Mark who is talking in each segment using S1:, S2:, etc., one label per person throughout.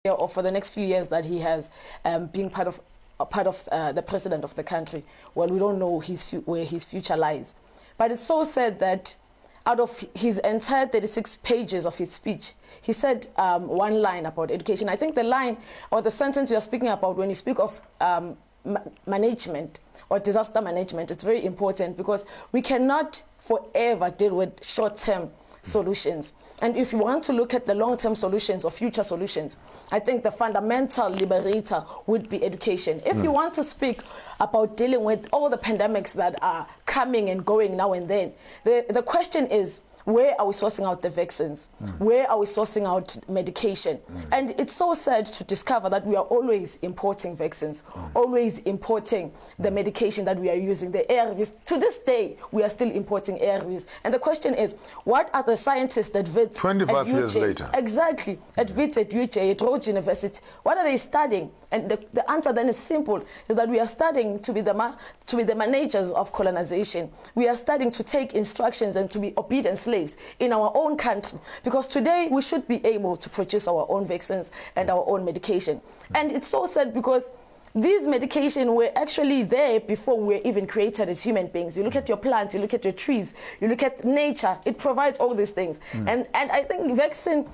S1: or for the next few years that he has been part of the president of the country. Well, we don't know where his future lies. But it's so sad that out of his entire 36 pages of his speech, he said one line about education. I think the line or the sentence you are speaking about when you speak of management or disaster management, it's very important because we cannot forever deal with short-term solutions. And if you want to look at the long-term solutions or future solutions, I think the fundamental liberator would be education. If you want to speak about dealing with all the pandemics that are coming and going now and then, the question is, where are we sourcing out the vaccines? Where are we sourcing out medication? And it's so sad to discover that we are always importing vaccines, always importing the medication that we are using, the ARVs. To this day, we are still importing ARVs. And the question is, what are the scientists at WITS?
S2: 25 years later.
S1: Exactly. At WITS, at UJ, at Rhodes University. What are they studying? And the answer then is simple, is that we are studying to be the managers of colonization. We are studying to take instructions and to be obedient slaves in our own country, because today we should be able to produce our own vaccines and our own medication. And it's so sad because these medications were actually there before we were even created as human beings. You look at your plants, you look at your trees, you look at nature, it provides all these things. And I think vaccine,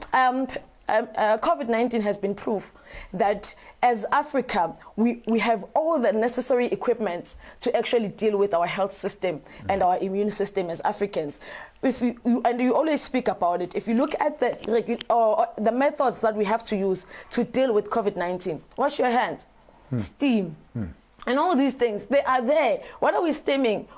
S1: COVID-19 has been proof that as Africa, we have all the necessary equipment to actually deal with our health system and our immune system as Africans. If you always speak about it, if you look at the methods that we have to use to deal with COVID-19, wash your hands, steam, and all these things, they are there. What are we steaming?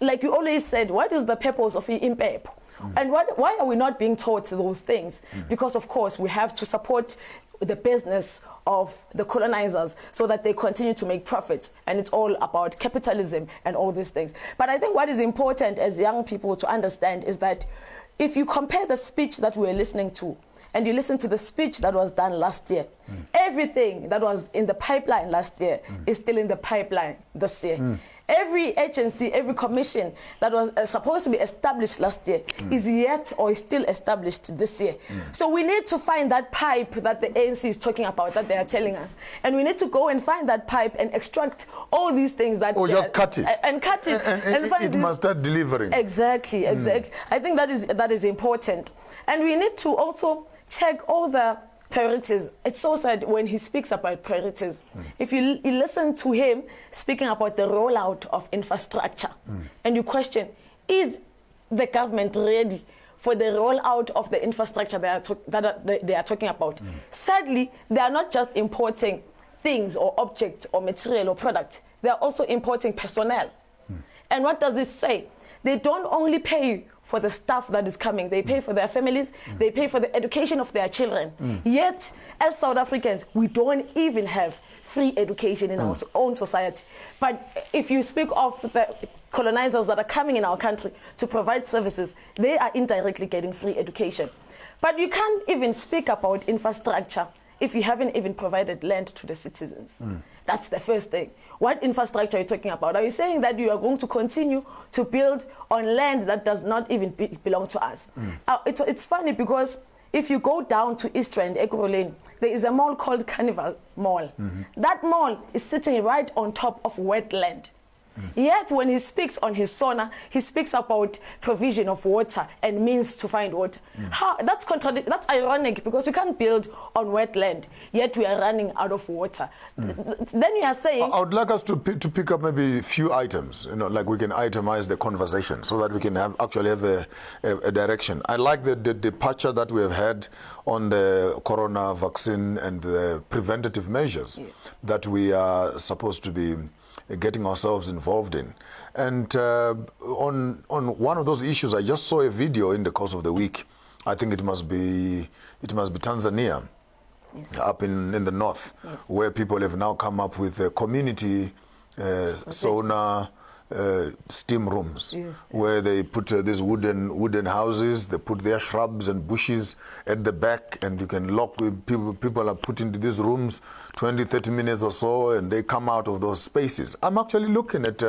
S1: Like you always said, what is the purpose of IMPEP? And why are we not being taught those things? Because, of course, we have to support the business of the colonizers so that they continue to make profits. And it's all about capitalism and all these things. But I think what is important as young people to understand is that if you compare the speech that we were listening to and you listen to the speech that was done last year, everything that was in the pipeline last year is still in the pipeline this year. Every agency, every commission that was supposed to be established last year is yet or is still established this year. So we need to find that pipe that the ANC is talking about, that they are telling us. And we need to go and find that pipe and extract all these things that...
S2: Or just cut it.
S1: And cut it.
S2: And find it must start delivering.
S1: Exactly, exactly. I think that is important. And we need to also check all the priorities. It's so sad when he speaks about priorities. If you listen to him speaking about the rollout of infrastructure, and you question, is the government ready for the rollout of the infrastructure that they are talking about? Sadly, they are not just importing things or objects or material or products. They are also importing personnel. And what does it say? They don't only pay for the stuff that is coming. They pay for their families. They pay for the education of their children. Yet, as South Africans, we don't even have free education in our own society. But if you speak of the colonizers that are coming in our country to provide services, they are indirectly getting free education. But you can't even speak about infrastructure if you haven't even provided land to the citizens. That's the first thing. What infrastructure are you talking about? Are you saying that you are going to continue to build on land that does not even belong to us? It's funny because if you go down to East Rand, Ekurhuleni, there is a mall called Carnival Mall. That mall is sitting right on top of wetland. Yet when he speaks on his SONA, he speaks about provision of water and means to find water. That's ironic, because we can't build on wetland, yet we are running out of water. Then you are saying...
S2: I would like us to pick up maybe a few items, like we can itemize the conversation so that we can actually have a direction. I like the departure that we have had on the corona vaccine and the preventative measures that we are supposed to be getting ourselves involved in. And on one of those issues, I just saw a video in the course of the week. I think it must be Tanzania, up in the north, where people have now come up with a community sauna steam rooms, where they put these wooden houses, they put their shrubs and bushes at the back, and you can lock people are put into these rooms 20-30 minutes or so, and they come out of those spaces. I'm actually looking at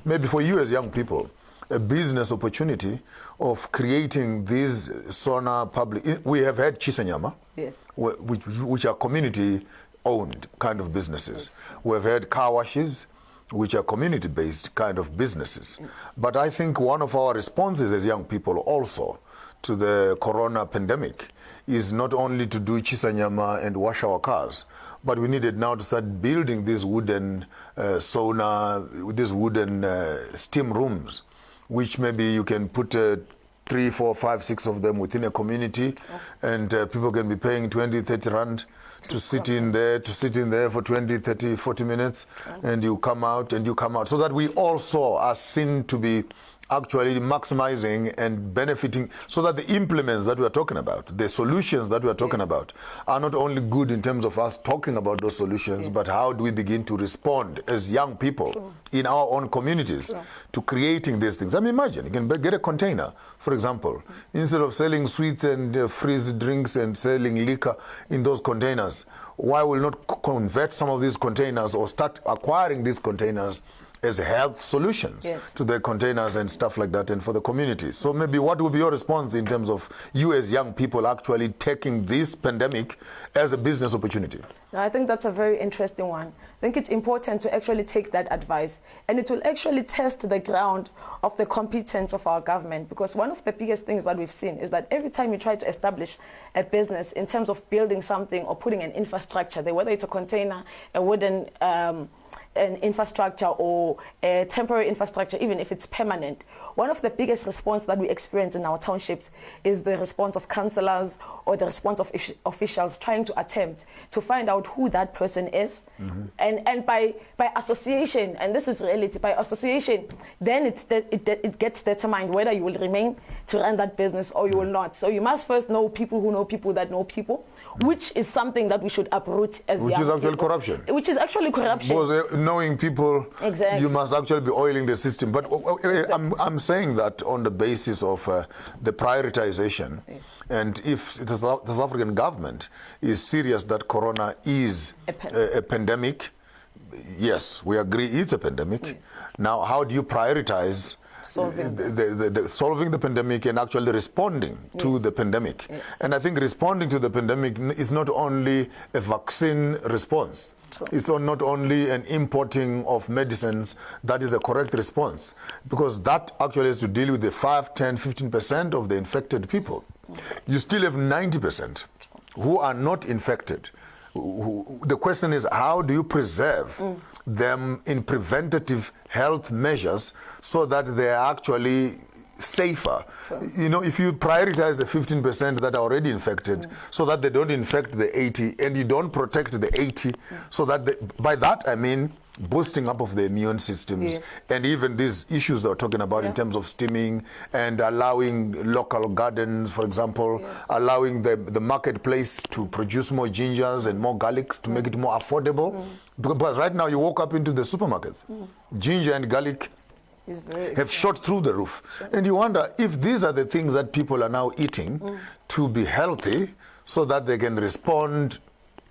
S2: maybe for you as young people, a business opportunity of creating these sauna public. We have had Chisanyama,
S1: Yes.
S2: which are community-owned kind of businesses.
S1: Yes.
S2: We've had car washes, which are community-based kind of businesses. Yes. But I think one of our responses as young people also to the corona pandemic is not only to do Chisanyama and wash our cars, but we needed now to start building these wooden sauna, these wooden steam rooms, which maybe you can put 3, 4, 5, 6 of them within a community, and people can be paying 20, 30 rand to sit in there for 20, 30, 40 minutes, and you come out, so that we also are seen to be actually maximizing and benefiting, so that the implements that we are talking about, the solutions that we are talking about, are not only good in terms of us talking about those solutions, but how do we begin to respond as young people in our own communities to creating these things. I mean, imagine, you can get a container, for example, instead of selling sweets and freeze drinks and selling liquor in those containers, why will not convert some of these containers or start acquiring these containers as health solutions to the containers and stuff like that, and for the community. So maybe what would be your response in terms of you as young people actually taking this pandemic as a business opportunity?
S1: No, I think that's a very interesting one. I think it's important to actually take that advice, and it will actually test the ground of the competence of our government, because one of the biggest things that we've seen is that every time you try to establish a business in terms of building something or putting an infrastructure there, whether it's a container, a wooden an infrastructure or a temporary infrastructure, even if it's permanent, one of the biggest response that we experience in our townships is the response of councillors or the response of officials trying to attempt to find out who that person is. And by association, and this is reality, by association, then it gets determined whether you will remain to run that business or you will not. So you must first know people who know people that know people, which is something that we should uproot as young people. Which is actually
S2: corruption.
S1: Which is actually corruption.
S2: Because knowing people, you must actually be oiling the system. But I'm saying that on the basis of the prioritization. And if the South African government is serious that corona is a pandemic, yes, we agree it's a pandemic. Now, how do you prioritize solving the pandemic and actually responding to the pandemic? And I think responding to the pandemic is not only a vaccine response. It's not only an importing of medicines that is a correct response, because that actually has to deal with the 5, 10, 15% of the infected people. You still have 90% who are not infected. The question is, how do you preserve them in preventative health measures so that they are actually safer? You know, if you prioritize the 15% that are already infected so that they don't infect the 80, and you don't protect the 80, so that by that I mean boosting up of the immune systems, and even these issues that we're talking about in terms of steaming and allowing local gardens, for example, allowing the marketplace to produce more gingers and more garlics to make it more affordable. Because right now you walk up into the supermarkets, ginger and garlic have shot through the roof. And you wonder if these are the things that people are now eating to be healthy so that they can respond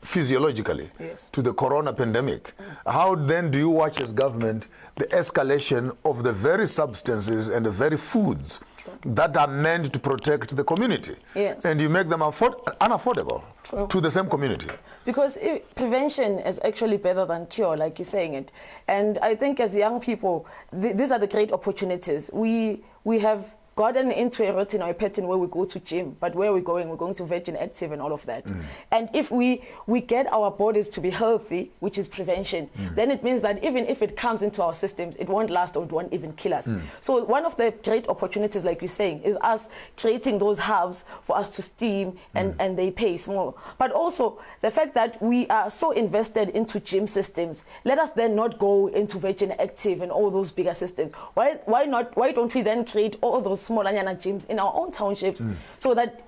S2: physiologically to the corona pandemic. How then do you watch as government the escalation of the very substances and the very foods that are meant to protect the community? And you make them unaffordable to the same community.
S1: Because prevention is actually better than cure, like you're saying it. And I think as young people, these are the great opportunities. We have gotten into a routine or a pattern where we go to gym, but where we're going to Virgin Active and all of that. And if we get our bodies to be healthy, which is prevention, then it means that even if it comes into our systems, it won't last or it won't even kill us. So one of the great opportunities, like you're saying, is us creating those hubs for us to steam and they pay small. But also the fact that we are so invested into gym systems, let us then not go into Virgin Active and all those bigger systems. Why don't we then create all those small anyana gyms in our own townships, so that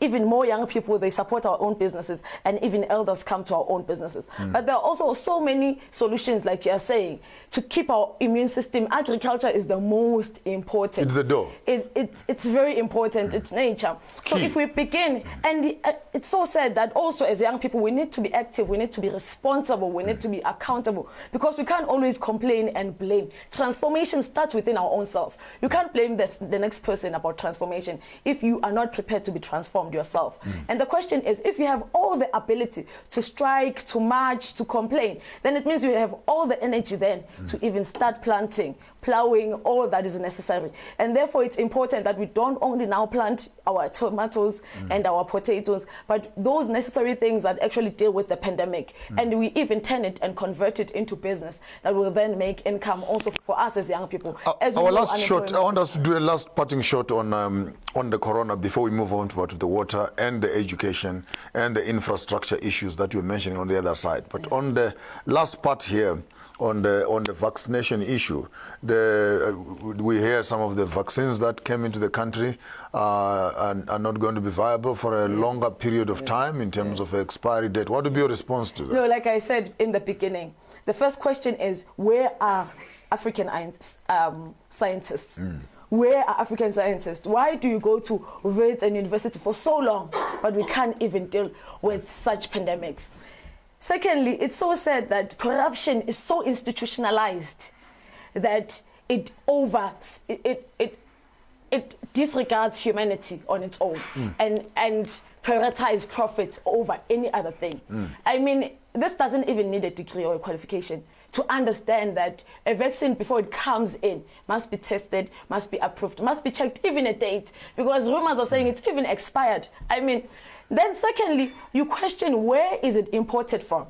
S1: even more young people, they support our own businesses, and even elders come to our own businesses. But there are also so many solutions, like you're saying, to keep our immune system. Agriculture is the most important.
S2: It's the door.
S1: It's very important. It's nature. So if we begin, and it's so sad that also as young people, we need to be active, we need to be responsible, we need to be accountable, because we can't always complain and blame. Transformation starts within our own self. You can't blame the next person about transformation if you are not prepared to be transformed yourself. And the question is, if you have all the ability to strike, to march, to complain, then it means you have all the energy then to even start planting, plowing, all that is necessary. And therefore it's important that we don't only now plant our tomatoes and our potatoes, but those necessary things that actually deal with the pandemic. And we even turn it and convert it into business that will then make income also for us as young people. As
S2: Our last shot, I want us to do a last parting shot on the corona before we move on to the water and the education and the infrastructure issues that you were mentioning on the other side. But on the last part here, on the vaccination issue, we hear some of the vaccines that came into the country are not going to be viable for a longer period of time in terms of expiry date. What would be your response to that?
S1: No, like I said in the beginning, the first question is, where are African scientists? Where are African scientists? Why do you go to Wits and university for so long, but we can't even deal with such pandemics? Secondly, it's so sad that corruption is so institutionalized that it disregards humanity on its own and prioritize profit over any other thing. I mean, this doesn't even need a degree or a qualification to understand that a vaccine, before it comes in, must be tested, must be approved, must be checked, even a date, because rumors are saying it's even expired. I mean, then secondly, you question, where is it imported from?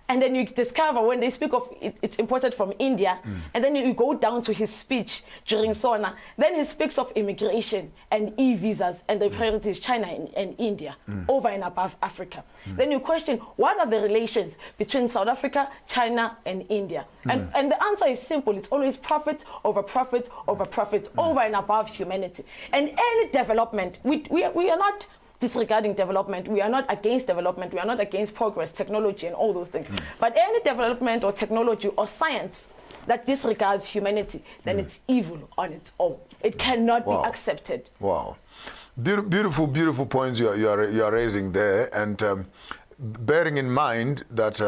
S1: And then you discover when they speak of it's imported from India, and then you go down to his speech during SONA, then he speaks of immigration and e-visas, and the priorities China and India over and above Africa. Then you question, what are the relations between South Africa, China, and India? And the answer is simple. It's always profit over profit over profit, over and above humanity. And any development, we are not disregarding development. We are not against development. We are not against progress, technology, and all those things. But any development or technology or science that disregards humanity, then it's evil on its own. It cannot be accepted.
S2: Wow. Beautiful, beautiful points you are raising there. And bearing in mind that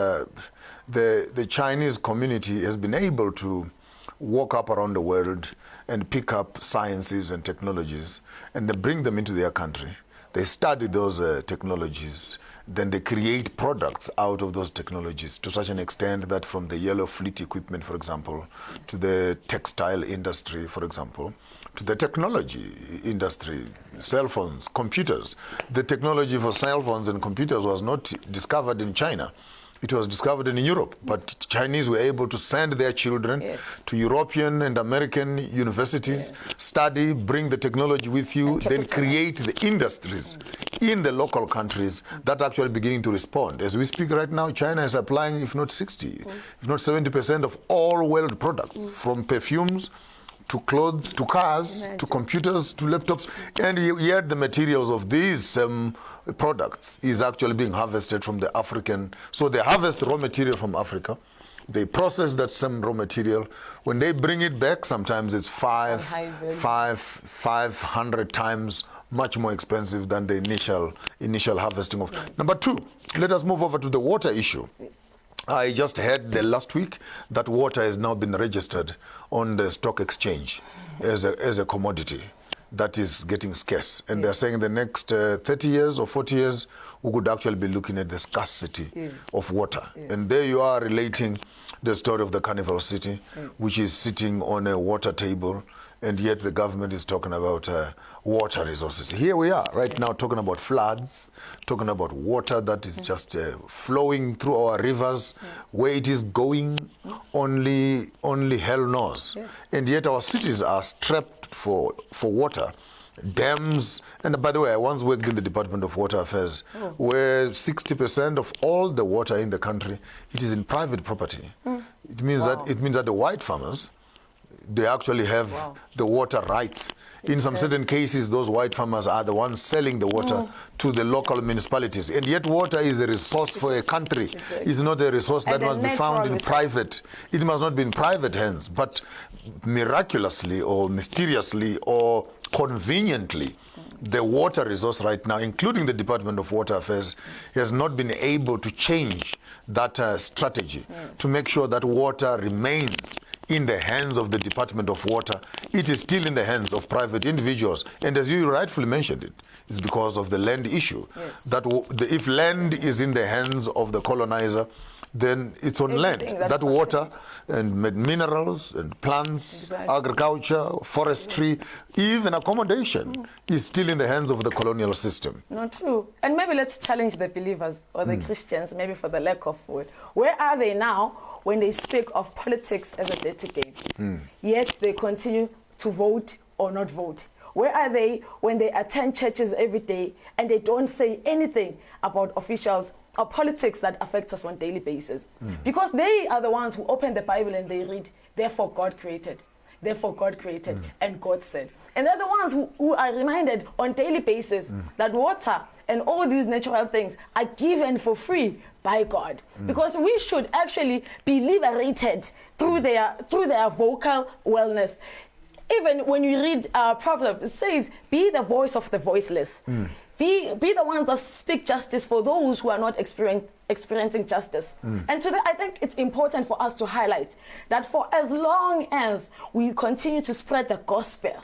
S2: the Chinese community has been able to walk up around the world and pick up sciences and technologies and they bring them into their country. They study those technologies, then they create products out of those technologies to such an extent that from the yellow fleet equipment, for example, to the textile industry, for example, to the technology industry, cell phones, computers. The technology for cell phones and computers was not discovered in China. It was discovered in Europe, but Chinese were able to send their children to European and American universities, study, bring the technology with you, then create the industries in the local countries that are actually beginning to respond. As we speak right now, China is applying, if not 60, if not 70% of all world products, from perfumes to clothes, to cars, to computers, to laptops, and yet the materials of these products is actually being harvested from the African. So they harvest raw material from Africa, they process that same raw material. When they bring it back, sometimes it's 500 times much more expensive than the initial harvesting of. Number two, let us move over to the water issue. I just heard the last week that water has now been registered on the stock exchange as a commodity that is getting scarce. And they're saying the next 30 years or 40 years, we could actually be looking at the scarcity of water. And there you are relating the story of the Carnival City, which is sitting on a water table, and yet the government is talking about water resources. Here we are right now talking about floods, talking about water that is just flowing through our rivers. Where it is going, only hell knows. And yet our cities are strapped for water. Dams, and by the way, I once worked in the Department of Water Affairs, where 60% of all the water in the country, it is in private property. It means that the white farmers, they actually have the water rights. In some certain cases, those white farmers are the ones selling the water to the local municipalities. And yet water is a resource for a country. It's not a resource that must be found in private. It must not be in private hands. But miraculously or mysteriously or conveniently, the water resource right now, including the Department of Water Affairs, has not been able to change that strategy to make sure that water remains in the hands of the Department of Water. It is still in the hands of private individuals. And as you rightfully mentioned it's because of the land issue. That if land is in the hands of the colonizer, then it's on land. That water and minerals and plants, agriculture, forestry, even accommodation is still in the hands of the colonial system.
S1: Not true. And maybe let's challenge the believers or the Christians, maybe for the lack of word. Where are they now when they speak of politics as a dirty game? Yet they continue to vote or not vote. Where are they when they attend churches every day and they don't say anything about officials or politics that affect us on a daily basis? Because they are the ones who open the Bible and they read, therefore God created. Therefore God created and God said. And they're the ones who are reminded on a daily basis that water and all these natural things are given for free by God. Because we should actually be liberated through their vocal wellness. Even when you read Proverbs, it says, be the voice of the voiceless. Be the ones that speak justice for those who are not experiencing justice. And today, I think it's important for us to highlight that for as long as we continue to spread the gospel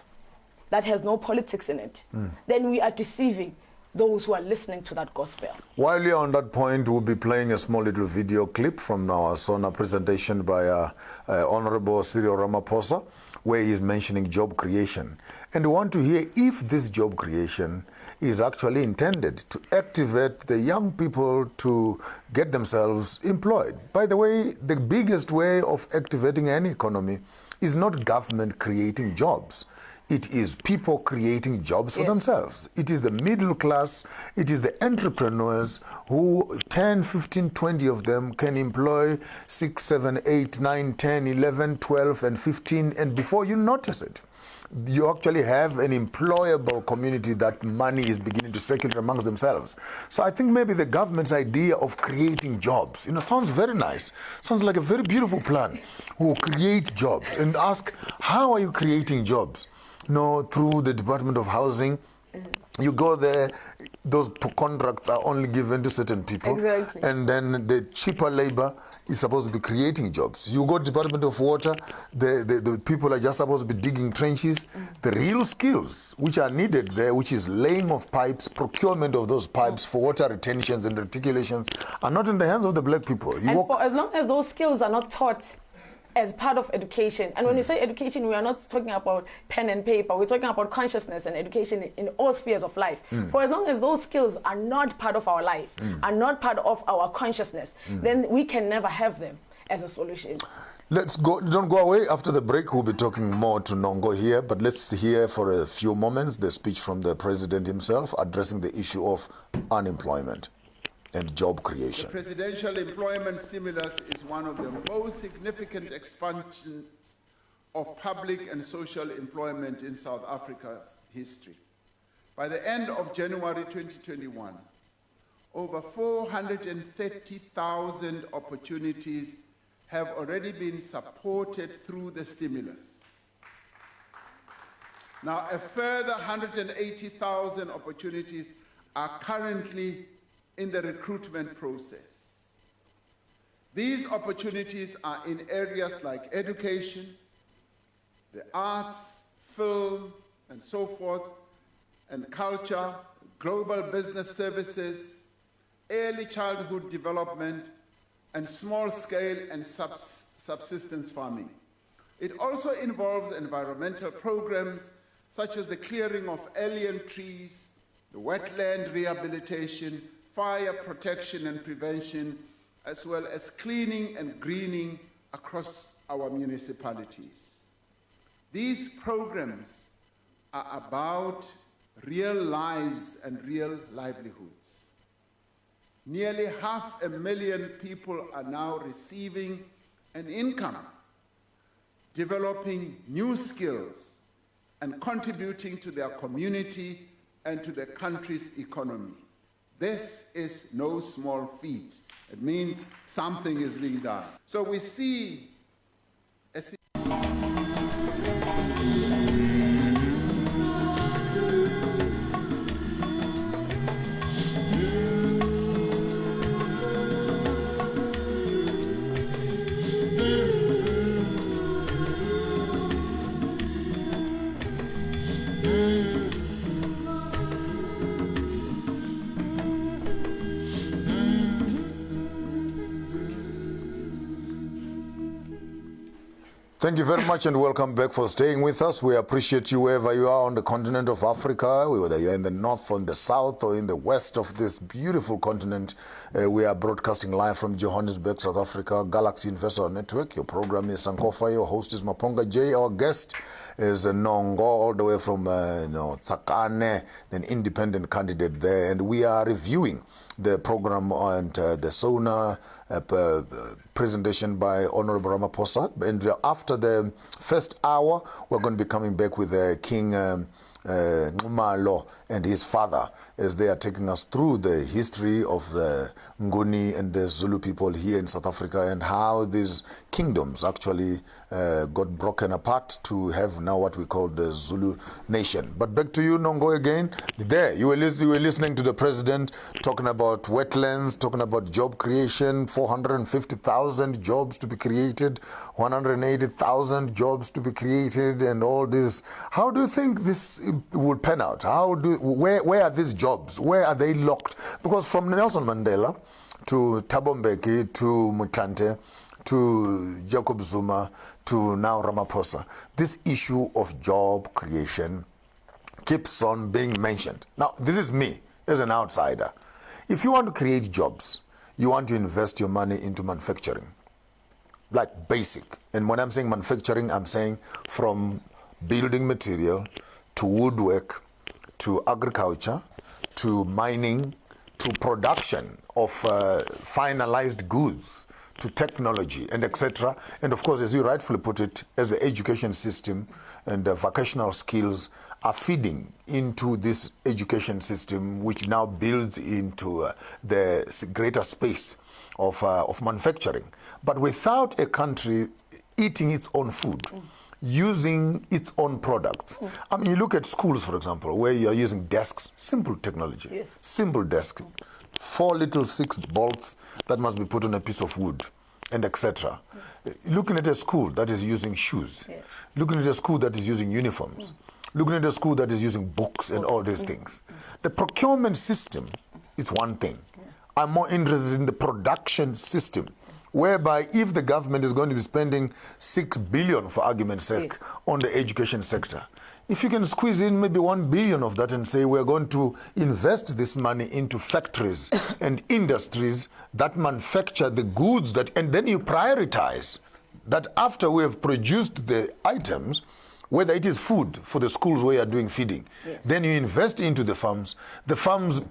S1: that has no politics in it, then we are deceiving those who are listening to that gospel.
S2: While you're on that point, we'll be playing a small little video clip from our SONA presentation by Honorable Cyril Ramaphosa, where he's mentioning job creation. And we want to hear if this job creation is actually intended to activate the young people to get themselves employed. By the way, the biggest way of activating any economy is not government creating jobs. It is people creating jobs for themselves. It is the middle class, it is the entrepreneurs who 10, 15, 20 of them can employ 6, 7, 8, 9, 10, 11, 12, and 15, and before you notice it, you actually have an employable community that money is beginning to circulate amongst themselves. So I think maybe the government's idea of creating jobs, sounds very nice. Sounds like a very beautiful plan. We'll create jobs and ask, how are you creating jobs? Through the Department of Housing. You go there, those contracts are only given to certain people.
S1: Exactly.
S2: And then the cheaper labor is supposed to be creating jobs. You go to Department of Water, the people are just supposed to be digging trenches. The real skills which are needed there, which is laying of pipes, procurement of those pipes for water retentions and reticulations, are not in the hands of the black people.
S1: For as long as those skills are not taught as part of education, and when we say education, we are not talking about pen and paper, we're talking about consciousness and education in all spheres of life. For as long as those skills are not part of our life, are not part of our consciousness, then we can never have them as a solution.
S2: Let's go, don't go away. After the break, we'll be talking more to Nongo here, but let's hear for a few moments the speech from the president himself addressing the issue of unemployment and job creation.
S3: The presidential employment stimulus is one of the most significant expansions of public and social employment in South Africa's history. By the end of January 2021, over 430,000 opportunities have already been supported through the stimulus. Now, a further 180,000 opportunities are currently in the recruitment process. These opportunities are in areas like education, the arts, film, and so forth, and culture, global business services, early childhood development, and small-scale and subsistence farming. It also involves environmental programs such as the clearing of alien trees, the wetland rehabilitation, fire protection and prevention, as well as cleaning and greening across our municipalities. These programs are about real lives and real livelihoods. Nearly 500,000 people are now receiving an income developing new skills, and contributing to their community and to the country's economy. This is no small feat. It means something is being done. So we see a
S2: Thank you very much and welcome back for staying with us. We appreciate you wherever you are on the continent of Africa, whether you're in the north or in the south or in the west of this beautiful continent. We are broadcasting live from Johannesburg, South Africa, Galaxy Universal Network. Your program is Sankofa. Your host is Maponga J. Our guest is Nongo, all the way from Tsakane, an independent candidate there. And we are reviewing the program and the SONA presentation by Honorable Ramaphosa. And after the first hour, we're going to be coming back with King Nxumalo and his father as they are taking us through the history of the Nguni and the Zulu people here in South Africa and how these kingdoms actually got broken apart to have now what we call the Zulu nation. But back to you, Nongo, again. There, you were listening to the president talking about wetlands, talking about job creation, 450,000 jobs to be created, 180,000 jobs to be created, and all this. How do you think this will pan out? Where are these jobs? Where are they locked? Because from Nelson Mandela to Thabo Mbeki to Mutlante to Jacob Zuma to now Ramaphosa, this issue of job creation keeps on being mentioned. Now, this is me as an outsider. If you want to create jobs, you want to invest your money into manufacturing, like basic. And when I'm saying manufacturing, I'm saying from building material to woodwork, to agriculture, to mining, to production of finalized goods, to technology, and etc. And of course, as you rightfully put it, as the education system and the vocational skills are feeding into this education system, which now builds into the greater space of manufacturing. But without a country eating its own food, using its own products. I mean, you look at schools, for example, where you're using desks, simple technology, simple desk, 4 little 6 bolts that must be put on a piece of wood, and etc. Looking at a school that is using shoes, looking at a school that is using uniforms, looking at a school that is using books and all these things. The procurement system is one thing. I'm more interested in the production system, whereby if the government is going to be spending 6 billion, for argument's sake, on the education sector, if you can squeeze in maybe 1 billion of that and say we're going to invest this money into factories and industries that manufacture the goods that, and then you prioritize that after we have produced the items, whether it is food for the schools where you are doing feeding, then you invest into the farms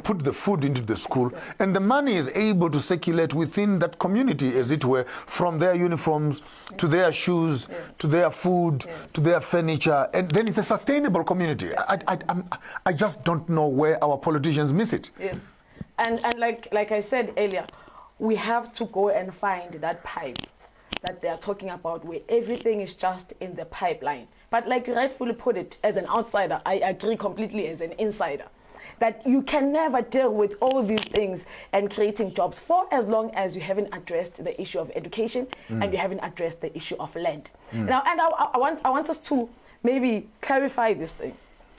S2: put the food into the school, and the money is able to circulate within that community, as it were, from their uniforms to their shoes, to their food, to their furniture, and then it's a sustainable community. I just don't know where our politicians miss it.
S1: Yes, and like I said earlier, we have to go and find that pipe that they are talking about, where everything is just in the pipeline. But like you rightfully put it, as an outsider, I agree completely as an insider, that you can never deal with all these things and creating jobs for as long as you haven't addressed the issue of education and you haven't addressed the issue of land. Now, and I want us to maybe clarify this thing.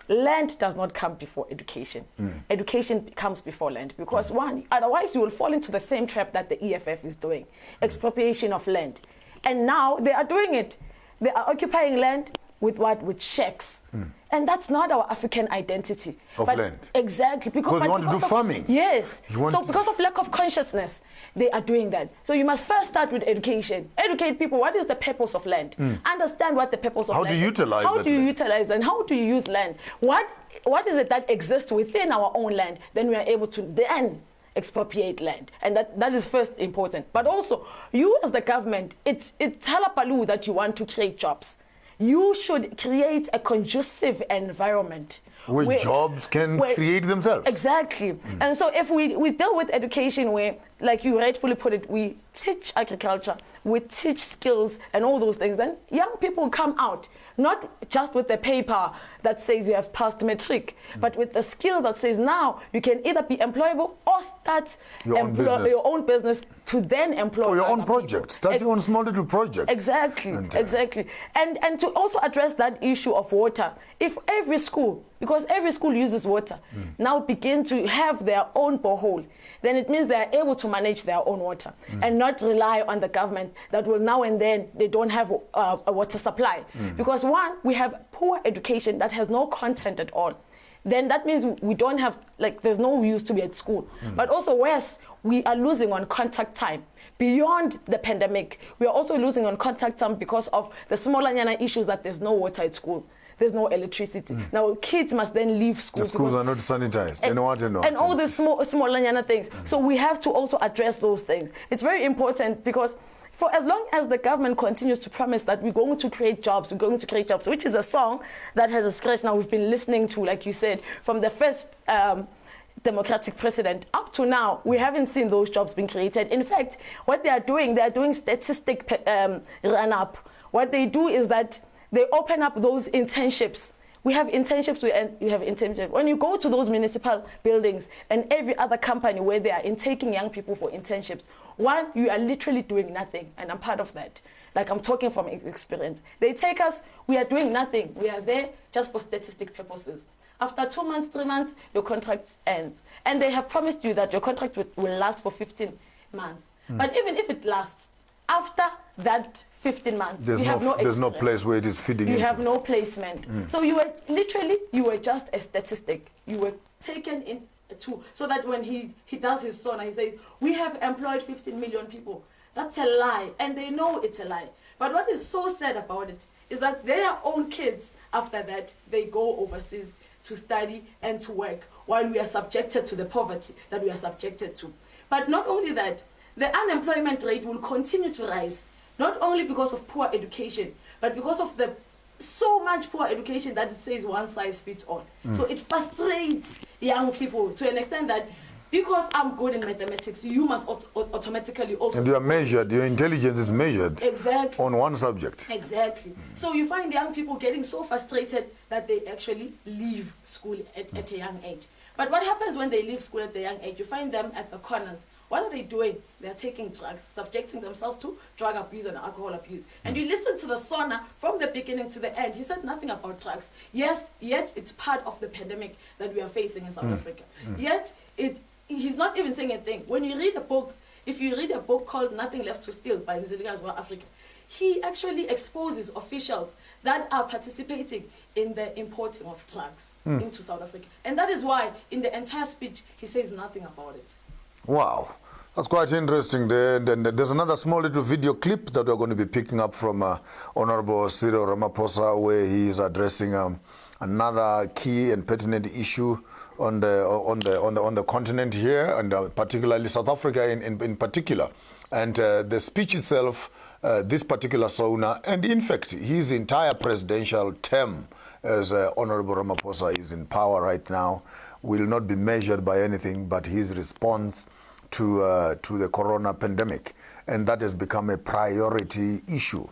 S1: Land does not come before education. Education comes before land, because one, otherwise you will fall into the same trap that the EFF is doing, expropriation of land. And now they are doing it. They are occupying land with what? With shacks. And that's not our African identity.
S2: Of land.
S1: Exactly.
S2: Because you want to do farming.
S1: Yes. So because of lack of consciousness, they are doing that. So you must first start with education. Educate people. What is the purpose of land? Understand what the purpose of land is.
S2: How do you utilize
S1: How do you utilize and how do you use land? What is it that exists within our own land? Then we are able to then expropriate land. And that is first important. But also, you as the government, it's halapalu that you want to create jobs. You should create a conducive environment
S2: where jobs can create themselves.
S1: Exactly. And so if we deal with education where, like you rightfully put it, we teach agriculture, we teach skills and all those things, then young people come out, not just with the paper that says you have passed matric, but with the skill that says now you can either be employable or start your own business to then employ
S2: or your own project. Start your own small little project.
S1: Exactly, exactly. And to also address that issue of water, if every school, because every school uses water, now begin to have their own borehole, then it means they are able to manage their own water and not rely on the government that will now and then they don't have a water supply. Because one, we have poor education that has no content at all. Then that means we don't have, like, there's no use to be at school. But also worse, we are losing on contact time. Beyond the pandemic, we are also losing on contact time because of the smaller issues that there's no water at school. There's no electricity. Now, kids must then leave school.
S2: The schools are not sanitized.
S1: And all these small things. So we have to also address those things. It's very important because for as long as the government continues to promise that we're going to create jobs, which is a song that has a scratch now we've been listening to, like you said, from the first democratic president up to now, we haven't seen those jobs being created. In fact, what they are doing statistic run-up. What they do is that they open up those internships. We have internships, you have internships. When you go to those municipal buildings and every other company where they are taking young people for internships, one, you are literally doing nothing, and I'm part of that. Like, I'm talking from experience. They take us, we are doing nothing. We are there just for statistic purposes. After 2 months, 3 months, your contract ends. And they have promised you that your contract will last for 15 months. But even if it lasts, after that 15 months, you have no experience.
S2: There's no place where it is feeding into.
S1: You have no placement. So you were just a statistic. You were taken in so that when he does his song, he says, we have employed 15 million people. That's a lie, and they know it's a lie. But what is so sad about it is that their own kids, after that, they go overseas to study and to work, while we are subjected to the poverty that we are subjected to. But not only that, the unemployment rate will continue to rise, not only because of poor education, but because of the so much poor education that it says one size fits all. So it frustrates young people to an extent that because I'm good in mathematics, you must automatically also...
S2: And you are measured, your intelligence is measured on one subject.
S1: Exactly. So you find young people getting so frustrated that they actually leave school at a young age. But what happens when they leave school at a young age? You find them at the corners. What are they doing? They're taking drugs, subjecting themselves to drug abuse and alcohol abuse. And you listen to the Sona from the beginning to the end. He said nothing about drugs. Yes, yet it's part of the pandemic that we are facing in South Africa. Yet he's not even saying a thing. When you read the books, if you read a book called Nothing Left to Steal by Mzilikazi wa Africa, he actually exposes officials that are participating in the importing of drugs into South Africa. And that is why in the entire speech, he says nothing about it.
S2: Wow. That's quite interesting. There's another small little video clip that we're going to be picking up from Honorable Cyril Ramaphosa, where he is addressing another key and pertinent issue on the continent here, and particularly South Africa in particular. And the speech itself, this particular Sona, and in fact his entire presidential term as Honorable Ramaphosa is in power right now, will not be measured by anything but his response to the corona pandemic. And that has become a priority issue,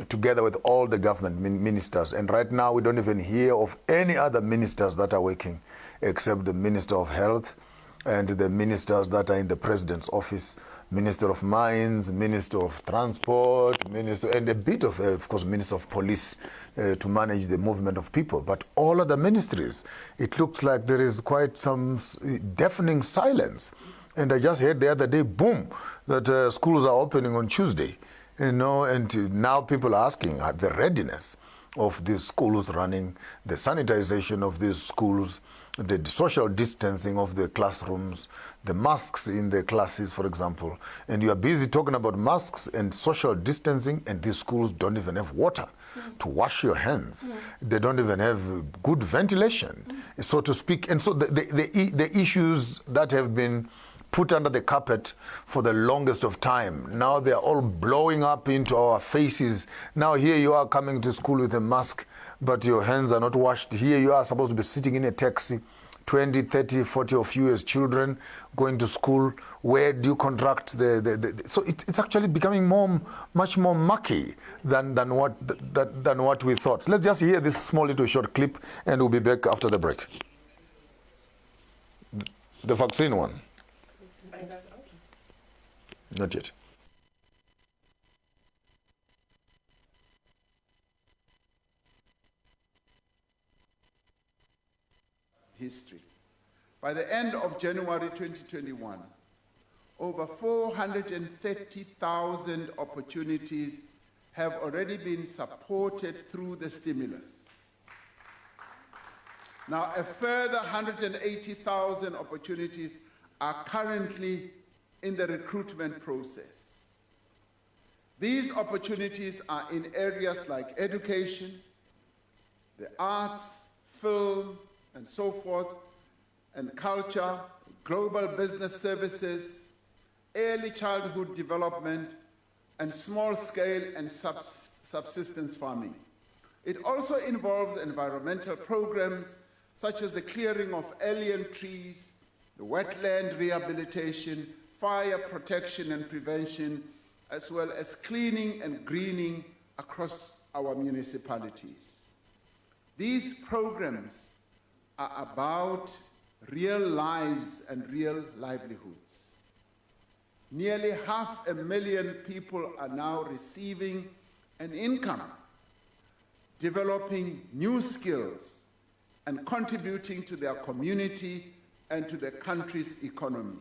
S2: together with all the government ministers. And right now we don't even hear of any other ministers that are working except the Minister of Health and the ministers that are in the President's office, Minister of Mines, Minister of Transport, and a bit of course, Minister of Police to manage the movement of people. But all other ministries, it looks like there is quite some deafening silence. And I just heard the other day, boom, that schools are opening on Tuesday. You know, and now people are asking the readiness of these schools running, the sanitization of these schools, the social distancing of the classrooms, the masks in the classes, for example. And you are busy talking about masks and social distancing, and these schools don't even have water to wash your hands. They don't even have good ventilation, so to speak. And so the issues that have been put under the carpet for the longest of time. Now they're all blowing up into our faces. Now here you are coming to school with a mask, but your hands are not washed. Here you are supposed to be sitting in a taxi, 20, 30, 40 of you as children going to school. Where do you contract so it's actually becoming much more murky than what we thought. Let's just hear this small little short clip and we'll be back after the break. The vaccine one. Not yet.
S3: History. By the end of January 2021, over 430,000 opportunities have already been supported through the stimulus. Now, a further 180,000 opportunities are currently in the recruitment process. These opportunities are in areas like education, the arts, film, and so forth, and culture, global business services, early childhood development, and small-scale and subsistence farming. It also involves environmental programs such as the clearing of alien trees, the wetland rehabilitation, fire protection and prevention, as well as cleaning and greening across our municipalities. These programs are about real lives and real livelihoods. Nearly 500,000 people are now receiving an income, developing new skills, and contributing to their community and to the country's economy.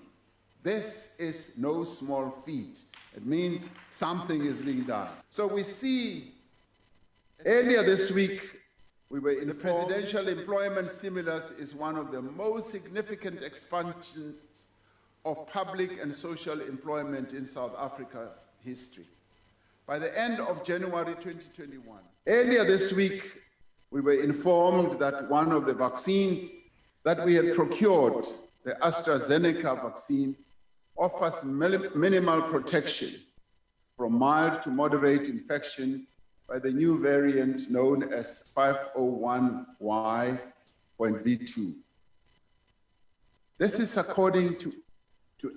S3: This is no small feat. It means something is being done. So we see, earlier this week, we were in the presidential employment stimulus is one of the most significant expansions of public and social employment in South Africa's history. By the end of January 2021, earlier this week, we were informed that one of the vaccines that we had procured, the AstraZeneca vaccine, offers minimal protection from mild to moderate infection by the new variant known as 501Y.V2. This is according to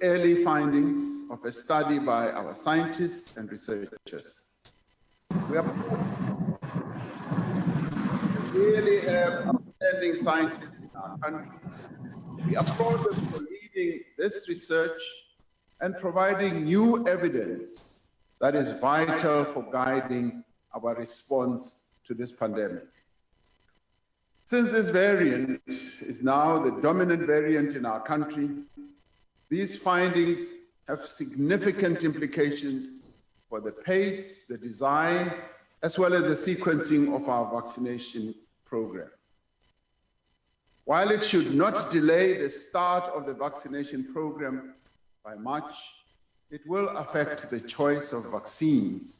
S3: early findings of a study by our scientists and researchers. We really have outstanding scientists in our country. We applaud them for leading this research and providing new evidence that is vital for guiding our response to this pandemic. Since this variant is now the dominant variant in our country, these findings have significant implications for the pace, the design, as well as the sequencing of our vaccination program. While it should not delay the start of the vaccination program by much, it will affect the choice of vaccines.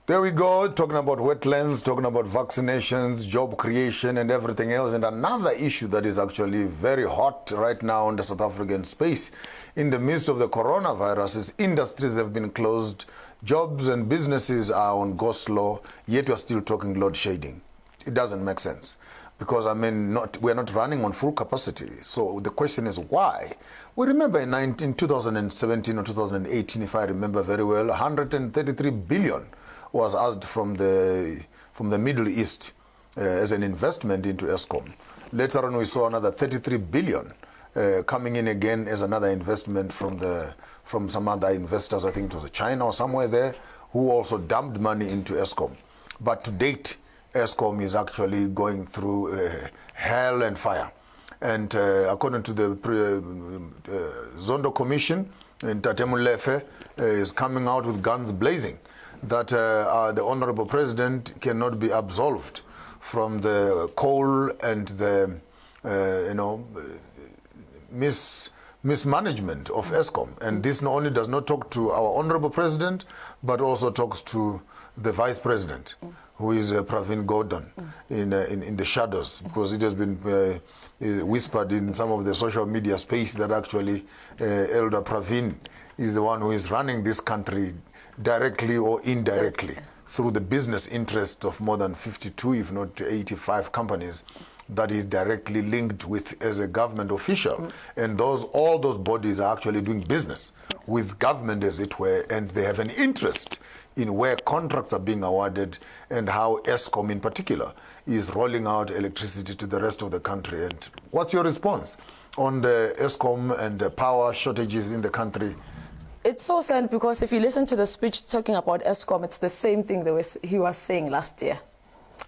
S2: There we go, talking about wetlands, talking about vaccinations, job creation and everything else. And another issue that is actually very hot right now in the South African space, in the midst of the coronavirus, is industries have been closed, jobs and businesses are on go slow, yet we're still talking load shedding. It doesn't make sense. Because, I mean, we're not running on full capacity. So the question is why? We remember in 2017 or 2018, if I remember very well, 133 billion was asked from the Middle East as an investment into Eskom. Later on, we saw another 33 billion coming in again as another investment from some other investors. I think it was China or somewhere there, who also dumped money into Eskom. But to date, Eskom is actually going through hell and fire. And according to the Zondo Commission, Tatemulefe is coming out with guns blazing that the Honorable President cannot be absolved from the coal and the, mismanagement of Eskom. And this not only does not talk to our Honorable President, but also talks to the Vice President, who is Pravin Gordhan, in the shadows, because it has been whispered in some of the social media space that actually Elder Pravin is the one who is running this country directly or indirectly through the business interests of more than 52, if not 85 companies that is directly linked with as a government official. And all those bodies are actually doing business with government, as it were, and they have an interest in where contracts are being awarded and how Eskom in particular is rolling out electricity to the rest of the country. And what's your response on the Eskom and the power shortages in the country?
S1: It's so sad because if you listen to the speech talking about Eskom, it's the same thing he was saying last year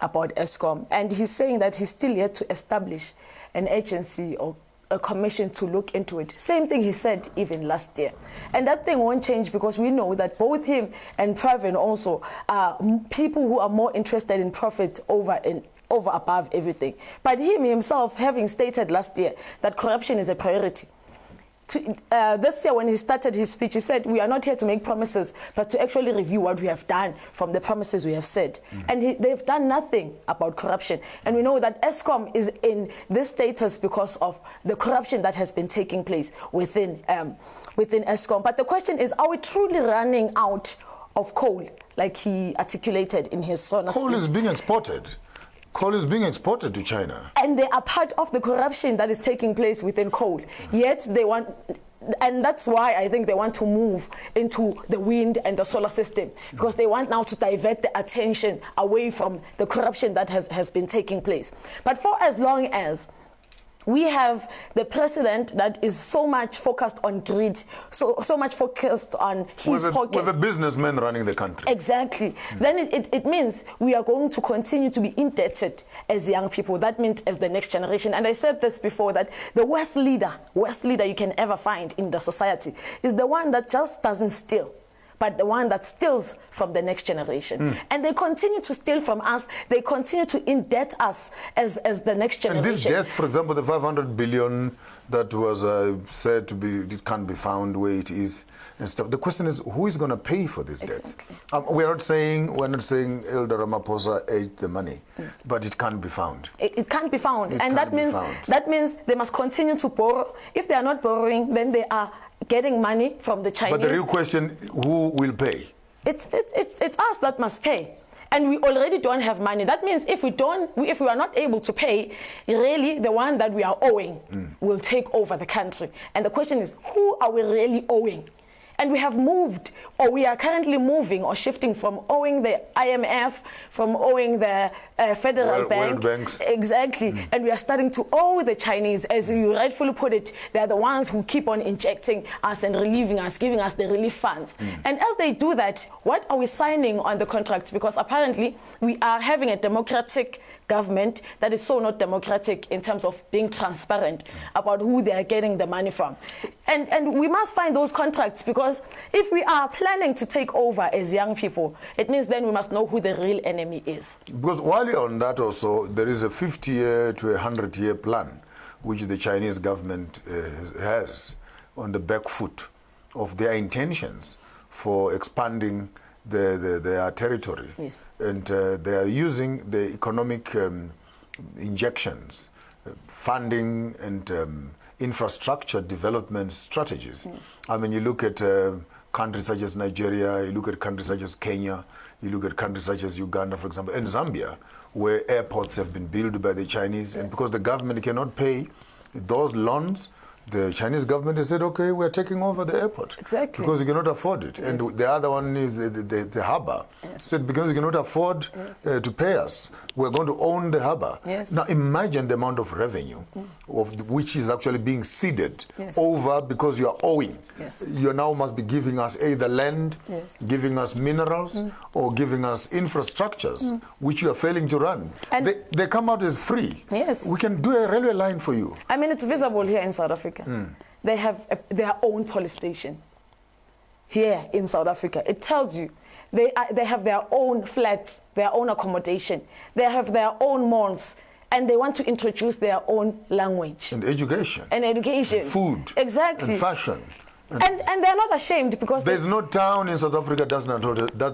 S1: about Eskom. And he's saying that he's still yet to establish an agency or a commission to look into it. Same thing he said even last year. And that thing won't change because we know that both him and Pravin also are people who are more interested in profit over above everything. But him himself having stated last year that corruption is a priority. This year when he started his speech, he said, we are not here to make promises, but to actually review what we have done from the promises we have said. And they've done nothing about corruption. And we know that Eskom is in this status because of the corruption that has been taking place within Eskom. But the question is, are we truly running out of coal, like he articulated in his speech?
S2: Coal is being exported. Coal is being exported to China.
S1: And they are part of the corruption that is taking place within coal. Yet they want, and that's why I think they want to move into the wind and the solar system, because they want now to divert the attention away from the corruption that has been taking place. But for as long as we have the president that is so much focused on greed, so much focused on his pocket.
S2: With a businessman running the country.
S1: Exactly. Then it means we are going to continue to be indebted as young people. That means as the next generation. And I said this before, that the worst leader you can ever find in the society is the one that just doesn't steal, but the one that steals from the next generation. And they continue to steal from us. They continue to indebt us as the next generation.
S2: And this debt, for example, the 500 billion that was said to be, it can't be found where it is and stuff. The question is, who is going to pay for this debt? We're not saying Elder Ramaphosa ate the money, but it can't be found.
S1: It can't be found. And that means they must continue to borrow. If they are not borrowing, then they are getting money from the Chinese.
S2: But the real question, who will pay?
S1: It's us that must pay. And we already don't have money. That means if we are not able to pay, really the one that we are owing will take over the country. And the question is, who are we really owing? And we have moved, or we are currently moving or shifting from owing the IMF, from owing the Federal Bank.
S2: World banks.
S1: Exactly. And we are starting to owe the Chinese. As you rightfully put it, they are the ones who keep on injecting us and relieving us, giving us the relief funds. And as they do that, what are we signing on the contracts? Because apparently we are having a democratic government that is so not democratic in terms of being transparent about who they are getting the money from. And we must find those contracts, because if we are planning to take over as young people, it means then we must know who the real enemy is.
S2: Because while you're on that also, there is a 50-year to 100-year plan which the Chinese government has on the back foot of their intentions for expanding their territory.
S1: Yes.
S2: And they are using the economic injections, funding and infrastructure development strategies.
S1: Yes.
S2: I mean, you look at countries such as Nigeria, you look at countries such as Kenya, you look at countries such as Uganda, for example, and Zambia, where airports have been built by the Chinese. And because the government cannot pay those loans, The Chinese government has said, okay, we're taking over the airport.
S1: Exactly.
S2: Because you cannot afford it.
S1: Yes.
S2: And the other one is the harbour.
S1: Yes.
S2: Said, because you cannot afford to pay us, we're going to own the harbour.
S1: Yes.
S2: Now imagine the amount of revenue which is actually being ceded over because you are owing.
S1: Yes.
S2: You now must be giving us either land, giving us minerals, or giving us infrastructures, which you are failing to run.
S1: And
S2: they come out as free.
S1: Yes.
S2: We can do a railway line for you.
S1: I mean, it's visible here in South Africa. They have their own police station here in South Africa. It tells you they have their own flats, their own accommodation. They have their own malls, and they want to introduce their own language.
S2: And education.
S1: And education.
S2: And food.
S1: Exactly.
S2: And fashion.
S1: And they're not ashamed because
S2: there's no town in South Africa that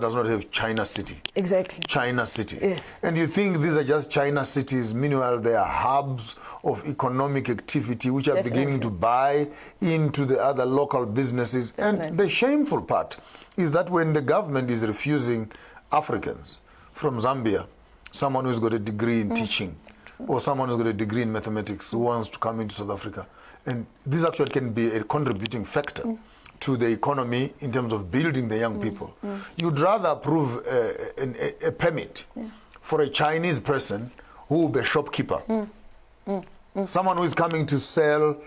S2: does not have China City.
S1: Exactly.
S2: China City.
S1: Yes.
S2: And you think these are just China cities, meanwhile they are hubs of economic activity which are beginning to buy into the other local businesses. And the shameful part is that when the government is refusing Africans from Zambia, someone who's got a degree in teaching, or someone who's got a degree in mathematics who wants to come into South Africa, and this actually can be a contributing factor to the economy in terms of building the young people. You'd rather approve a permit for a Chinese person who will be a shopkeeper, someone who is coming to sell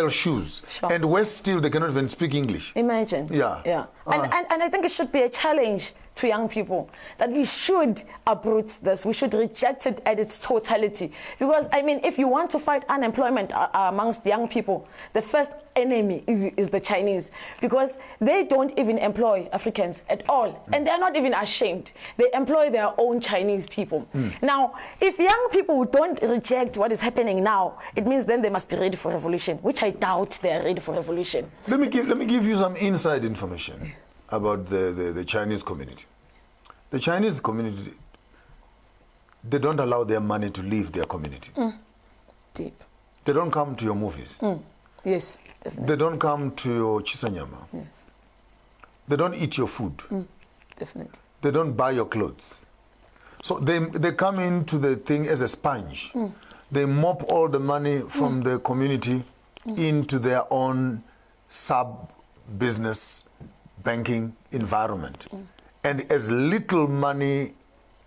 S2: shoes, and worse still, they cannot even speak English.
S1: Imagine.
S2: Yeah.
S1: And I think it should be a challenge to young people that we should uproot this. We should reject it at its totality. Because, I mean, if you want to fight unemployment amongst young people, the first enemy is the Chinese. Because they don't even employ Africans at all. And they're not even ashamed. They employ their own Chinese people. Now, if young people don't reject what is happening now, it means then they must be ready for revolution, which I doubt they're ready for revolution.
S2: Let me give you some inside information about the Chinese community. The Chinese community, they don't allow their money to leave their community.
S1: Deep.
S2: They don't come to your movies.
S1: Yes, definitely.
S2: They don't come to your chisanyama.
S1: Yes.
S2: They don't eat your food.
S1: Definitely.
S2: They don't buy your clothes. So they come into the thing as a sponge. They mop all the money from the community into their own sub-business banking environment. And as little money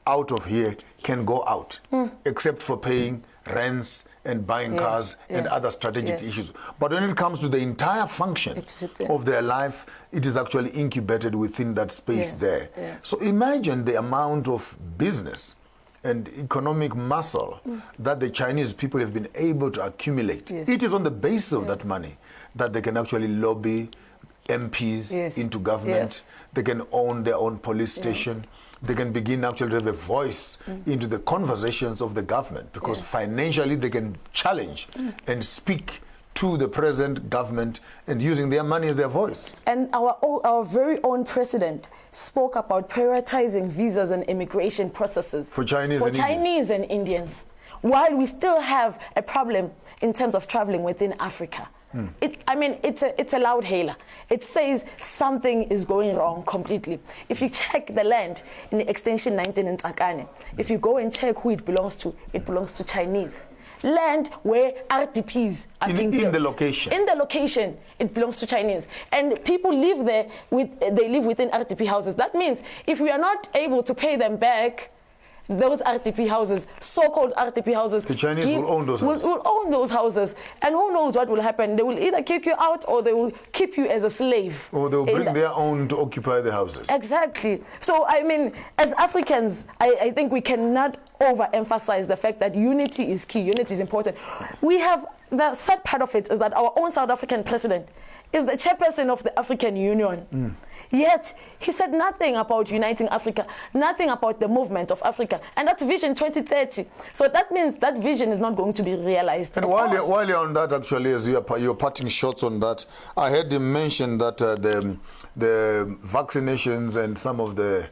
S2: out of here can go out, except for paying rents and buying cars and other strategic issues. But when it comes to the entire function of their life, it is actually incubated within that space there. So imagine the amount of business and economic muscle that the Chinese people have been able to accumulate. It is on the basis of that money that they can actually lobby MPs into government. They can own their own police station. They can begin actually to have a voice into the conversations of the government, because financially they can challenge and speak to the present government, and using their money as their voice.
S1: And our very own president spoke about prioritizing visas and immigration processes
S2: for Chinese
S1: and Indians, while we still have a problem in terms of traveling within Africa. I mean, it's a loud hailer. It says something is going wrong completely. If you check the land in the extension 19 in Tsakane, if you go and check who it belongs to Chinese. Land where RDPs are being built.
S2: In the location.
S1: In the location, it belongs to Chinese. And people live there, they live within RDP houses. That means if we are not able to pay them back those RDP houses, so-called RDP houses,
S2: the Chinese will own those houses.
S1: Will own those houses. And who knows what will happen? They will either kick you out, or they will keep you as a slave.
S2: Or they will bring their own to occupy the houses.
S1: Exactly. So, I mean, as Africans, I think we cannot overemphasize the fact that unity is key. Unity is important. We have, the sad part of it is that our own South African president is the chairperson of the African Union. Yet, he said nothing about uniting Africa, nothing about the movement of Africa. And that's Vision 2030. So that means that vision is not going to be realized.
S2: And while you're on that, actually, as you're parting shots on that, I heard him mention that the vaccinations and some of the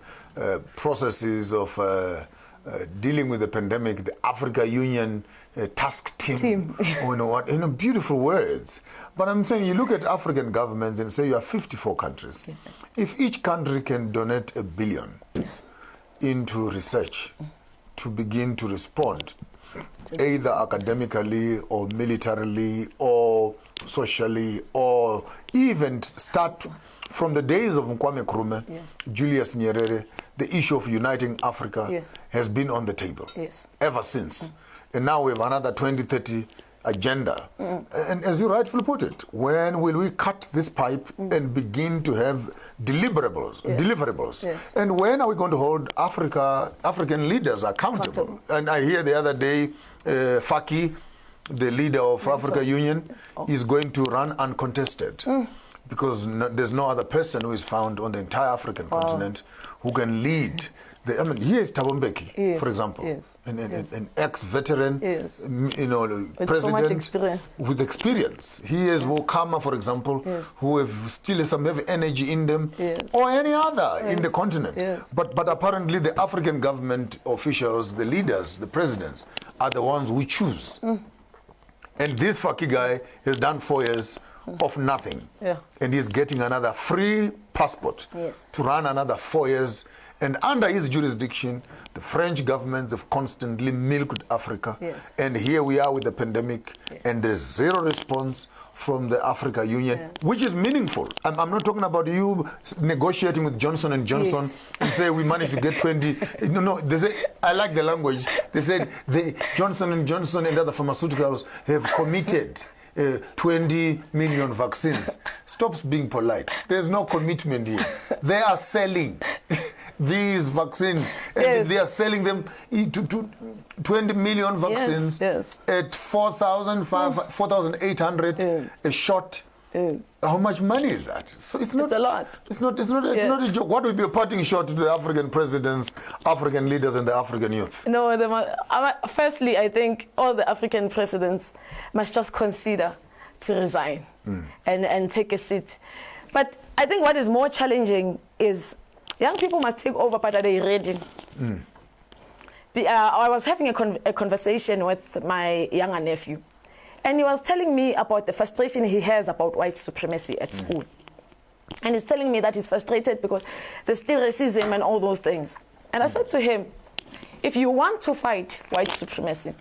S2: processes of dealing with the pandemic, the Africa Union task team. You know what? Beautiful words. But I'm saying, you look at African governments and say you have 54 countries. If each country can donate $1 billion into research to begin to respond, either academically or militarily or socially, or even start from the days of Kwame Nkrumah,
S1: Yes.
S2: Julius Nyerere, the issue of uniting Africa
S1: Yes.
S2: has been on the table
S1: Yes.
S2: ever since. And now we have another 2030 agenda. And as you rightfully put it, when will we cut this pipe and begin to have deliverables?
S1: Yes.
S2: And when are we going to hold African leaders accountable? And I hear the other day, Faki, the leader of Africa Union, is going to run uncontested. Because there's no other person who is found on the entire African continent who can lead. Here is Thabo Mbeki, for example, an ex-veteran, president
S1: so much experience.
S2: with experience. He is Wokama, for example, who have still some heavy energy in them, or any other in the continent. But apparently the African government officials, the leaders, the presidents, are the ones who choose. And this Faki guy has done 4 years of nothing. And he's getting another free passport to run another 4 years. And under his jurisdiction, the French governments have constantly milked Africa. And here we are with the pandemic, and there's zero response from the Africa Union, which is meaningful. I'm not talking about you negotiating with Johnson & Johnson and say we managed to get 20. No, they say, I like the language. They said Johnson & Johnson and other pharmaceuticals have committed 20 million vaccines. Stop being polite. There's no commitment here. They are selling these vaccines, and they are selling them to 20 million vaccines at 4,800 a shot. How much money is that? So it's not
S1: a lot.
S2: It's not a joke. What would be a parting shot to the African presidents, African leaders, and the African youth?
S1: No, firstly, I think all the African presidents must just consider to resign and take a seat. But I think what is more challenging is young people must take over, but are they ready? I was having a conversation with my younger nephew, and he was telling me about the frustration he has about white supremacy at school. And he's telling me that he's frustrated because there's still racism and all those things. And I said to him, if you want to fight white supremacy,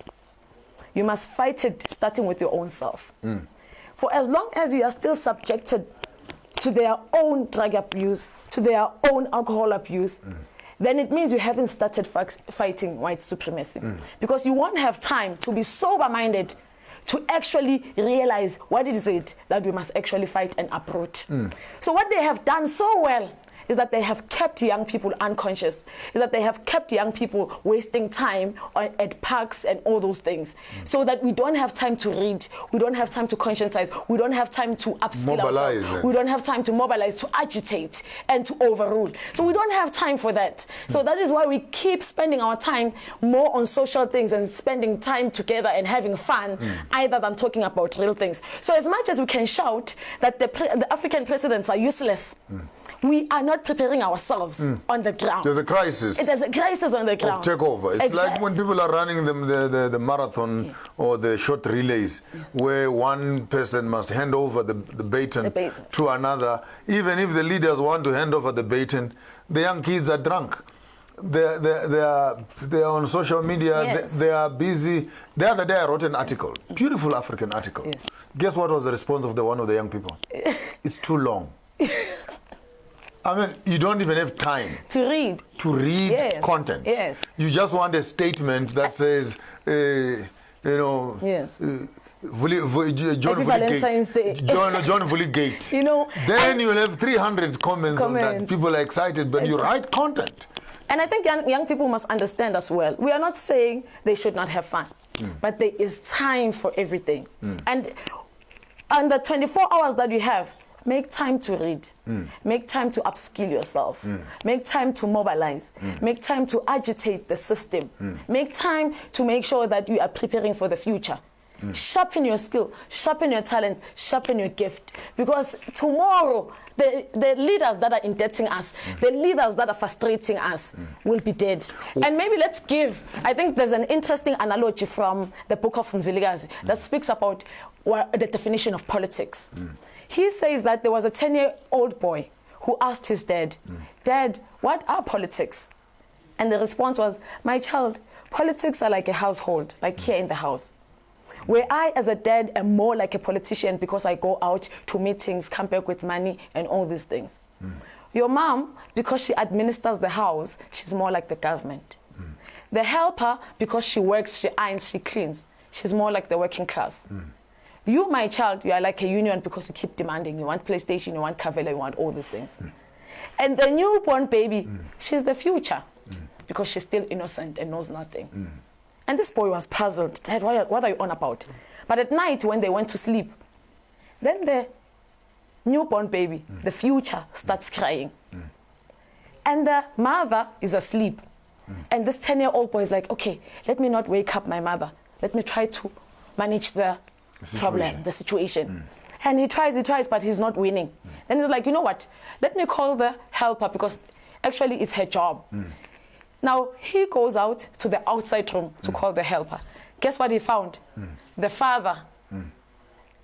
S1: you must fight it starting with your own self. For as long as you are still subjected to their own drug abuse, to their own alcohol abuse, then it means you haven't started fighting white supremacy. Because you won't have time to be sober-minded to actually realize what is it that we must actually fight and uproot. So what they have done so well is that they have kept young people unconscious, is that they have kept young people wasting time at parks and all those things, so that we don't have time to read, we don't have time to conscientize, we don't have time to upskill ourselves, we don't have time to mobilize, to agitate, and to overrule. So we don't have time for that. So that is why we keep spending our time more on social things and spending time together and having fun, either than talking about real things. So as much as we can shout that the African presidents are useless, we are not preparing ourselves on the ground.
S2: There's a crisis.
S1: There's a crisis on the ground.
S2: Of takeover. It's like when people are running the marathon or the short relays, where one person must hand over the baton to another. Even if the leaders want to hand over the baton, the young kids are drunk. They are on social media. They are busy. The other day I wrote an article, beautiful African article. Guess what was the response of one of the young people? It's too long. I mean, you don't even have time
S1: to read
S2: content. You just want a statement that says, John Vulligate. Then you'll have 300 comments on that. People are excited, but you write content.
S1: And I think young people must understand as well. We are not saying they should not have fun, but there is time for everything. And on the 24 hours that you have, make time to read, make time to upskill yourself, make time to mobilize, make time to agitate the system, make time to make sure that you are preparing for the future. Sharpen your skill, sharpen your talent, sharpen your gift. Because tomorrow, the leaders that are indebting us, the leaders that are frustrating us will be dead. And maybe let's give, I think there's an interesting analogy from the book of Mzilikazi that speaks about the definition of politics. He says that there was a 10-year-old boy who asked his dad, Dad, what are politics? And the response was, my child, politics are like a household, like here in the house. Where I, as a dad, am more like a politician because I go out to meetings, come back with money, and all these things. Your mom, because she administers the house, she's more like the government. The helper, because she works, she irons, she cleans, she's more like the working class. You, my child, you are like a union because you keep demanding. You want PlayStation, you want Kavela, you want all these things. And the newborn baby, she's the future because she's still innocent and knows nothing. And this boy was puzzled. Dad, what are you on about? But at night, when they went to sleep, then the newborn baby, the future, starts crying. And the mother is asleep. And this 10-year-old boy is like, okay, let me not wake up my mother. Let me try to manage the problem, the situation. And he tries, but he's not winning. Then he's like, you know what? Let me call the helper because actually it's her job. Now, he goes out to the outside room to call the helper. Guess what he found? The father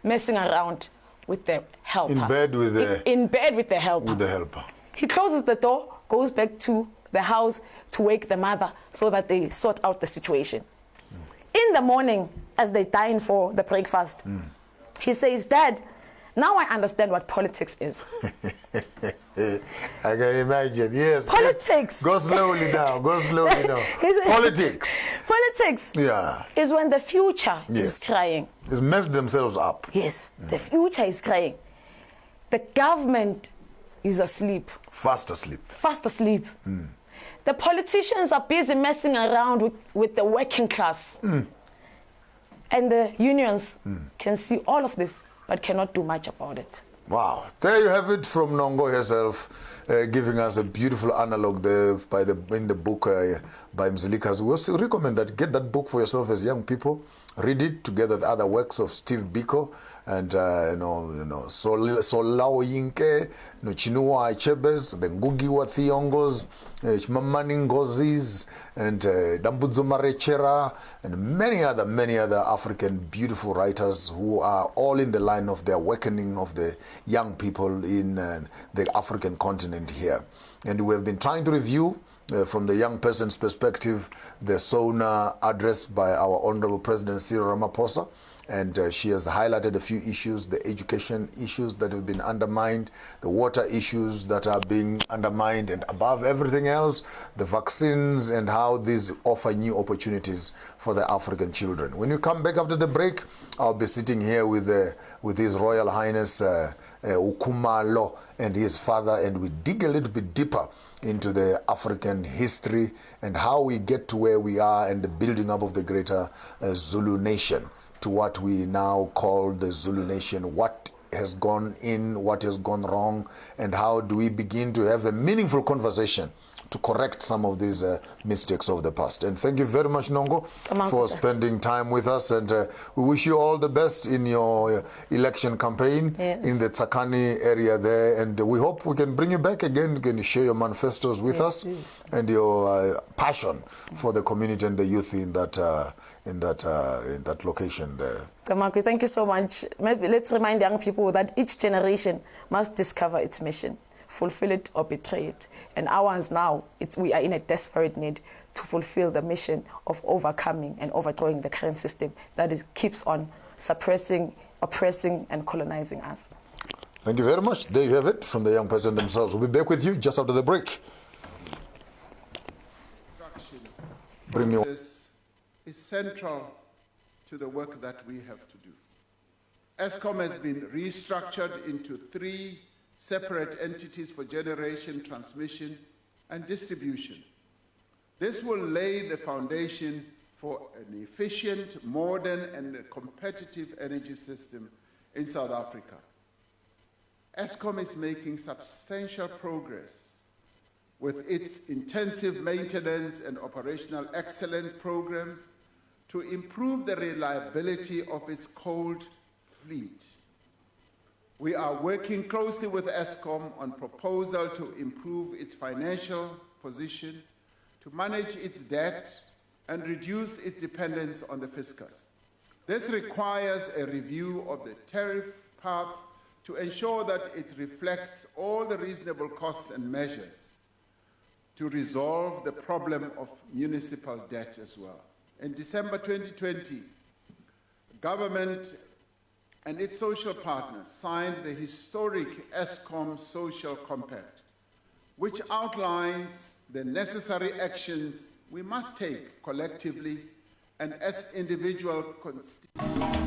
S1: messing around with the helper.
S2: In bed with the...
S1: In bed with the helper.
S2: With the helper.
S1: He closes the door, goes back to the house to wake the mother so that they sort out the situation. In the morning, as they dine for the breakfast, he says, Dad, now I understand what politics is.
S2: I can imagine, yes.
S1: Politics.
S2: Go slowly now, go slowly now. Politics.
S1: Politics is when the future is crying.
S2: It's messed themselves up.
S1: Yes, the future is crying. The government is asleep.
S2: Fast asleep.
S1: Fast asleep. The politicians are busy messing around with the working class. And the unions can see all of this, but cannot do much about it.
S2: Wow. There you have it from Nongo herself, giving us a beautiful analog there in the book by Mzilika's. We also recommend that get that book for yourself as young people. Read it together with other works of Steve Biko and Solao Yinke, Chinua Achebes, the Ngugi wa Thiongos, Chimamani Ngozis, and Dambudzo Marechera, and many other African beautiful writers who are all in the line of the awakening of the young people in the African continent here. And we have been trying to review from the young person's perspective, the SONA address by our Honorable President Cyril Ramaphosa, and she has highlighted a few issues, the education issues that have been undermined, the water issues that are being undermined, and above everything else, the vaccines and how these offer new opportunities for the African children. When you come back after the break, I'll be sitting here with His Royal Highness Nxumalo and his father, and we dig a little bit deeper into the African history and how we get to where we are and the building up of the greater Zulu nation to what we now call the Zulu nation. What has gone in, what has gone wrong, and how do we begin to have a meaningful conversation to correct some of these mistakes of the past. And thank you very much, Nongo, for spending time with us. And we wish you all the best in your election campaign in the Tsakani area there. And we hope we can bring you back again. You can share your manifestos with us and your passion for the community and the youth in that location there.
S1: Kamakwi, thank you so much. Maybe let's remind young people that each generation must discover its mission, fulfill it or betray it. And ours now, we are in a desperate need to fulfill the mission of overcoming and overthrowing the current system that keeps on suppressing, oppressing, and colonizing us.
S2: Thank you very much. There you have it from the young person themselves. We'll be back with you just after the break. Bring me on.
S3: This is central to the work that we have to do. Eskom has been restructured into 3 separate entities for generation, transmission, and distribution. This will lay the foundation for an efficient, modern, and competitive energy system in South Africa. Eskom is making substantial progress with its intensive maintenance and operational excellence programs to improve the reliability of its coal fleet. We are working closely with Eskom on proposal to improve its financial position, to manage its debt, and reduce its dependence on the fiscus. This requires a review of the tariff path to ensure that it reflects all the reasonable costs and measures to resolve the problem of municipal debt as well. In December 2020, government and its social partners signed the historic Eskom Social Compact, which outlines the necessary actions we must take collectively and as individual constituents.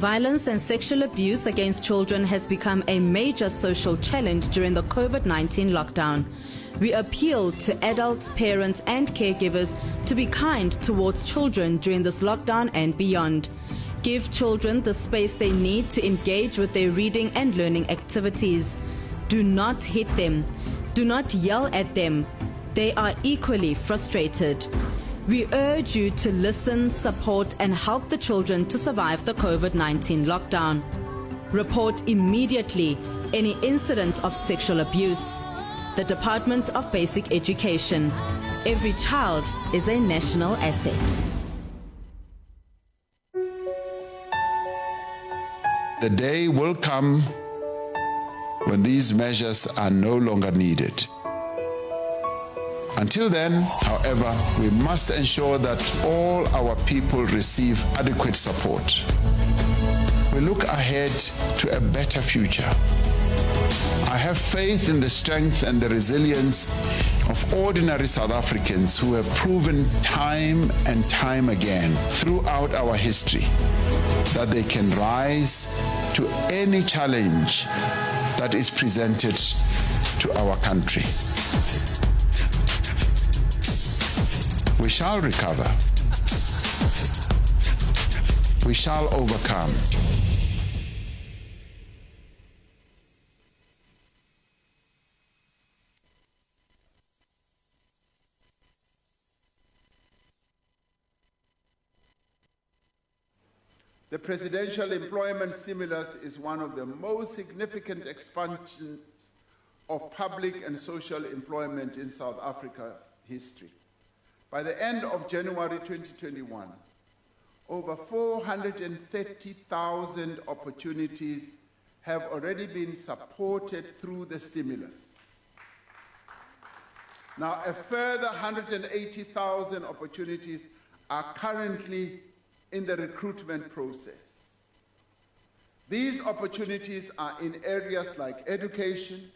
S4: Violence and sexual abuse against children has become a major social challenge during the COVID-19 lockdown. We appeal to adults, parents and caregivers to be kind towards children during this lockdown and beyond. Give children the space they need to engage with their reading and learning activities. Do not hit them. Do not yell at them. They are equally frustrated. We urge you to listen, support and help the children to survive the COVID-19 lockdown. Report immediately any incident of sexual abuse. The Department of Basic Education. Every child is a national asset.
S5: The day will come when these measures are no longer needed. Until then, however, we must ensure that all our people receive adequate support. We look ahead to a better future. I have faith in the strength and the resilience of ordinary South Africans who have proven time and time again throughout our history that they can rise to any challenge that is presented to our country. We shall recover. We shall overcome.
S3: The presidential employment stimulus is one of the most significant expansions of public and social employment in South Africa's history. By the end of January 2021, over 430,000 opportunities have already been supported through the stimulus. Now, a further 180,000 opportunities are currently in the recruitment process. These opportunities are in areas like education,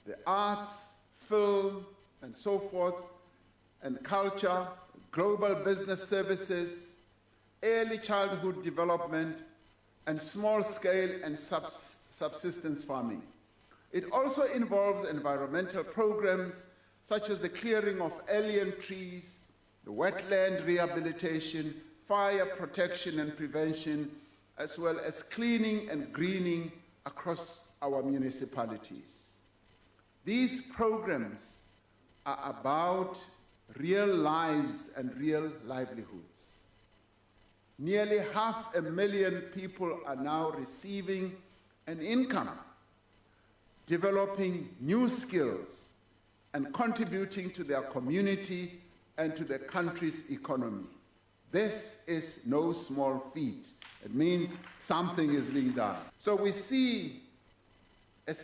S3: the arts, film, and so forth, and culture, global business services, early childhood development, and small-scale and subsistence farming. It also involves environmental programs such as the clearing of alien trees, the wetland rehabilitation, fire protection and prevention, as well as cleaning and greening across our municipalities. These programs are about real lives and real livelihoods. Nearly 500,000 people are now receiving an income, developing new skills, and contributing to their community and to the country's economy. This is no small feat. It means something is being done. So we see a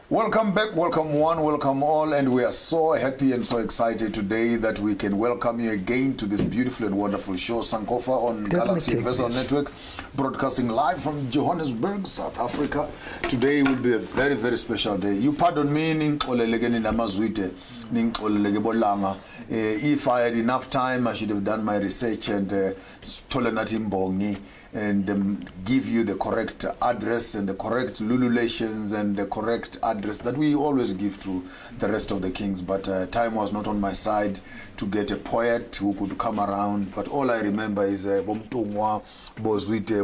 S2: Welcome back, welcome one, welcome all, and we are so happy and so excited today that we can welcome you again to this beautiful and wonderful show, Sankofa, on Galaxy Universal Network, broadcasting live from Johannesburg, South Africa. Today will be a very, very special day. You pardon me, if I had enough time, I should have done my research and give you the correct address and the correct lululations and the correct address that we always give to the rest of the kings. But time was not on my side to get a poet who could come around. But all I remember is Bomtungwa, Zwide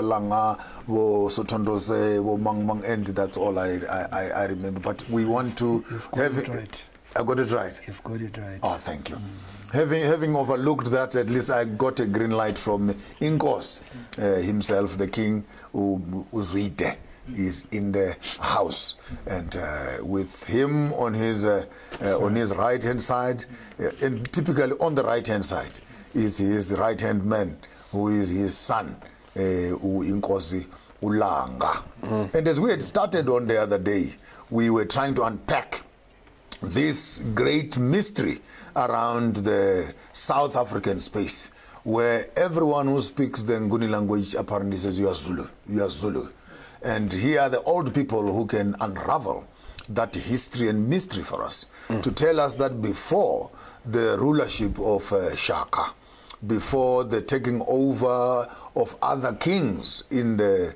S2: Langa, Sotondose, Mang, and that's all I remember. But we want to have it right. I got it right.
S6: You've got it right.
S2: Oh, thank you. Having overlooked that, at least I got a green light from Inkos himself, the king, Zwide is in the house, and with him on his right hand side, and typically on the right hand side is his right hand man, who is his son, Inkosi Langa. And as we had started on the other day, we were trying to unpack this great mystery around the South African space, where everyone who speaks the Nguni language apparently says you are Zulu, you are Zulu. And here are the old people who can unravel that history and mystery for us, to tell us that before the rulership of Shaka, before the taking over of other kings in the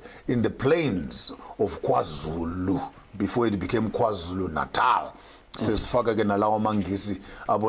S2: plains of KwaZulu, before it became KwaZulu Natal,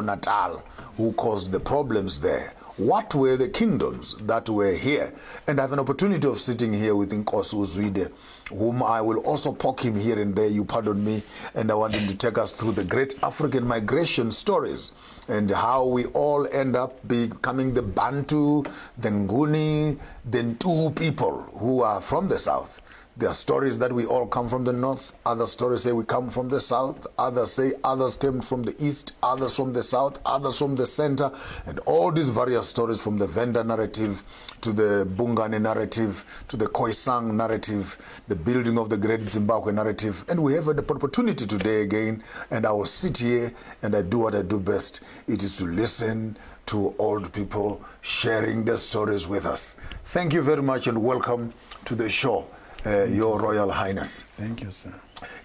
S2: Natal, who caused the problems there. What were the kingdoms that were here? And I have an opportunity of sitting here with Inkosi Zwide, whom I will also poke him here and there, you pardon me, and I want him to take us through the great African migration stories and how we all end up becoming the Bantu, the Nguni, the Ntu people who are from the south. There are stories that we all come from the north. Other stories say we come from the south. Others say others came from the east, others from the south, others from the center. And all these various stories, from the Venda narrative to the Bungane narrative to the Khoisan narrative, the building of the Great Zimbabwe narrative. And we have an opportunity today again, and I will sit here and I do what I do best. It is to listen to old people sharing their stories with us. Thank you very much and welcome to the show. Your Royal Highness.
S6: Thank you, sir.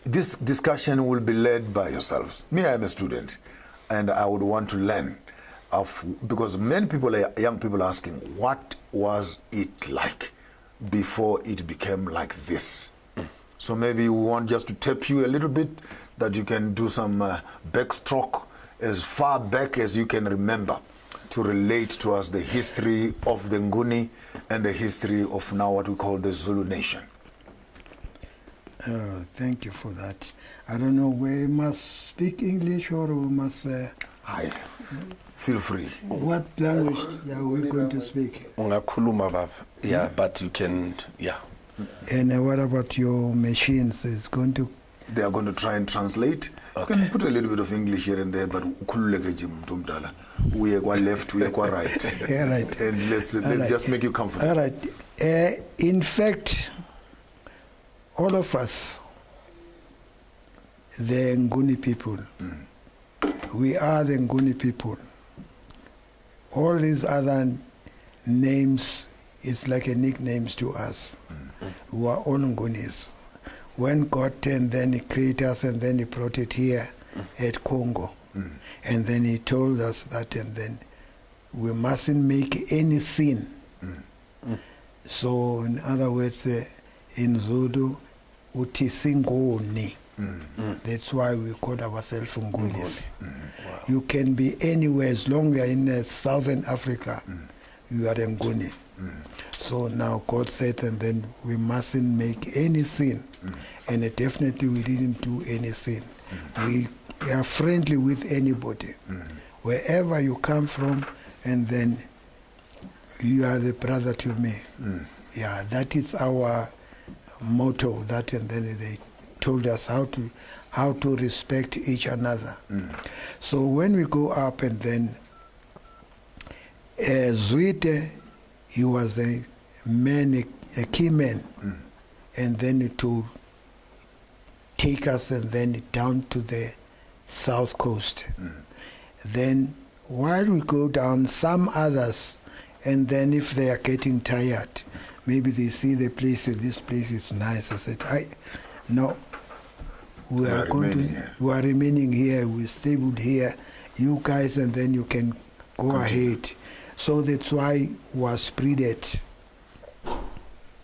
S2: This discussion will be led by yourselves. Me, I am a student, and I would want to learn because many people, young people, are asking, what was it like before it became like this? So maybe we want just to tap you a little bit, that you can do some backstroke as far back as you can remember, to relate to us the history of the Nguni and the history of now what we call the Zulu nation.
S6: Thank you for that. I don't know, we must speak English or we must...
S2: Hi. Feel free.
S6: What language are we going to speak?
S7: Ungakhuluma baba. Yeah, but you can, yeah.
S6: And what about your machines? Is going to...
S2: They are going to try and translate.
S7: Okay.
S2: You can put a little bit of English here and there, but ukhululeke nje mntu omdala. We are left, we are right.
S6: Yeah, right.
S2: And let's
S6: right.
S2: just make you comfortable.
S6: All right. In fact, all of us, the Nguni people, we are the Nguni people. All these other names, it's like a nicknames to us. We are all Ngunis. When God turned, then he created us and then he brought it here at Congo. And then he told us that, and then we mustn't make any sin. So in other words, in Zulu, uthi singoni. That's why we call ourselves Ngunis.
S7: Wow.
S6: You can be anywhere as long as you are in Southern Africa, you are a Nguni. So now God said, and then we mustn't make any sin. And definitely we didn't do any sin. We are friendly with anybody. Wherever you come from, and then you are the brother to me. Yeah, that is our motto. That, and then they told us how to respect each another. So when we go up, and then Zwide, he was a man, a key man, and then to take us and then down to the south coast. Then while we go down, some others, and then if they are getting tired, maybe they see the place, this place is nice. I said, no, we are remaining here, we stayed here, you guys, and then you can go ahead. So that's why we spread it.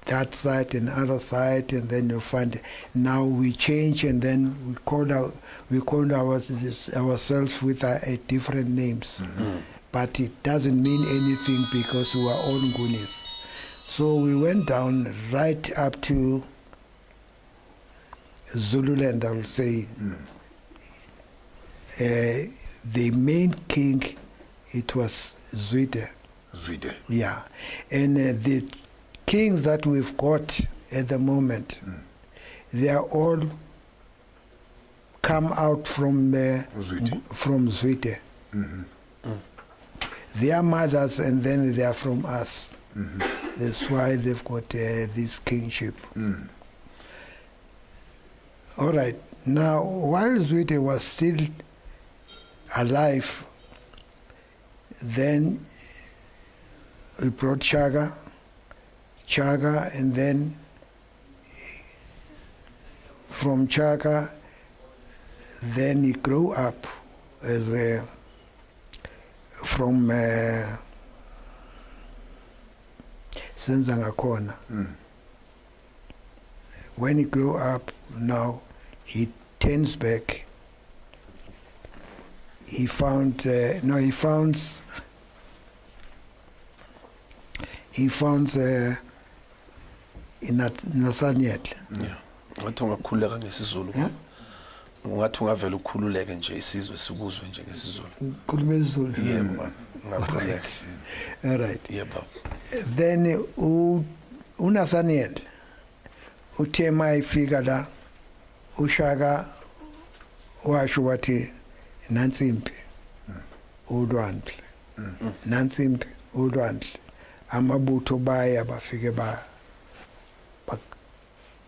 S6: That side and other side, and then you find now we change, and then we called ourselves with different names. But it doesn't mean anything because we are all Ngunis. So we went down right up to Zululand, I will say. The main king, it was Zwide.
S2: Zwide.
S6: Yeah. And the kings that we've got at the moment, they are all come out from Zwide. They are mothers, and then they are from us. That's why they've got this kingship. All right. Now, while Zwide was still alive, then we brought Chaga, and then from Chaga, then he grew up as from Senzangakhona. When he grew up, now he turns back. He found Nathaniel.
S7: Yeah. Ngathi ungakhululeka ngesizulu. Ungathi ungavela ukukhululeke nje isizwe sikuzwe nje ngesizulu.
S6: Khuluma isiZulu.
S7: Yebo, ngakhululeka.
S6: All right.
S7: Yebo.
S6: Then uNathaniel uthe mayifika la uShaka washo wathi nansimpi ulwandle. Nansimpi ulwandle. Amabutho baya bafike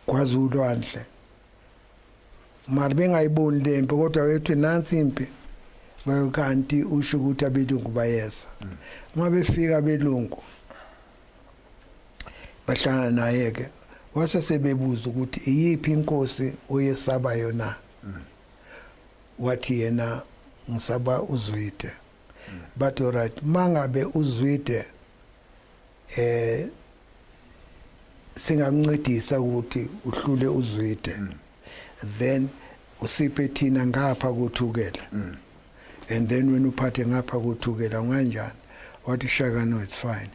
S6: kwazi ulwandle. Mara bengayiboni lempi kodwa wethu nansimpi bayokanti usho ukuthi abelungu bayeza. Uma befika abelungu bahlangana naye ke wase sebebuza ukuthi iyiphi inkosi oyesaba yona. Wathi yena ngisaba uZwide. But all right, mangabe uZwide singakuncedisa ukuthi uhlule uZwide, then usiphe thina ngapha kothukela. And then when uphathe ngapha kothukela unganjani? Wathi Shaka, no, it's fine.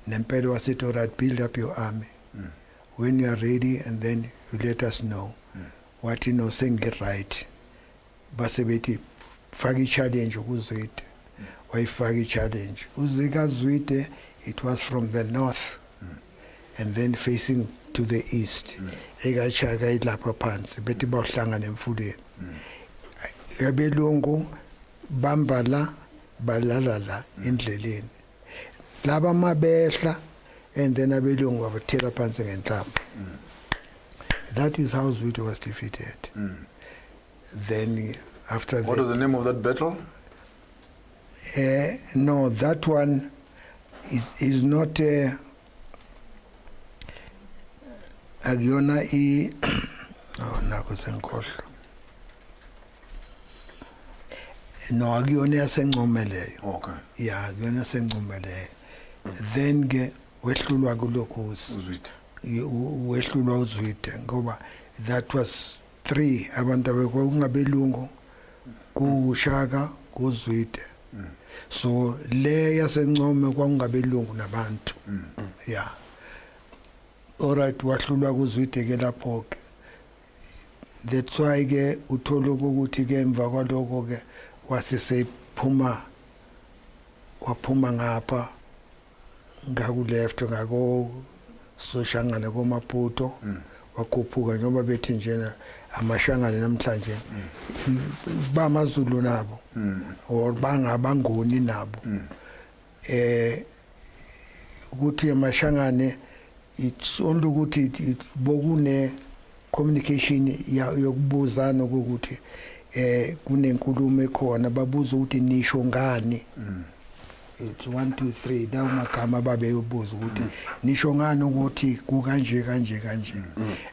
S6: Nempelo wasethi, all right, build up your army. When you are ready, and then you let us know. Wathi no, sengit right. Base bethi wafaka challenge uZwide wayifaka challenge uzika Zwide it was from the north and then facing to the east ekachaka ilapha phansi bethi bawuhlangana emfuleni abelungu bambala balala la endleleni laba mabehla and then abelungu babathela phansi ngenhlamvu. That is how Zwide was defeated. Then after that,
S2: what is the name of that battle?
S6: No, that one is not Agiona I oh nako senkhohlo. No, Agiona Sengwayo.
S2: Okay.
S6: Yeah, Agiona Sengwayo. Then ke wehlulwa kulokhozi.
S2: Zwide.
S6: Wehlulwa uZwide ngoba that was 3 abantu bekungabelungu kuShaka kuZwide. So le yaseNcome kwakungabelungu nabantu. Yeah. Alright, wahlulwa kuZwide ke lapho ke. That's why ke uthola ukuthi ke emva kwaloko ke waphuma ngapha ngakuleft ngako soshangane koMaputo wakhuphuka njengoba bethi njena amashangane namhlanje bamaZulu nabo or bangabangoni nabo ukuthi amashangane it's only ukuthi bokune communication yokubuzana ukuthi kunenkulumo ekhona babuza ukuthi nisho ngani. It's 1 2 3 dawo magama babeyobuza ukuthi nisho ngani ukuthi kukanje kanje.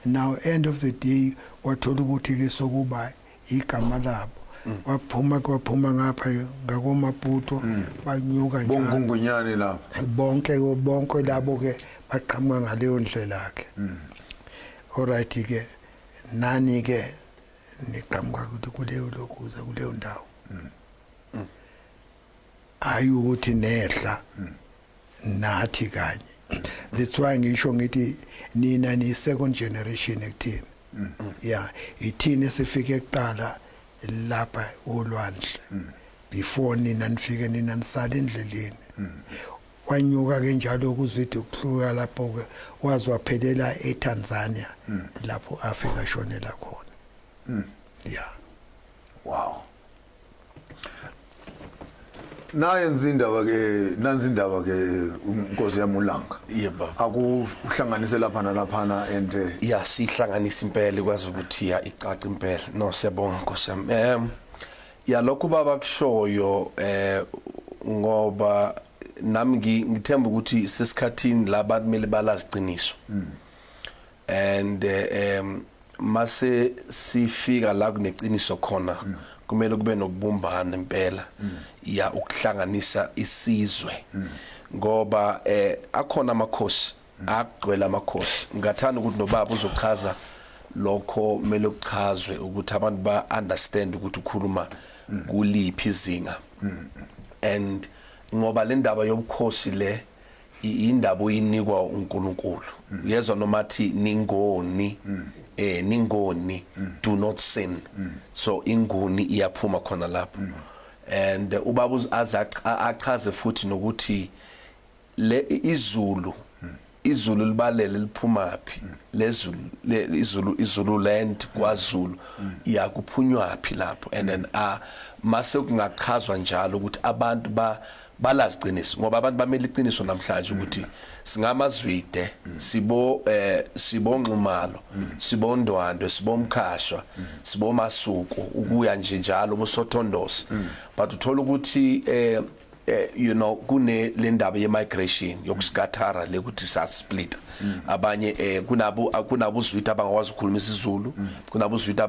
S6: Now end of the day wathola ukuthi ke sokuba igama labo waphuma ngapha ngakoMaputo banyuka njalo
S2: bongungunyani lapho
S6: bonke labo ke baqhamuka ngaleyo ndlela ke. Alright ke nani ke niqhamuka ukuthi kuleyo lokuza kuleyo ndawo ayukuthi nehla nathi kanye. That's why ngisho ngithi nina ni second generation ekuthini. Yeah, ithini sifike kuqala lapha olwandle before nina nifike nina nisala endleleni. Wanyuka ke njalo kuZwide ukuhluka lapho ke wazi waphelela eTanzania lapho Africa shonela khona. Yeah.
S2: Wow. Nanzi indaba ke uNkosi yaMulanga.
S7: Yebo.
S2: Akuhlanganise lapha nalaphana and
S7: yeah sihlanganisa impela kwazi ukuthi ya icaca impela. No siyabonga Nkosi yami. Ya lokho baba kushoyo ngoba nami ngithemba ukuthi sesikhathini labantu kumele balazi iqiniso. And mase sifika la kuneqiniso khona kumele kube nokubumbana impela ya ukuhlanganisa isizwe ngoba akhona amakhosi agcwele amakhosi ngathanda ukuthi nobaba uzochaza lokho kumele kuchazwe ukuthi abantu ba understand ukuthi ukhuluma kuliphi izinga. And ngoba le ndaba yobukhosi le indaba oyinikwa uNkulunkulu yezwa nomathi ningoni ningoni do not sin. So ingoni iyaphuma khona lapho. And ubaba achaze futhi nokuthi le izulu libalele liphumaphi izulu land kwaZulu yakuphunywapi lapho. And then mase kungachazwa njalo ukuthi abantu balazi iqiniso ngoba abantu bamele iqiniso namhlanje ukuthi singamazwide sibo Nxumalo sibo Ndwandwe sibo Mkhashwa sibo Masuku ukuya nje njalo bosothondosi. But uthola ukuthi you know kune le ndaba ye migration yokuskathara lekuthi sa split abanye kunabo uZwide abangakwazi ukukhuluma isiZulu kunabo uZwide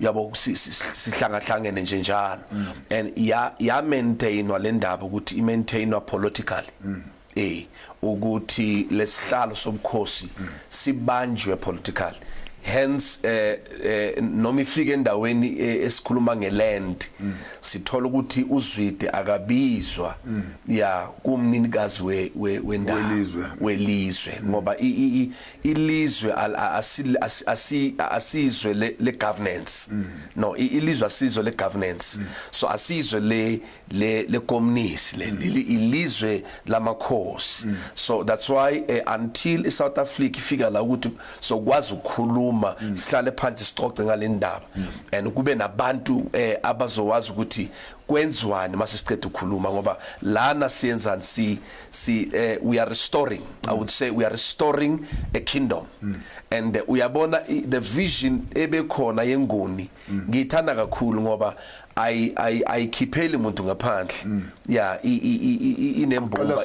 S7: yabo sihlangahlangene nje njalo. And ya maintainwa le ndaba ukuthi I maintainwa politically ukuthi lesihlalo sobukhosi sibanjwe politically hence noma ifike endaweni esikhuluma ngeland sithola ukuthi uZwide akabizwa ya kumninikazi wendawo welizwe ngoba ilizwe asizwe le governance no ilizwe asizwe le governance so asizwe le communist ilizwe lamakhosi so that's why until South Africa ifika la ukuthi so kwazi ukukhuluma sihlale phansi sicoce ngalendaba and kube nabantu abazowazi ukuthi kwenziwani mase siqeda ukukhuluma ngoba lana siyenzani we are restoring I would say we are restoring a kingdom and uyabona the vision ebekhona yengoni ngiyithanda kakhulu ngoba ayikhipheli umuntu ngaphandle yeah inembumba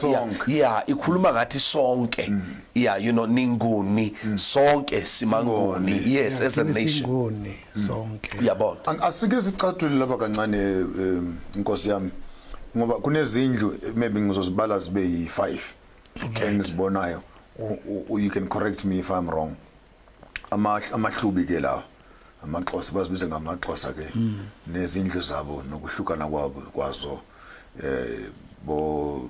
S7: yeah ikhuluma ngathi sonke yeah you know ninguni sonke simangoni yes as a nation
S6: sonke
S7: yabona
S2: asike sicathule lapha kancane inkosi yami ngoba kunezindlu maybe ngizozibala zibe yi5 engizibonayo you can correct me if I'm wrong amahlubi ke lawo amaXhosa bazibiza ngamaXhosa ke nezindlu zabo nokuhlukana kwabo kwazo bo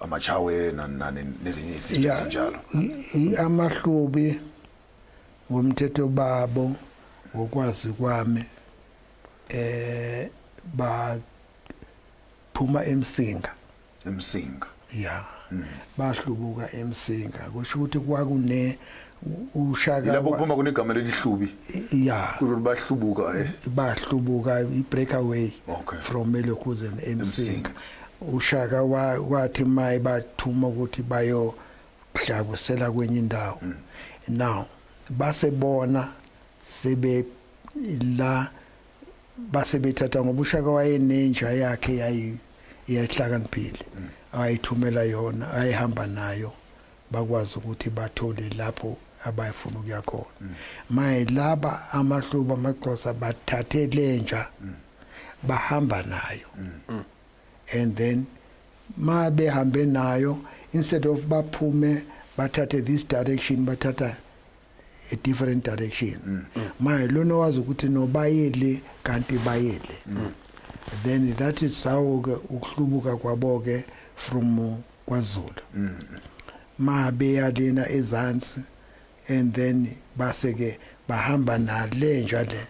S2: amachawe nani nezinye izindlu ezinjalo
S6: amahlubi ngomthetho babo ngokwazi kwami ba phuma emsinga yeah bahlubuka emsinga kusho ukuthi kwakune ushaka
S2: yilabo phuma kunegama lelihlubi
S6: yeah
S2: ukuthi
S6: bahlubuka i-breakaway from Melokuze and emsinga ushaka wathi maye bathuma ukuthi bayo hlabusela kwenye indawo now basebona sebe la basebethatha ngoba ushaka wayenenja yakhe yayihlakaniphile ayithumela yona ayihamba nayo bakwazi ukuthi bathole lapho abayifuna ukuya khona maye laba amahluba amaXhosa bathathe lenja bahamba nayo and then ma behambe nayo instead of baphume bathathe this direction bathatha a different direction maye lona wazi ukuthi no bayele kanti bayele then that is how ukuhlubuka kwaboke from kwaZulu ma beyalena ezansi and then baseke bahamba nalenja le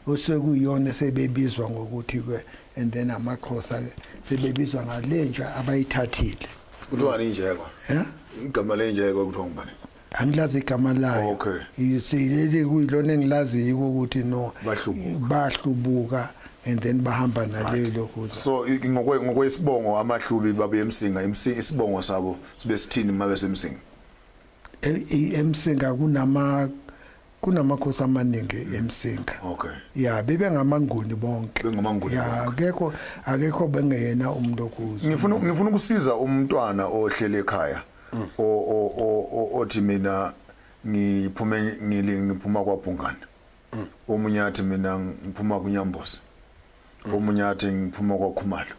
S6: osekuyona sebebizwa ngokuthi and then amaXhosa sebebizwa ngalenja abayithathile
S2: kuthiwa injeko igama lenjeko kuthiwa ngubani
S6: angilazi igama layo
S2: okay
S6: yisiyele kuyilona engilazi ukuthi no bahlubuka and then bahamba naleyo lokho
S2: so ngokwesibongo amahlubi babe emsinga isibongo sabo sibe sithini mabe semsinga
S6: emsinga kunamakhosi amaningi emsinga
S2: okay
S6: yeah bebe ngamanguni bonke
S2: bengamanguni
S6: yeah akekho bengeyena umuntu okuzo
S2: ngifuna ukusiza umntwana ohlele ekhaya othi mina ngiphuma kwaBhungane omunye athi mina ngiphuma kuNyamboza omunye athi ngiphuma kwaKhumalo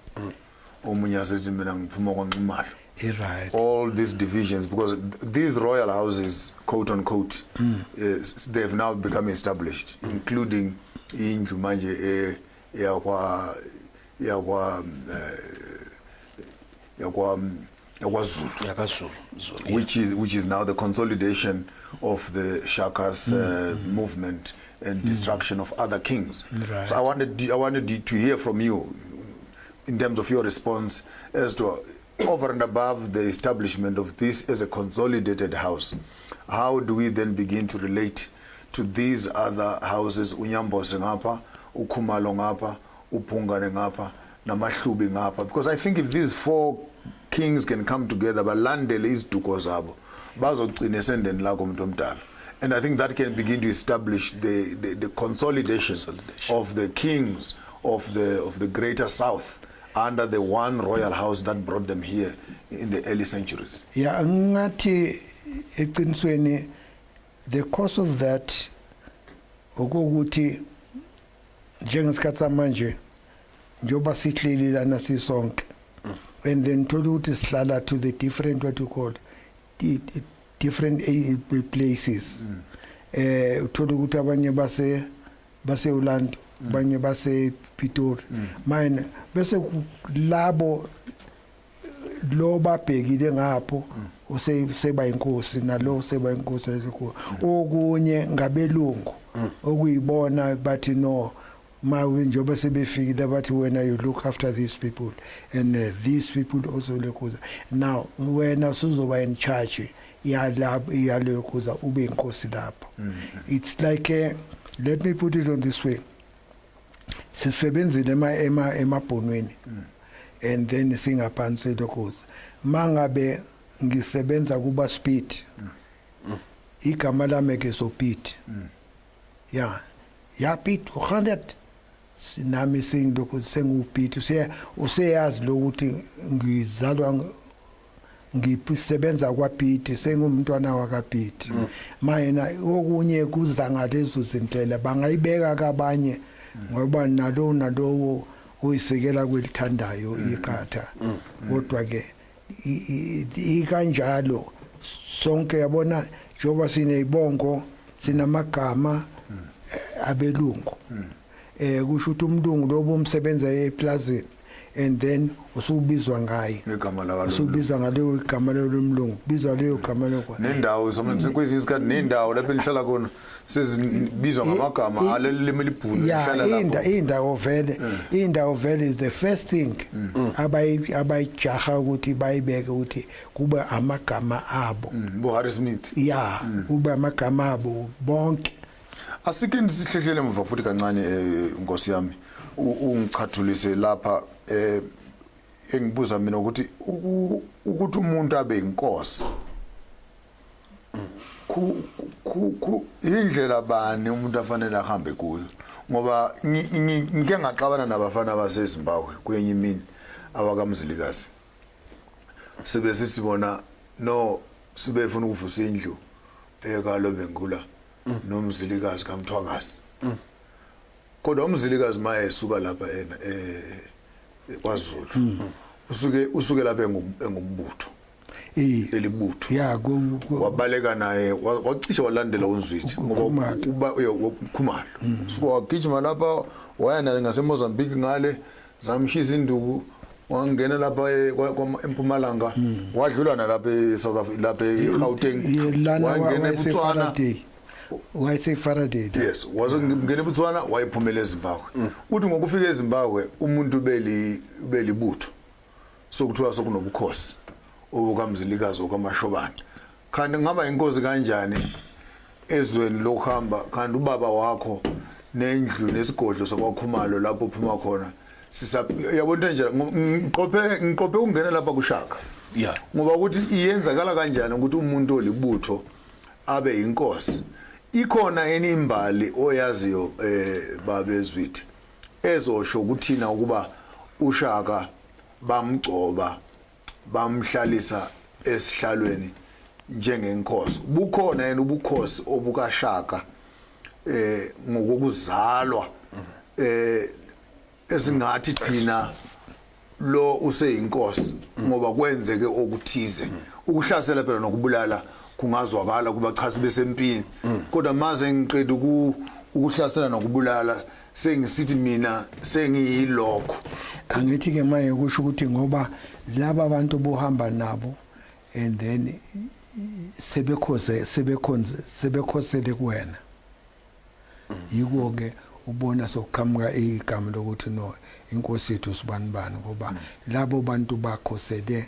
S2: omunye athi mina ngiphuma kwaNxumalo
S6: right
S2: all these divisions because these royal houses quote unquote they have now become established including indlu manje
S7: yakwaZulu
S2: which is now the consolidation of the Shaka's movement and destruction of other kings.
S6: Right.
S2: So I wanted to hear from you in terms of your response as to over and above the establishment of this as a consolidated house. How do we then begin to relate to these other houses, uNyamboza ngapha, uKhumalo ngapha, uBhungane ngapha, namahlubi ngapha? Because I think if these four kings can come together, balandele iziduko zabo, bazogcina esendeni lakho umuntu omdala. And I think that can begin to establish the consolidation of the kings of the greater south under the one royal house that brought them here in the early centuries.
S6: Yeah, ngathi eqinisweni the cause of that ukuthi njengesikhathi samanje njoba sihleli lana sisonke and then thola ukuthi sihlala to the different what you call different places. Uthola ukuthi abanye base Orlando, abanye base Pitori. Mine bese labo lo babhekile ngapho seba inkosi nalo seba inkosi okunye ngabelungu okuyibona bathi no njoba sebefikile bathi wena you look after these people and these people also lokuza now wena usuzoba in charge yaleyo kuza ube inkosi lapho. It's like let me put it on this way, sisebenzile emabhonweni and then singaphansi lokuza mangabe ngisebenza kuba speed igama lami ke so Pete ya Pete 100 sinami singilokhu sengupete useyazi lokuthi ngizalwa ngisebenza kwaPete sengumntwana wakaPete mayena okunye kuza ngalezo zindlela bangayibeka kabanye ngoba nalo uyisekela kwelithandayo iqatha kodwa ke ikanjalo sonke yabona njoba sinezibongo sinamagama abelungu kusho ukuthi umlungu lobo umsebenza eplazini and then usubizwa ngaye
S2: igama la
S6: usubizwa ngaleyo igama lomlungu bizwa leyo igama lokho
S2: nendawo somuntu kwezinye isikhathi nendawo lapho nihlala khona sezibizwa ngamagama alelime libhulu
S6: nihlala lapho indawo vele is the first thing abayijaha ukuthi bayibeke ukuthi kuba amagama abo
S2: bo Harry Smith
S6: kuba amagama abo bonke.
S2: Asike ndisihlehlele emva futhi kancane inkosi yami ungichathulise lapha engibuza mina ukuthi umuntu abe inkosi indlela bani umuntu afanele ahambe kuyo ngoba ngike ngaxabana nabafana baseZimbabwe kwenye imini abakamzilikazi sebesithi bona no sibefuna ukuvusa indlu ekalobenkula nomzilikazi kaMthwakazi kodwa umzilikazi maye esuka lapha kwaZulu usuke lapha engumbutho elibutho wabaleka naye wacishe walandela uNzwithi ngoba Khumalo usuke wagijima lapha waya naye ngaseMozambique ngale zamshisa induku wangena lapha eMpumalanga wadlula nalapha eSouth Africa lapha eGauteng wangena eBotswana
S6: wayese Faraday
S2: yes wazongena eBotswana wayephumela eZimbabwe uthi ngokufika eZimbabwe umuntu belibutho sokuthiwa sokunobukhosi obukamzilikazi okamashobane kanti ngaba inkosi kanjani ezweni lokuhamba kanti ubaba wakho nendlu nesigodlo sakwaKhumalo lapho uphuma khona yabona nje ngiqophe ungena lapha kuShaka ngoba ukuthi iyenzakala kanjani ukuthi umuntu olibutho abe inkosi. Ikhona enimbali oyaziyo babezwithe ezosho ukuthina ukuba uShaka bamgcoba bamhlalisa esihlalweni njengenkosi. Bukhona yena ubukhosi obukaShaka ngokuzalwa esingathi thina lo useyinkosi ngoba kwenzeke okuthize ukuhlasela phela nokubulala kungazwakala kuba chazi besempini kodwa maze ngiqeda ukuhlasela nokubulala sengisithi mina sengiyilokho
S6: angithi ke manje kusho ukuthi ngoba laba abantu bohamba nabo and then sebekhosele kuwena yiko ke ubona sokuqhamuka igama lokuthi no inkosi yethu sibanibani ngoba labo bantu bakhosele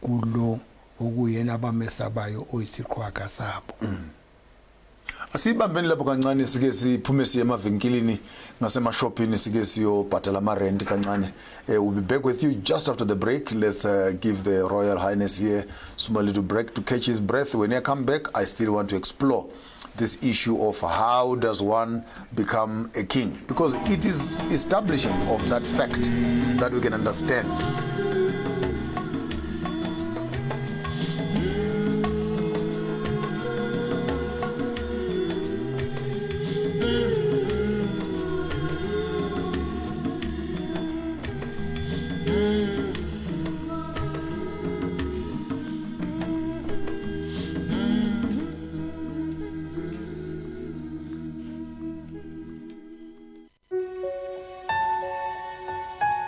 S6: kulo okuyena abamesabayo oyisiqhwaga sabo.
S2: Asibambeni lapho kancane sike siphume siye emavinkilini ngasemashophini sike siyobhatala ama rent kancane. We'll be back with you just after the break. Let's give the Royal Highness here a little break to catch his breath. When I come back, I still want to explore this issue of how does one become a king, because it is establishing of that fact that we can understand.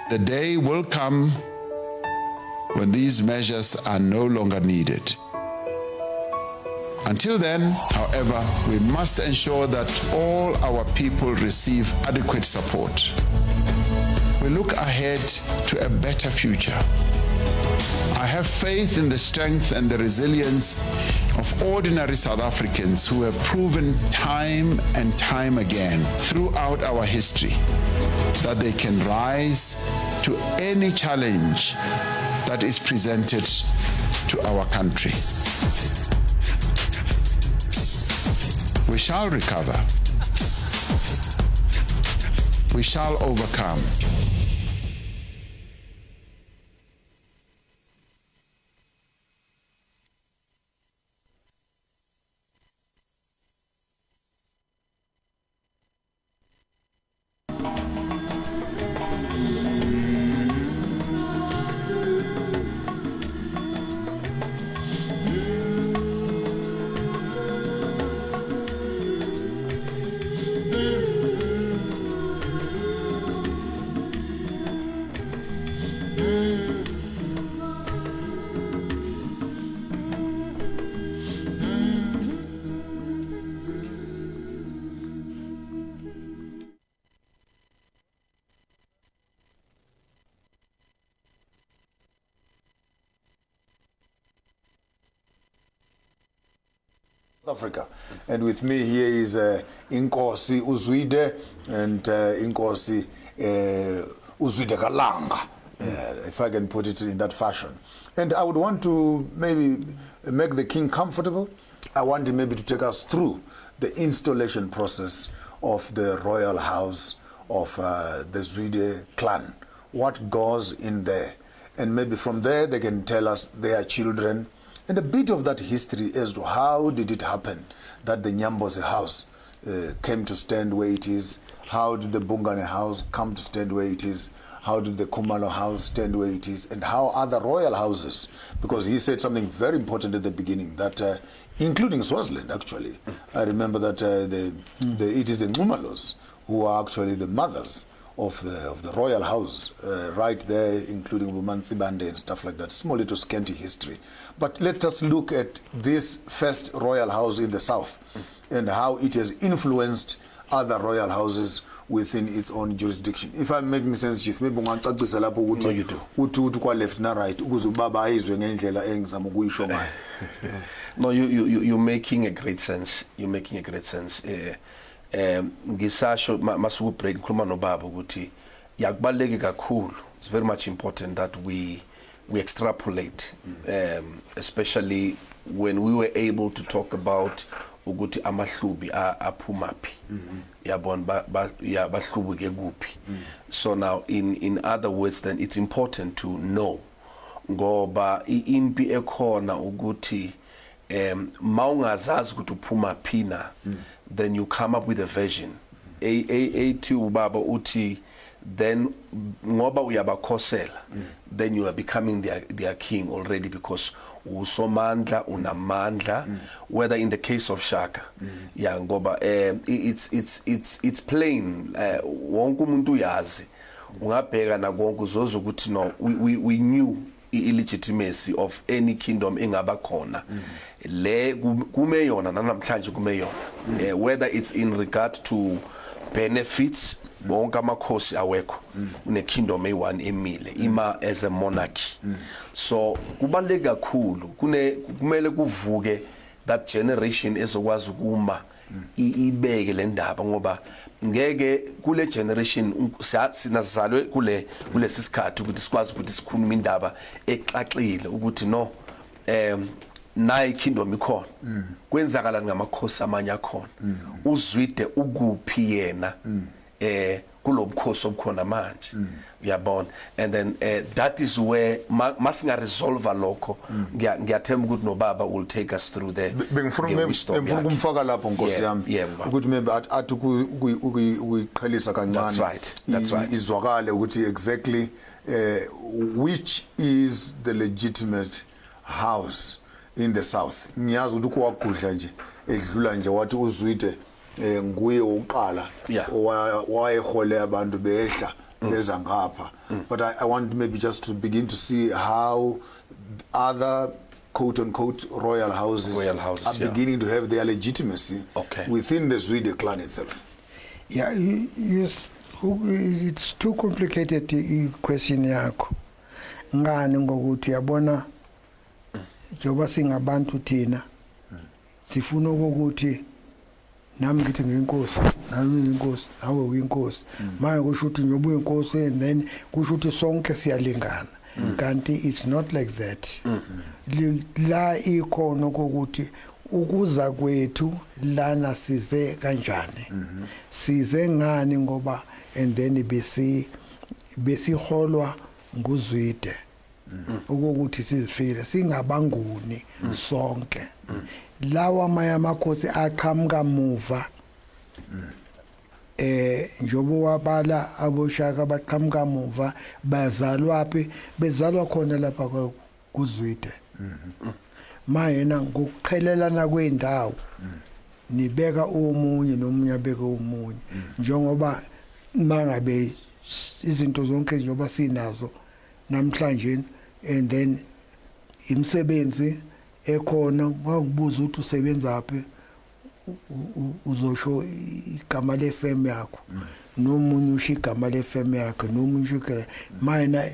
S5: The day will come when these measures are no longer needed. Until then, however, we must ensure that all our people receive adequate support. We look ahead to a better future. I have faith in the strength and the resilience of ordinary South Africans who have proven time and time again throughout our history that they can rise to any challenge that is presented to our country. We shall recover. We shall overcome.
S2: Africa. And with me here is Inkosi Zwide and Inkosi Zwide Langa, if I can put it in that fashion. And I would want to maybe make the king comfortable. I want him maybe to take us through the installation process of the royal house of the Zwide clan. What goes in there? And maybe from there they can tell us their children, and a bit of that history as to how did it happen that the Nyamboze house came to stand where it is, how did the Bungane house come to stand where it is, how did the Khumalo house stand where it is, and how other royal houses, because he said something very important at the beginning, that including Swaziland actually, I remember that it is the Nxumalos who are actually the mothers of the royal house, right there, including Bumansibande and stuff like that. Small little scanty history. But let us look at this first royal house in the south and how it has influenced other royal houses within its own jurisdiction. If I'm making sense, Chief, maybe no, you do. Left na right.
S7: No, you're making a great sense. You're making a great sense. Ngisasho masuku break ngikhuluma nobaba ukuthi yakubaleke kakhulu. It's very much important that we extrapolate, especially when we were able to talk about ukuthi amahlubi aphumaphi yabona bahlubu ke kuphi. So now in other words, then it's important to know ngoba impi ekhona ukuthi maungazazi ukuthi uphuma phina, then you come up with a version. Ethi ubaba uthi then ngoba uyabakhosela, then you are becoming their king already, because usomandla unamandla, whether in the case of Shaka, yeah, ngoba it's plain, wonke umuntu uyazi ungabheka na konke uzoza ukuthi no, we knew illegitimacy of any kingdom engaba khona le kumeyona namhlanje kumeyona, whether it's in regard to benefits, bonke amakhosi awekho une kingdom eyi1 emile ima as a monarchy. So kubaleke kakhulu kumele kuvuke that generation ezokwazi ukuma ibeke le ndaba, ngoba ngeke kule generation sinazalwe kulesi sikhathi ukuthi sikwazi ukuthi sikhuluma indaba exaxile ukuthi no nayi kingdom ikhona kwenzakala ngamakhosi amanye akhona uZwide ukuphi yena kulobukhosi obukhona manje uyabona, and then that is where masinga resolve lokho ngiyathemba ukuthi nobaba will take us through there.
S2: Bengifuna kumfaka lapho Nkosi yami ukuthi maybe athi ukuyiqhelisa kancane,
S7: that's right,
S2: izwakale ukuthi exactly which is the legitimate house in the south. Ngiyazi ukuthi kuwagudla nje edlula nje wathi uZwide nguye oqala owayehole abantu behla lezangapha. But I want maybe just to begin to see how other quote-unquote royal houses are beginning to have their legitimacy within the Zwide clan itself.
S6: Yeah, it's too complicated question yakho. Ngani ngokuthi yabona njengoba singabantu thina sifuna ukuthi nami ngithi nginkosi nawe uyinkosi nawe uyinkosi manje kusho ukuthi njoba uyinkosi and then kusho ukuthi sonke siyalingana kanti it's not like that. La ikhono kokuthi ukuza kwethu lana size kanjani size ngani ngoba and then besiholwa nguZwide ukuthi sizifile singabanguni sonke lawa mayamakhosi aqhamuka muva njobo wabala aboshaka baqhamuka muva bazalwaphi bezalwa khona lapha kuZwide mayena ngokuqhelelana kwendawo nibeka omunye nomunye abeka omunye njengoba mangabe izinto zonke njengoba sinazo namhlanje and then imsebenzi ekhona wakubuza ukuthi usebenzaphi uzosho igama lefem yakho nomunye usho igama lefem yakho nomunye usho mayena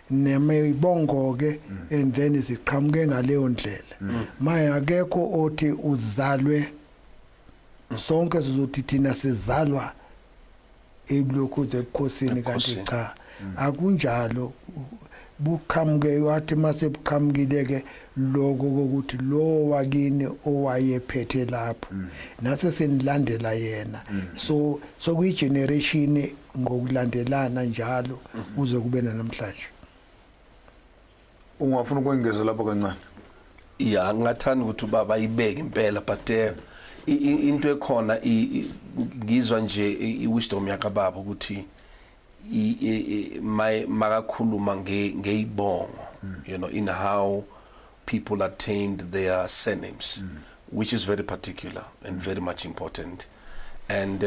S6: nemibongo ke and then ziqhamuke ngaleyo ndlela manje akekho othi uzalwe sonke sizothi thina sizalwa ebloko zebukhosini kanti cha akunjalo buqhamuke wathi mase buqhamukile ke lokho ukuthi lo wakini owayephethe lapho nase senilandela yena so kuyi generation ngokulandelana njalo uze kube namhlanje.
S2: Ungafuna ukwengeza lapho kancane?
S7: Yeah, ngathanda ukuthi ubaba ibeke impela but into ekhona ngizwa nje iwisdom yakababa ukuthi makakhuluma ngeibongo you know in how people attained their surnames which is very particular and very much important and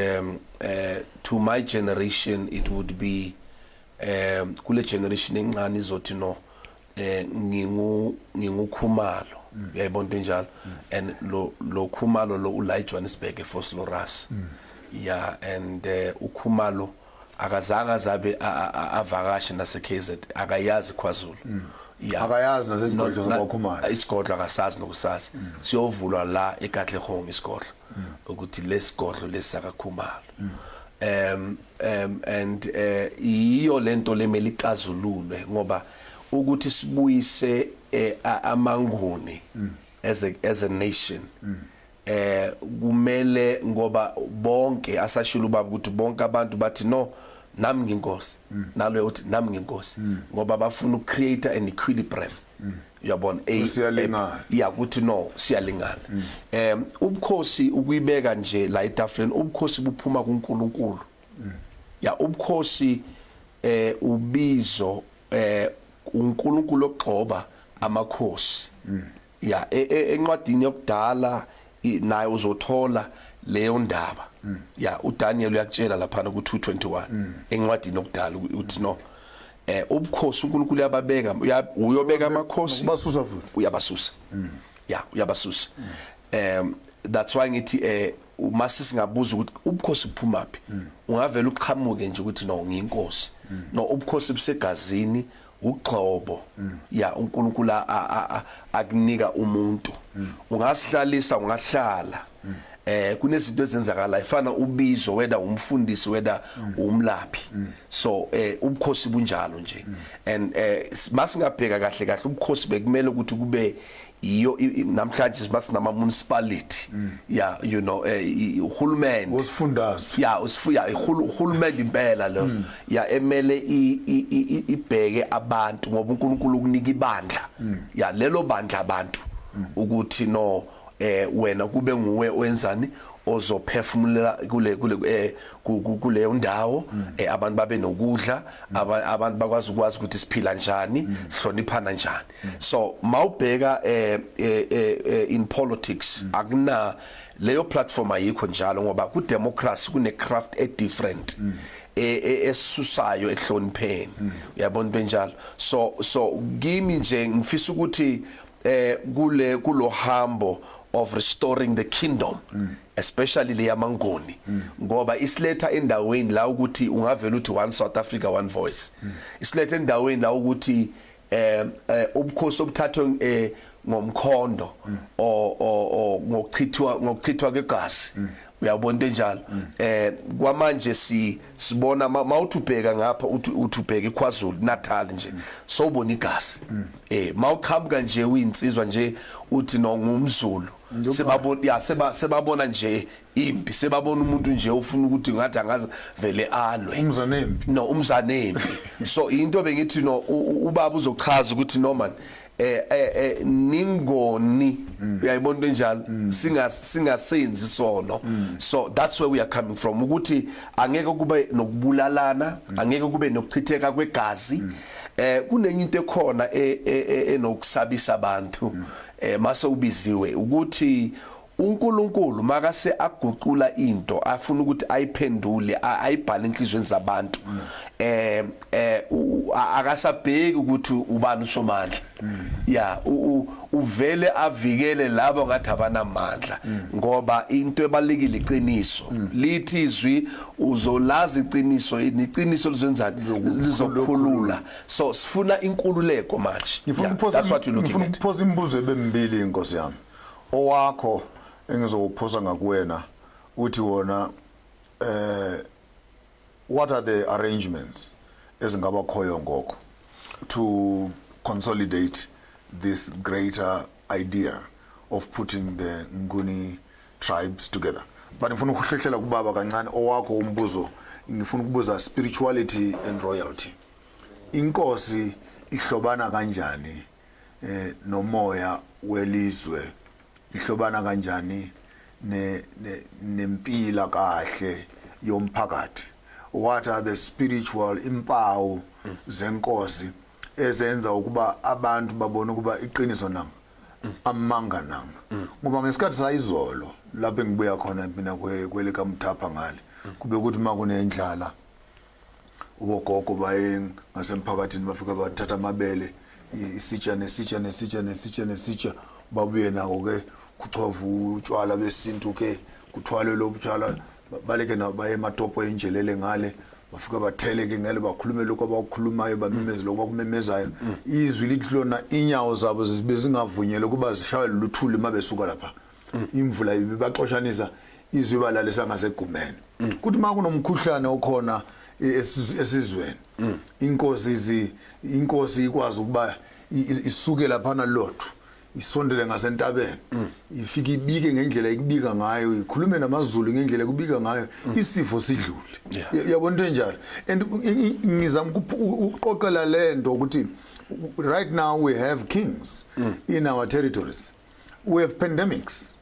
S7: to my generation it would be kule generation encane izothi no ngingukhumalo uyayibona njalo and lo khumalo lo ula Johannesburg eFosloras yeah and ukhumalo akazange zabe avakashe nase KZ akayazi KwaZulu
S2: yeah akayazi nasezigodlo zabakhumalo
S7: isigodlo akasazi nokusazi siyovulwa la eKatlehong isigodlo ukuthi lesigodlo lesakakhumalo and iyo lento lemeli icazululwe ngoba ukuthi sibuyise amanguni as a nation kumele ngoba bonke asashilo baba ukuthi bonke abantu bathi no nami nginkosi nalo uthi nami nginkosi ngoba bafuna ucreate an equilibrium uyabona yeah ukuthi no siyalingana ubukhosi ukuyibeka nje la etafuleni ubukhosi buphuma kuNkulunkulu ya ubukhosi ubizo uNkulunkulu ogxoba amakhosi ya encwadini yokudala naye uzothola leyo ndaba ya uDaniel uyakutshela lapha ku 221 encwadini yokudala uthi no ubukhosi uNkulunkulu yababeka uyobeka amakhosi
S2: basusa futhi
S7: uyabasusa ya uyabasusa that's why ngithi umase singabuza ukuthi ubukhosi buphumaphi ungavela uqhamuke nje ukuthi no ngiyinkosi no ubukhosi busegazini ugxobo ya uNkulunkulu akunika umuntu ungasihlalisa ungahlala kunezinto ezenzakala ifana ubizo whether umfundisi whether umlaphi so ubukhosi bunjalo nje and masingabheka kahle kahle ubukhosi bekumele ukuthi kube iyo namhlanje basinama municipality ya you know uhulumende
S2: usifundazwe
S7: ya usifuya uhulumende impela lo ya emele ibheke abantu ngoba uNkulunkulu ukunika ibandla ya lelo bandla abantu ukuthi no wena kube nguwe wenzani ozophefumula kule ndawo abantu babe nokudla abantu bakwazi ukuthi siphila njani sihloniphana njani so mawubheka in politics akuna leyo platform ayikho njalo ngoba ku democracy kune craft different esisusayo ehlonipheni uyabona benjalo so kimi nje ngifisa ukuthi kulo hambo of restoring the kingdom especially le yamangoni ngoba isiletha endaweni la ukuthi ungavela uthi one South Africa one voice isiletha endaweni la ukuthi ubukhosi obuthathwe ngomkhondo o ngokuchithwa kwegazi uyabona njalo kwamanje sibona mawuthubheka ngapha uthubheka iKwaZulu Natal nje sowubona igazi mawuqhamuka nje uyinsizwa nje uthi no ngumZulu sebabona nje impi sebabona umuntu nje ufuna ukuthi ngathi angaze vele alwe umzanempi so into bengithi no ubaba uzochaza ukuthi no man ningoni uyayibona njalo singasenzi sono so that's where we are coming from ukuthi angeke kube nokubulalana angeke kube nokuchitheka kwegazi kunenye into ekhona enokusabisa abantu mase ubiziwe ukuthi uNkulunkulu makase aguqula into afuna ukuthi ayiphendule ayibhale enhlizweni zabantu akasabheki ukuthi ubani usomandla uvele avikele labo ngathi abanamandla ngoba into ebalekile iqiniso lithi izwi uzolazi iqiniso iqiniso lizenzani lizokhulula so sifuna inkululeko manje that's what you looking at.
S2: Ngifuna ukuphosa imibuzo ebembili inkosi yami owakho engizokuphosa ngakuwena uthi wona what are the arrangements ezingaba khoyo ngoko to consolidate this greater idea of putting the Nguni tribes together but ngifuna ukuhlehlela kubaba kancane owakho umbuzo ngifuna ukubuza spirituality and royalty inkosi ihlobana kanjani nomoya welizwe ihlobana kanjani nempila kahle yomphakathi what are the spiritual impawu zenkosi ezenza ukuba abantu babone ukuba iqiniso nanga amanga nanga ngoba ngesikhathi sayizolo lapho engibuya khona mina kwele kaMthapha ngale kube ukuthi makunendlala ubogogo baye ngasemphakathini bafika bathatha amabele isitsha nesitsha babuye nako ke kuchova utshwala besintu ke kuthwalwe lobutshwala baleke nabo baye ematopo enjelele ngale bafika batheleke ngale bakhulume lokho abakhulumayo bamemeze lokho bakumemezayo izwi lihlona inyawo zabo bezingavunyelwe kuba zishawe luthuli mabesuka lapha imvula ibaxoshanisa izwi balalisa ngasegumeni kuthi makunomkhuhlane okhona esizweni inkosi ikwazi ukuba isuke lapha nalothu isondele ngasentabeni ifike ibike ngendlela ikubika ngayo ikhulume namaZulu ngendlela ikubika ngayo isifo sidlule yabona into njalo and ngizama ukuqoqela lento ukuthi right now we have kings in our territories we have pandemics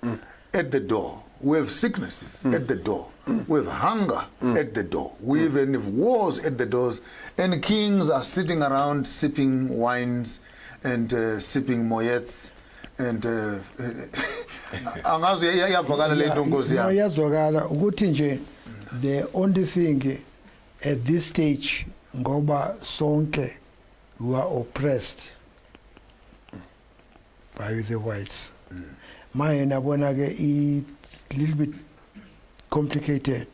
S2: at the door we have sicknesses at the door we have hunger at the door we even have wars at the doors and kings are sitting around sipping wines and sipping moyets and angazi yavakala lento nkosi yami
S6: yazwakala ukuthi nje the only thing at this stage ngoba sonke we are oppressed by the whites manje nabona ke a little bit complicated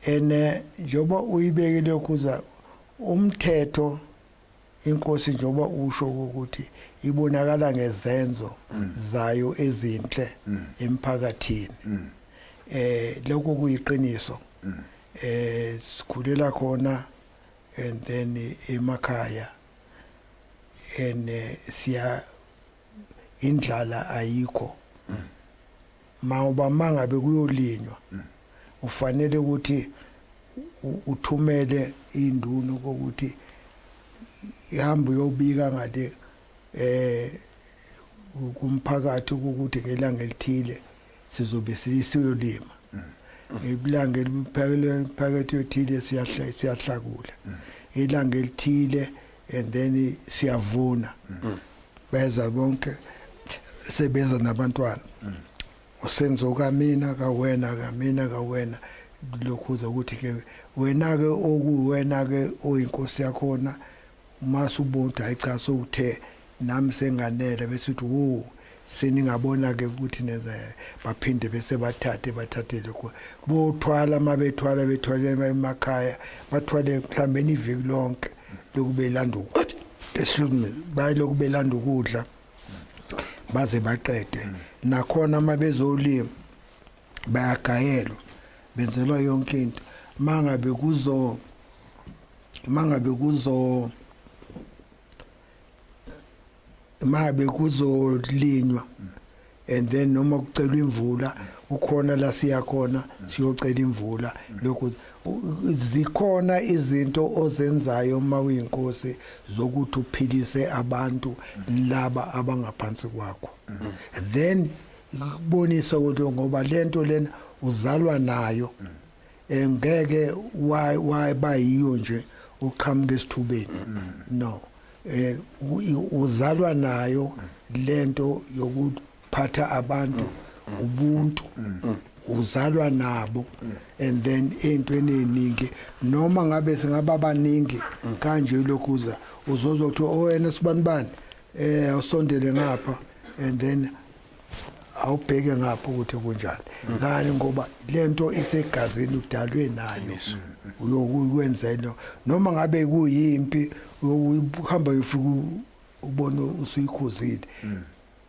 S6: and njoba uyibekele ukuza umthetho inkosi njoba usho ukuthi ibonakala ngezenzo zayo ezinhle emphakathini lokho kuyiqiniso sikhulela khona and then emakhaya and siya indlala ayikho mawuba mangabe kuyolinywa ufanele ukuthi uthumele induna ukuthi ihambo yobika ngade kumphakathi ukuthi ngelanga elithile sizobe siyolima Ilanga eliphakathi yothile siyahlakula. Ilanga elithile and then siyavuna. Beza bonke sebeza nabantwana. Usenzo kamina kawena lokhuza ukuthi ke wena ke okuwena ke oyinkosi yakhona masubonta ayicha sokuthe nami senganele bese uthi wo seningabona ke ukuthi neza baphinde bese bathathele ku bothwala mabethwala emakhaya bathwale mhlambe iviki lonke lokubelanda esilumi bayilokubelanda ukudla baze baqede nakhona mabezolima bayagayelwa benzelwa yonke into mangabe kuzolinywa and then noma kucelwa imvula ukhona la siyakhona siyocela imvula lokho zikhona izinto ozenzayo uma uyinkosi zokuthi uphilise abantu laba abangaphansi kwakho then kubonisa ukuthi ngoba lento lena uzalwa nayo engeke wayibayiyo nje uqhamuke esithubeni no uzalwa nayo lento yokuphatha abantu ubuntu uzalwa nabo and then entweni eningi noma ngabe singaba abaningi kanje lokhuza uzozothi wena sibanibani awusondele ngapha and then awubheke ngapha ukuthi kunjani ngani ngoba lento isegazini udalwe nayo uyokwenza noma ngabe kuyimpi uhamba ufika ubona usuyikhuzile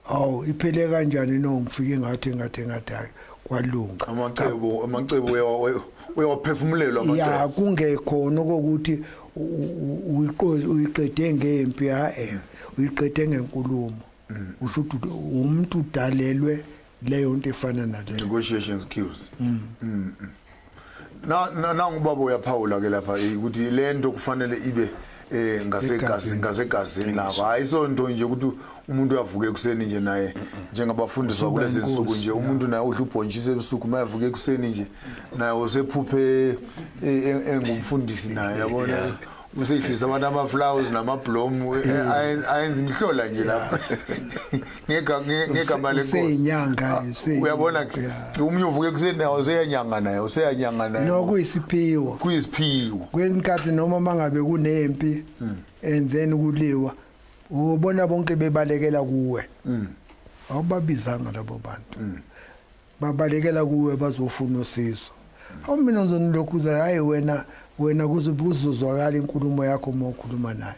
S6: awu iphele kanjani no ngifike ngathi kwalunga
S2: amacebo uyawaphefumulelwa amacebo
S6: ya kungekhona ukuthi uyiqede ngempi uyiqede ngenkulumo usho ukuthi umuntu udalelwe leyo nto efana naleyo
S2: negotiation skills na ngubaba uyaphawula ke lapha ukuthi lento kufanele ibe ngasegazini lapha ayisonto nje ukuthi umuntu uyavuka ekuseni nje naye njengabafundisi bakulezi insuku nje umuntu naye udla ubhontshise ebusuku mayavuka ekuseni nje naye usephuphe engumfundisi naye yabona usehlisa abantu ama-flowers nama-bloom ayenza imihlola nje lapha ngegama lenkosi uyabona umunye uvuke ekuseni naye useyanyanga naye
S6: no kuyisiphiwo kwezinkathi noma mangabe kunempi and then kuliwa ubona bonke bebalekela kuwe awubabizanga labo bantu babalekela kuwe bazofuna usizo awumina ngizonilokhuza hayi wena kuzozwakala inkulumo yakho uma ukhuluma naye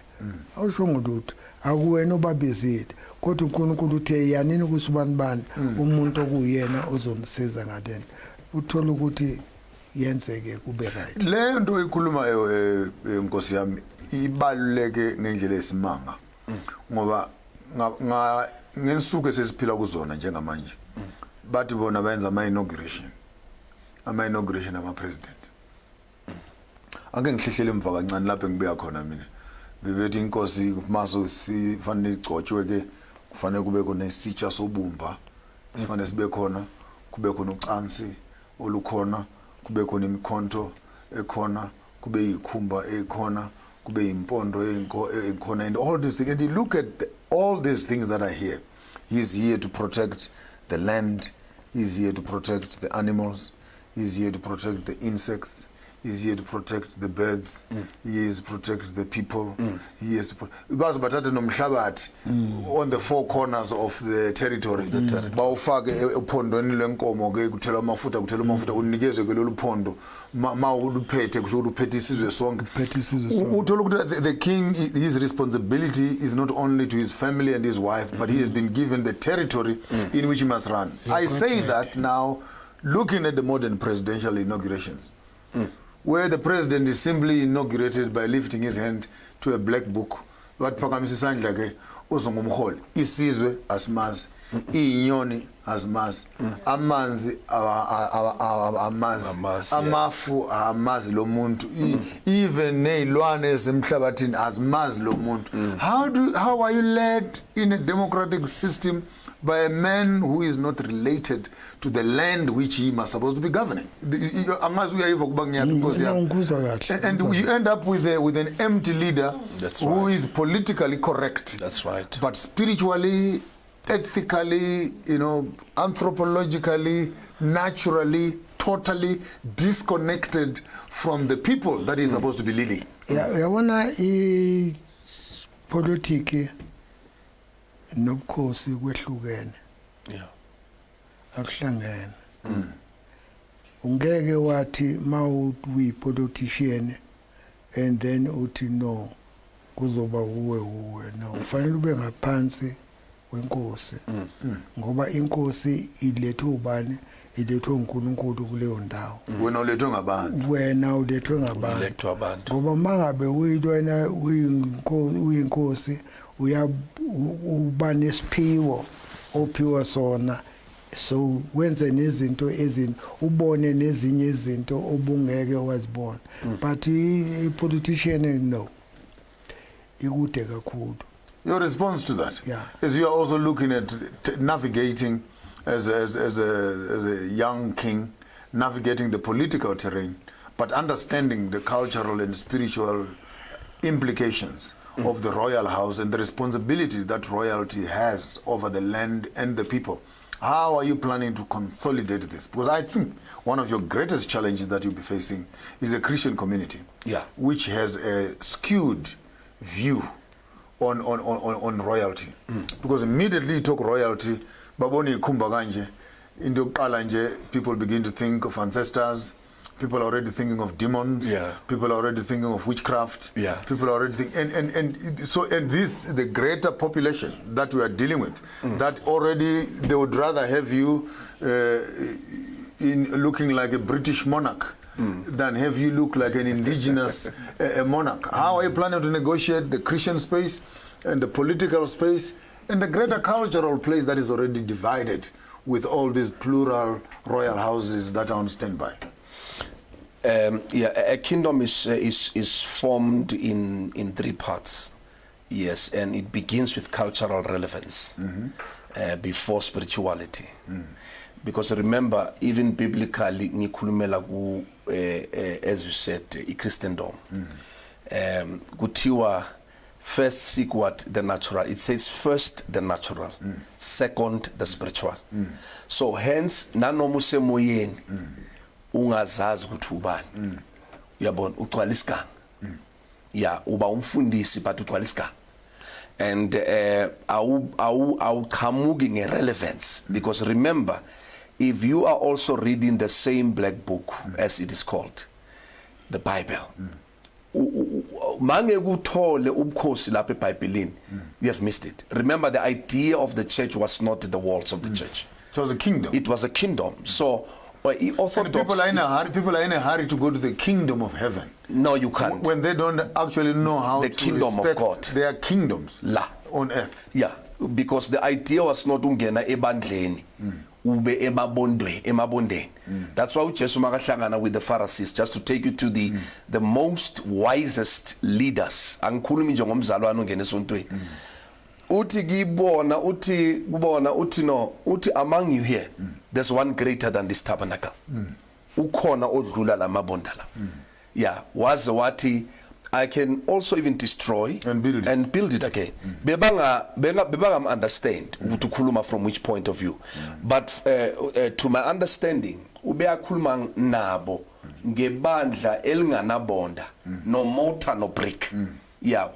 S6: awusho ngolutho akuwena obabizile kodwa uNkulunkulu uthe yanini kusibani umuntu okuyena ozomsiza ngalento uthola ukuthi yenzeke kube right
S2: le nto ikhulumayo Nkosi yami ibaluleke ngendlela esimanga ngoba ngensuku esesiphila kuzona njengamanje bathi bona bayenza ama-inauguration ama-president ake ngihlehlele emva kancane lapho engibuya khona mina bebethi inkosi maso sifanele igcotshwe ke kufanele kube khona isitsha sobumba sifanele sibe khona kube khona ucansi olukhona kube khona imikhonto ekhona kube yikhumba ekhona kube impondo ekhona and all these things and you look at all these things that are here. He's here to protect the land, he's here to protect the animals, he's here to protect the insects, he's here to protect the birds, he is to protect the people, he is to on the four corners of the territory. Bawufake ephondweni lenkomo ke kuthela amafuta unikezwe ke lolu phondo ma uluphethe kusho uphethe isizwe sonke. Uthola ukuthi the king, his responsibility is not only to his family and his wife, but he has been given the territory in which he must run. I say that now looking at the modern presidential inaugurations, where the president is simply inaugurated by lifting his hand to a black book. What phakamisa isandla ke uzongumholi isizwe asimazi inyoni asimazi amanzi amazi amafu amazi lo muntu even nezilwane esemhlabathini asimazi lo muntu. How are you led in a democratic system by a man who is not related to the land which he was supposed to be governing. And you end up with an empty leader who is politically correct.
S7: That's right.
S2: But spiritually, ethically, anthropologically, naturally, totally disconnected from the people that he's supposed to be leading.
S6: Yabona ipolitiki nobukhosi kwehlukene.
S7: Yeah.
S6: Akuhlangene. Ungeke wathi mawuyi politician and then uthi no kuzoba uwe no ufanele ube ngaphansi kwenkosi ngoba inkosi ilethe ubani ilethwe uNkulunkulu kuleyo ndawo
S2: wena ulethwe ngabantu
S6: ngoba mangabe uyintwana uyinkosi uba nesiphiwo ophiwa sona so wenze nezinto ubone nezinye izinto obungeke wazibona but a politician no ikude kakhulu.
S2: Your response to that?
S6: Yeah.
S2: Is you are also looking at navigating as a young king, navigating the political terrain, but understanding the cultural and spiritual implications of the royal house and the responsibility that royalty has over the land and the people. How are you planning to consolidate this? Because I think one of your greatest challenges that you'll be facing is the Christian community, which has a skewed view on royalty. Because immediately you talk royalty, baboni ikhumba kanje, into yokuqala nje people begin to think of ancestors, people are already thinking of demons, people are already thinking of witchcraft, people are already thinking, and this the greater population that we are dealing with, that already they would rather have you in looking like a British monarch than have you look like an indigenous monarch. How are you planning to negotiate the Christian space and the political space and the greater cultural place that is already divided with all these plural royal houses that are on standby?
S7: A kingdom is formed in three parts. Yes, and it begins with cultural relevance before spirituality. Because remember, even biblically, nikhulumela ku as you said, Christendom. Kutiwa first seek what the natural. It says first the natural, second the spiritual. So hence nanomuse moyeni ungazazi ukuthi ubani. Uyabona uqala isiganga. Yeah, uba umfundisi but uqala isiganga. And awuqhamuki ngerelevance, because remember, if you are also reading the same black book as it is called, the Bible, mange kuthole ubukhosi lapha eBhayibhelini, you have missed it. Remember, the idea of the church was not the walls of the church.
S2: It was a kingdom.
S7: It was a kingdom. So Orthodox,
S2: people are in a hurry to go to the kingdom of heaven.
S7: No, you can't.
S2: When they don't actually know how
S7: the
S2: to
S7: kingdom
S2: respect
S7: of God.
S2: Their kingdoms on earth.
S7: Yeah, because the idea was not ungena ebandleni. Ube emabondeni. That's why uJesu makahlangana with the Pharisees, just to take you to the most wisest leaders. Angikhulumi nje ngomzalwane ongena esontweni. Uthi kibona uthi no, uthi among you here there's one greater than this tabernacle. Ukhona odlula lamabonda la. Yeah, waze wathi I can also even destroy and build it again. Bebanga understand ukuthi ukhuluma from which point of view. But to my understanding, ubeyakhuluma nabo ngebandla elinganabonda, no mortar no brick. Yeah,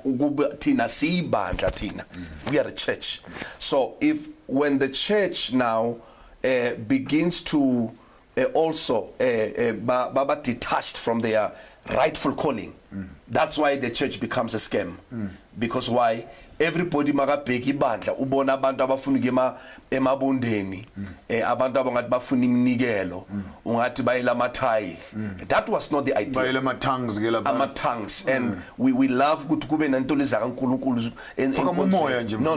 S7: tina siyibandla tina. We are a church. So when the church now begins to also baba detached from their rightful calling, that's why the church becomes a scam. Because why? Everybody makabheka ibandla ubona abantu abafuna ukema emabondeni, abantu abangathi bafuna iminikelo, ungathi bayela amatithe. That was not the idea.
S2: Bayela ama-tongues ke lapha.
S7: Ama-tongues, and we love ukuthi kube nento lezaka uNkulunkulu. No.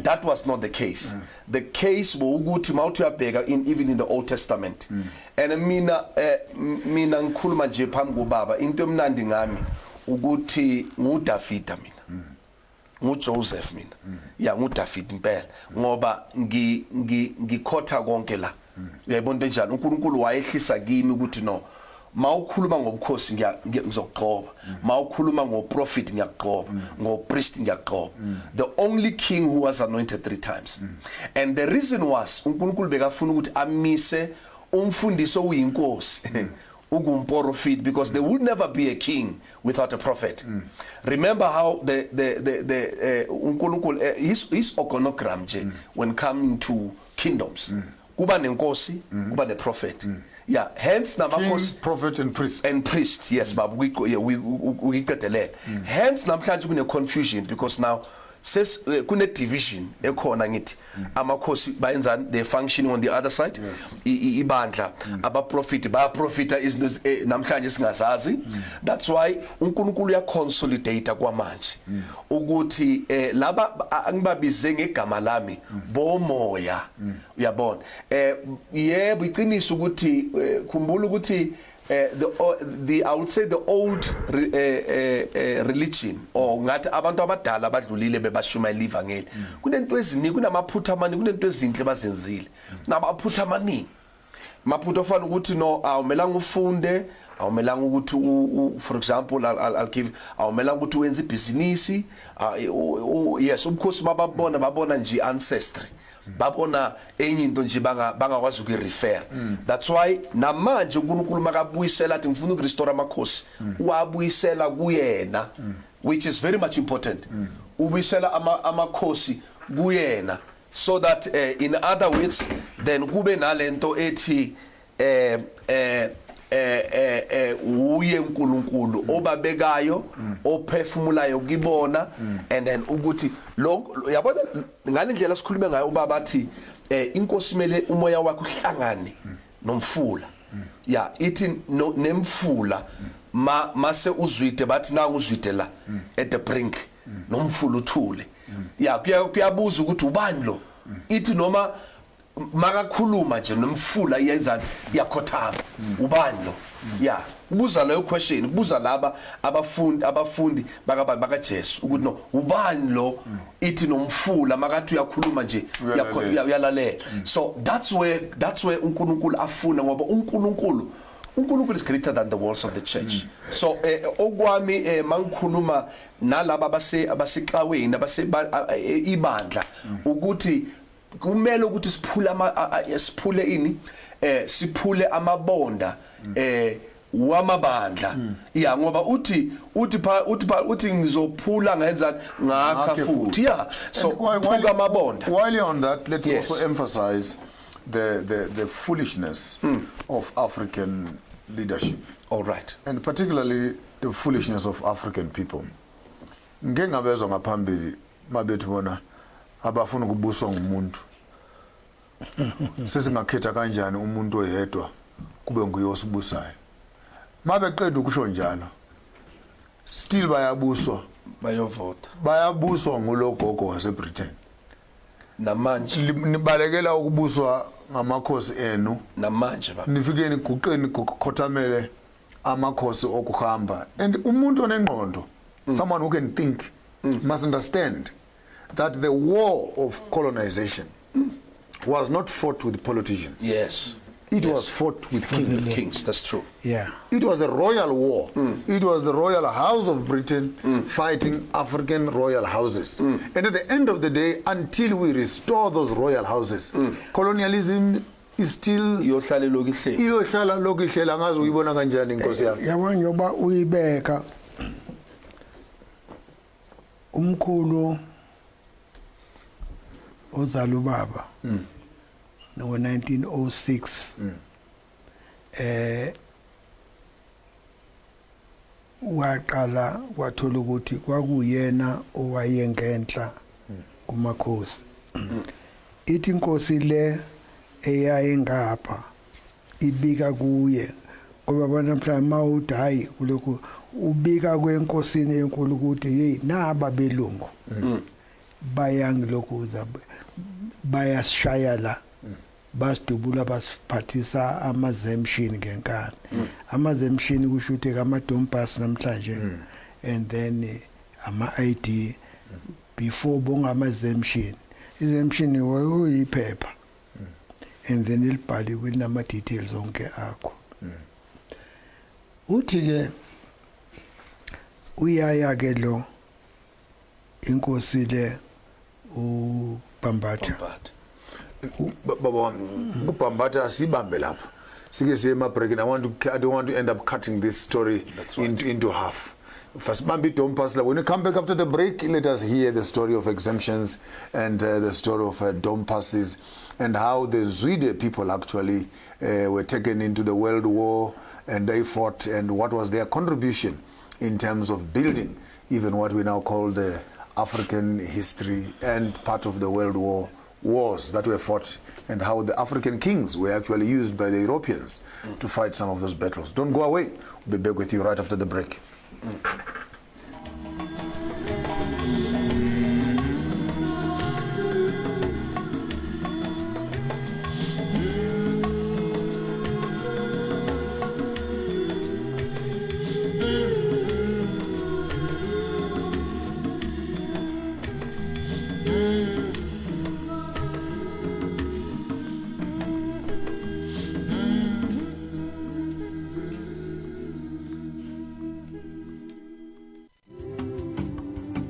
S7: That was not the case. The case ukuthi mawuthi uyabheka even in the Old Testament. And mina ngikhuluma nje phambi kobaba into emnandi ngami ukuthi nguDavida mina. nguJoseph mina ya nguDavid impela ngoba ngikhotha konke la uyayibona into enjalo uNkulunkulu wayehlisa kimi ukuthi no mawukhuluma ngobukhosi ngizokugqoba mawukhuluma ngoprofit ngiyaqoba ngopriest ngiyaqoba the only king who was anointed 3 times and the reason was uNkulunkulu bekafuna ukuthi amise umfundiso uyinkosi ugumprofit because there will never be a king without a prophet. Remember how the uNkulunkulu his organogram when coming to kingdoms kuba nenkosi kuba neprophet. Yeah, hence namakhosi
S2: prophet and priest.
S7: And priest, yes, but we qedelele. Hence namhlanje kune confusion because now says kune division ekhona ngithi amakhosi bayenzani they functioning on the other side ibandla aba prophet ba profita izinto namhlanje singazazi. That's why uNkulunkulu uya consolidate kwamanje ukuthi laba angibabize ngegama lami bomoya uyabona yebo iqiniso ukuthi khumbula ukuthi the I would say the old religion or ngathi abantu abadala abadlulile bebashumayela ivangeli kunento eziningi kunamaphutha amaningi kunento ezinhle bazenzile nabaphutha amaningi maphutha ofana ukuthi no awumelanga ufunde awumelanga ukuthi for example I'll give awumelanga ukuthi wenze ibhizinisi yes ubukhosi babona nje ancestry babona enye into nje bangakwazi ukurefer. That's why namanje uNkulunkulu makabuyisela athi ngifuna ukurestore amakhosi wabuyisela kuyena which is very much important ubuyisela amakhosi kuyena so that in other words then kube nalento ethi uye uNkulunkulu obabekayo ophefumulayo kibona and then ukuthi lo yabona ngalendlela sikhulume ngayo ubaba athi inkosi mele umoya wakhe uhlangane nomfula ya ithi nemfula mase uzwide bathi na uzwide la at the brink nomfula uthule ya kuyabuza ukuthi ubani lo ithi noma makakhuluma nje nomfula iyenzani iyakhothama ubani lo yeah ubuza leyo question ubuza laba abafundi bakaJesu ukuthi no ubani lo ithi nomfula makathi uyakhuluma nje uyalalela. So that's where uNkulunkulu afuna ngoba uNkulunkulu is greater than the walls of the church. So okwami mangikhuluma nalaba abasexaweni ibandla ukuthi kumele ukuthi siphule ini siphule amabonda wamabandla yeah ngoba uthi ngizophula ngenza ngakha futhi yeah so phuka amabonda.
S2: While you're on that, let's also emphasize the foolishness of African leadership.
S7: All right.
S2: And particularly the foolishness of African people. Ngengabezwa ngaphambili mabethu bona abafuna ukubuswa ngumuntu sesingakhetha kanjani umuntu oyedwa kube nguye osibusayo mabeqeda ukusho njalo still bayabuswa ngulogogo waseBritain
S7: namanje
S2: nibalekela ukubuswa ngamakhosi enu
S7: namanje baba
S2: nifikeni guqeni kukhothamele amakhosi okuhamba and umuntu onengqondo someone who can think must understand that the war of colonization was not fought with politicians.
S7: Yes.
S2: It was fought with kings.
S7: Kings, that's true.
S6: Yeah.
S2: It was a royal war. It was the royal house of Britain fighting African royal houses. And at the end of the day, until we restore those royal houses, colonialism is still
S7: iyohlala
S2: lokihle ngazi uyibona kanjani inkosi yami.
S6: Yabona njoba uyibeka umkhulu ozala ubaba no 1906 waqala wathola ukuthi kwakuyena owayengenhla kumakhosi ithi inkosi le eyayengapha ibika kuye ngoba bona mhlawumbe mawuthi hayi kuloko ubika kwenkosini enkulu ukuthi hey naba belungu bayangilokuza bayashaya la basidubula basiphathisa amazemshini ngenkani amazemshini kusho ukuthi amadompasi namhlanje and then ama ID before bongama-exemption. Exemption uyiphepha and then ilibhaliwe nama-details onke akho. Uthi-ke uyaya-ke lo inkosi le uBhambatha.
S2: Baba, uBhambatha sibambe lapha. Sike siye emabreak. I don't want to end up cutting this story into half. First, when we come back after the break, let us hear the story of exemptions and the story of dome passes and how the Zwide people actually were taken into the World War and they fought, and what was their contribution in terms of building even what we now call the African history and part of the World War wars that were fought, and how the African kings were actually used by the Europeans to fight some of those battles. Don't go away. We'll be back with you right after the break.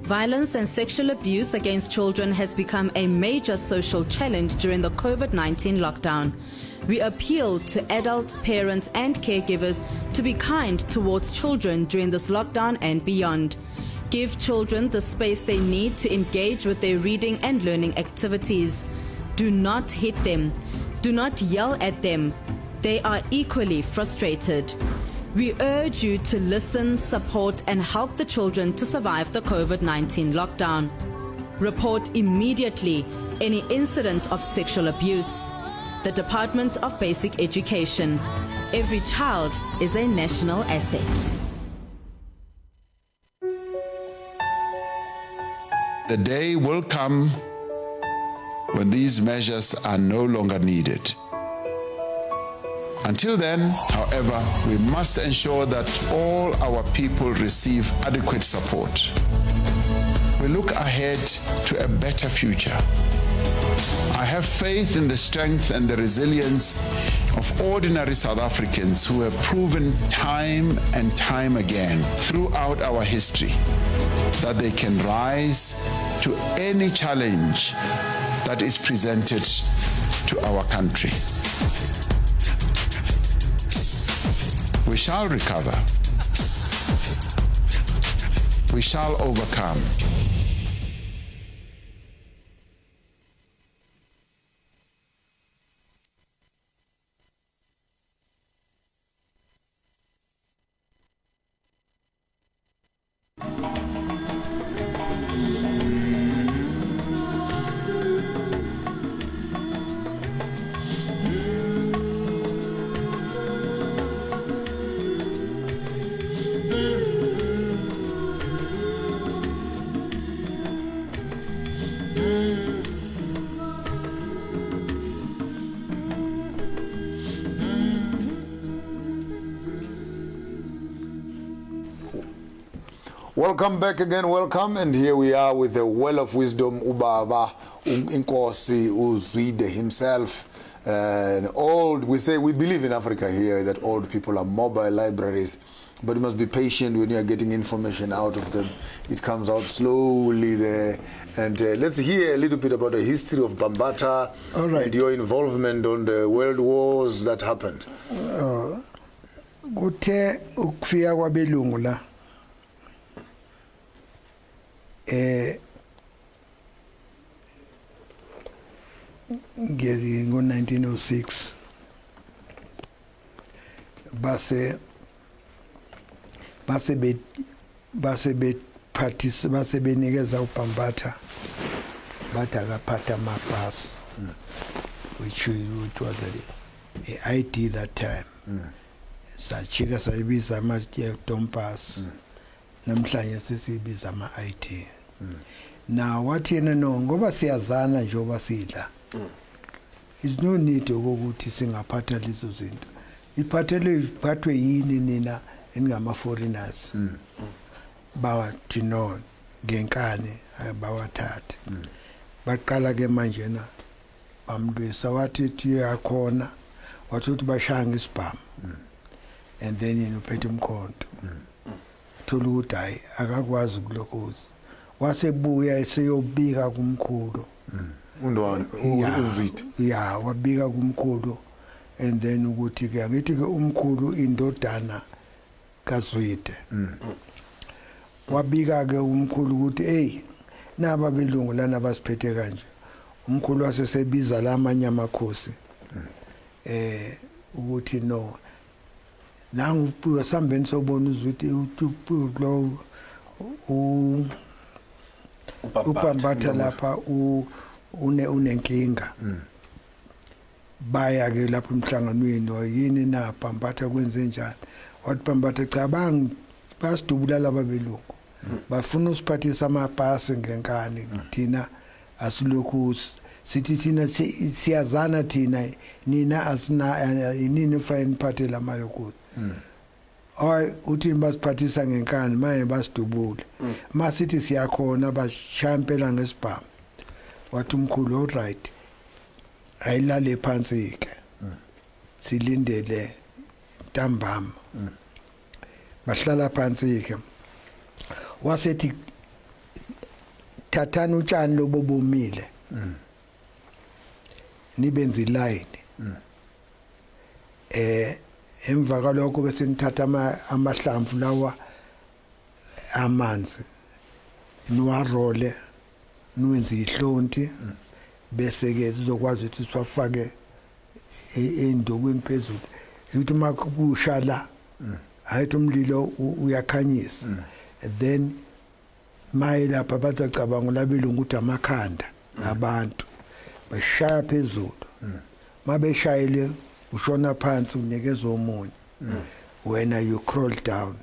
S4: Violence and sexual abuse against children has become a major social challenge during the COVID-19 lockdown. We appeal to adults, parents and caregivers to be kind towards children during this lockdown and beyond. Give children the space they need to engage with their reading and learning activities. Do not hit them. Do not yell at them. They are equally frustrated. We urge you to listen, support and help the children to survive the COVID-19 lockdown. Report immediately any incident of sexual abuse. The Department of Basic Education. Every child is a national asset.
S5: The day will come when these measures are no longer needed. Until then, however, we must ensure that all our people receive adequate support. We look ahead to a better future. I have faith in the strength and the resilience of ordinary South Africans who have proven time and time again throughout our history that they can rise to any challenge that is presented to our country. We shall recover. We shall overcome.
S2: Welcome back again, welcome, and here we are with the well of wisdom, Ubaba, Inkosi, Zwide himself. And we believe in Africa here that old people are mobile libraries, but you must be patient when you are getting information out of them. It comes out slowly there. And let's hear a little bit about the history of Bhambatha and your involvement on the world wars that happened.
S6: Kuthe ukufika kwabelungu la ngo-1906 base benikeza uBhambatha bathi akaphatha amabhasi which was a ID that time. Sachika sayibiza ama-dome pass. Namhlanje sisibiza ama-ID. Now wathi yena no ngoba siyazana njengoba sidla. Is no need ukuthi singaphatha lezo zinto. Iphathwe yini nina engama foreigners. Bathi no ngenkani bawathathe baqala ke manje na bamlwisa wathi tiyakhona wathi uthi bashanga isibhamu and then yena uphethe umkhonto thola ukuthi hayi akakwazi ukulokoza wasebuya eseyobika kumkhulu
S2: Zwide
S6: ya wabika kumkhulu and then ukuthi ke ngithi ke umkhulu indodana kaZwide wabika ke umkhulu ukuthi hey naba belungu lana basiphethe kanje umkhulu wasesebiza lamanye amakhosi ukuthi no nangu sambeni sobona uZwide lo upambatha lapha unenkinga baya ke lapha emhlanganweni yini na pambatha kwenze njani wathi pambatha cabanga basidubula laba belungu bafuna usiphathisa amapasi ngenkani thina asilokhu sithi thina siyazana thina nina asina yini fine party lamali ukuthi ay uthi basiphathisa ngenkani manje basidubule masithi siyakhona bashampela ngesibhamu wathi umkhulu all right ayilale phansi ke silindele ntambama bahlala phansi ke wasethi thathana utshani lobo bomile nibenze line emva kwalokho bese nithatha amahlamvu lawa amanzi niwarole niwenze ihlonti bese ke sizokwazi ukuthi siwafake endobweni phezulu ukuthi makushala ayithi umlilo uyakhanyisa then mayelapha bazacabanga labelungu ukuthi amakhanda abantu bashaya phezulu mabeshayile ushona phansi unikeza omunye wena you crawl down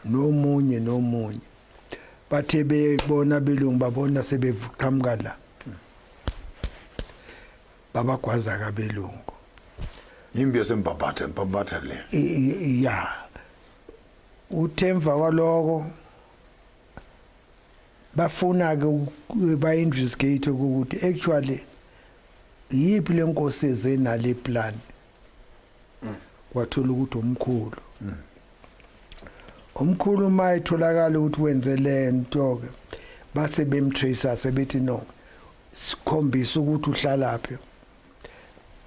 S6: nomunye bathe bebona belungu babona sebevuqhamuka la babagwaza kabelungu
S2: imbi yasempambatha le
S6: ya uthemva kwaloko bafuna ke ba-investigate ukuthi actually yiphi lenkosi eze nale plan kwathola ukuthi umkhulu mayitholakala ukuthi wenze lento ke base bemtracer sebethi no sikhombisa ukuthi uhlala lapha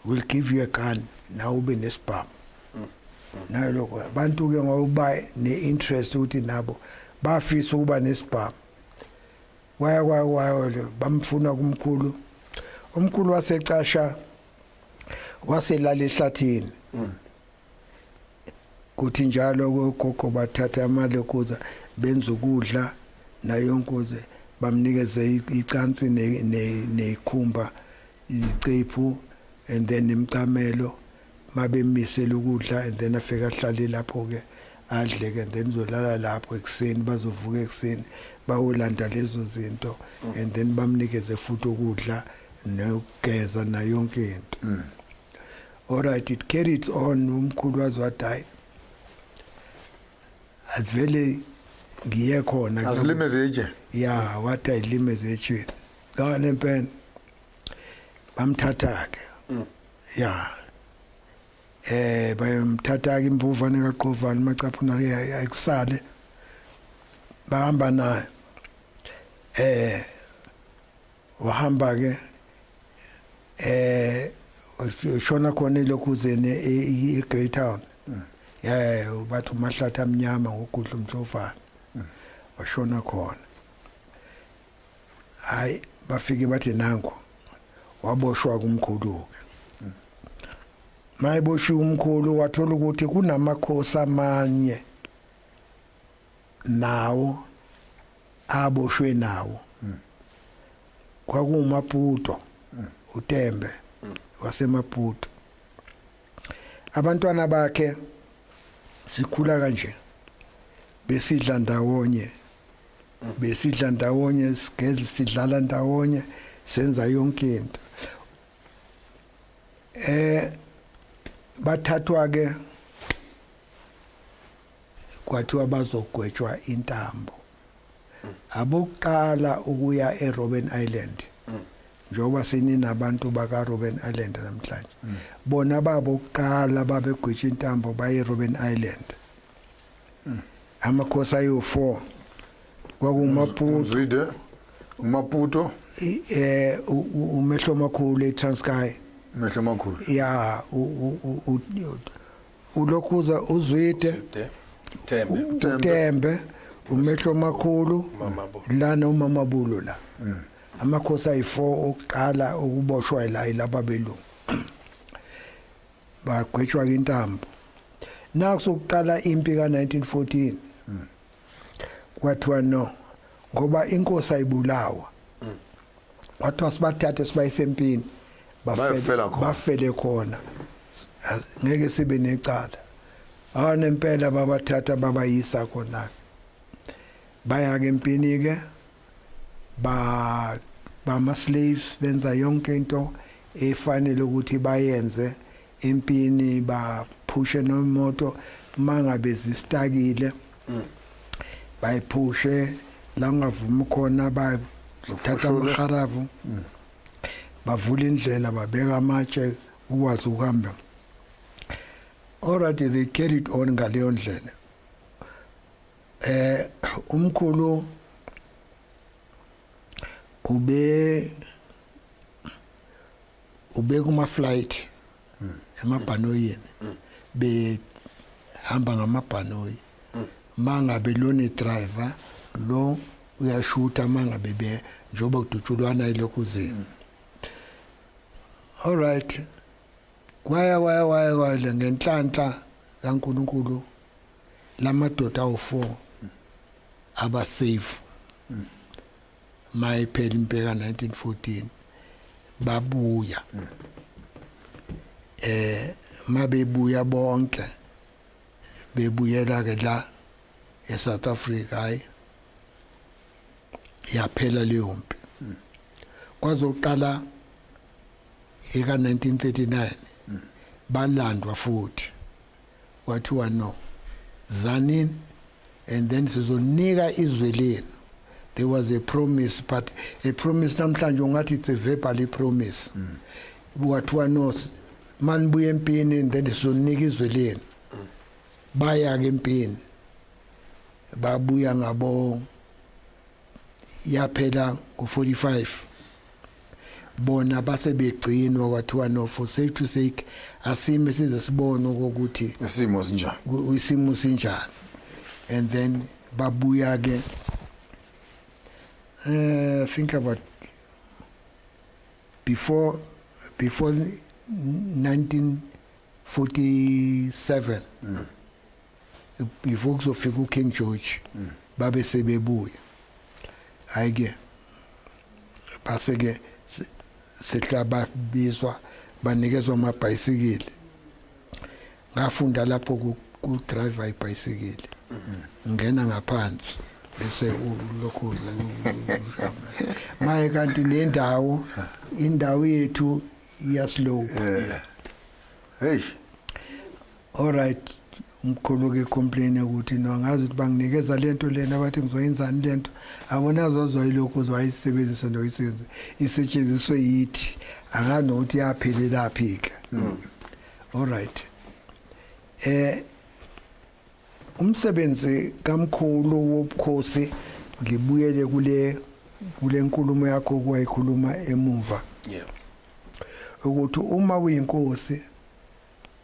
S6: will give you a gun now ube nesibhamu nayo lokho abantu ke ngoba ne-interest ukuthi nabo bafisa ukuba nesibhamu waya bamfuna kumkhulu umkhulu wasecasha waselala ehlathini kuthi njalo gogo bathatha amalokuza benza ukudla nayo nkuze bamnikeze icansi nekhumba icephu and then imcamelo mabemisela ukudla and then afika ahlale lapho ke adle ke then uzolala lapho ekseni bazovuka ekseni bawolanda lezo zinto and then bamnikeze futhi ukudla nokugeza na yonke into all right it carried on umkhulu wazwadai avele ngiye khona
S2: azilimezeke
S6: ya wathi ayilimezeke ngale empeni bamthatha ke ya bayamthatha ke imbuvane kaQovani macaphuna ayikusale bahamba naye wahamba ke ushona khona lokuzene eGreat Town ya bathi uMahlatha amnyama ngokudla umhlofana washona khona hayi bafike bathi nango waboshwa kumkhulu ke mayiboshwa umkhulu wathola ukuthi kunamakhosi amanye nawo aboshwe nawo kwakumaputo uTembe wasemaputo abantwana bakhe sikhula kanje besidla ndawonye sigedla sidlala ndawonye senza yonke into bathathwa ke kwathiwa bazogwetshwa intambo abokuqala ukuya eRobben Island njoba sininabantu baka Robben Island namhlanje bona babokuqala babegwitsha intambo baye Robben Island amakhosi ayo4 kwakumaputo
S2: Zwide uMaputo
S6: umehlo makhulu eTranskei
S2: mehlo makhulu
S6: ya ulokhuza uzwide Tembe umehlo makhulu lana uMamabulu la amakhosi ayi4 oqala ukuboshwa laba belungu bagwetshwa intambo nakusokuqala impi ka1914 kwathiwa no ngoba inkosi ayibulawa kwathiwa sibathathe sibayisempini bafele khona ngeke sibe necala nempela babathatha babayisa khona baya ke empini ke bama slaves benza yonke into efanele ukuthi bayenze empini baphushe nomoto mangabe zistakile bayiphushe la ngavuma khona bathatha amaharavu bavula indlela babeka amatshe ukwazi ukuhamba already they carried on ngaleyo ndlela umkhulu ube kuma flight emabhanoyini behamba ngamabhanoyi mangabe lone driver lo uyashuta mangabe be njoba kudutshulwana ilokuzini all right kwaya ngenhlanhla kaNkulunkulu lamadoda awu4 aba safe mayiphela impela 1914 babuya mabebuya bonke bebuyela ke la eSouth Africa hayi yaphela leyo mpi kwazoqala eka 1939 balandwa futhi kwathiwa no zanin and then sizonika izwe lenu. There was a promise, but a promise namhlanje ungathi it's a verbal promise. Kwathiwa no manibuye empini and then sizonika izwe lenu. Baya ke empini babuya ngabo yaphela ngo45 bona base begcinwa kwathiwa no for safety sake asime size sibone ukuthi isimo sinjani and then babuya ke think about before 1947 before kuzofika uKing George babe sebebuya ayike baseke sehlaba bizwa banikezwa amabhayisikili ngafunda lapho ku drive ibhayisikili ngena ngaphansi bese ulokhu maye kanti indawo yethu iyaslow
S2: hey
S6: all right umkhulu ke complain ukuthi no ngazi ukuthi banginikeza lento lena bathi ngizoyenzani lento abona zozwayilokho uzwayisebenzisa noyisenze isetshenziswe yithi angano ukuthi yaphelela phika all right umsebenzi kamkhulu wobukhosi ngibuyele kule nkulumo yakho kwayikhuluma emuva ukuthi uma uyinkosi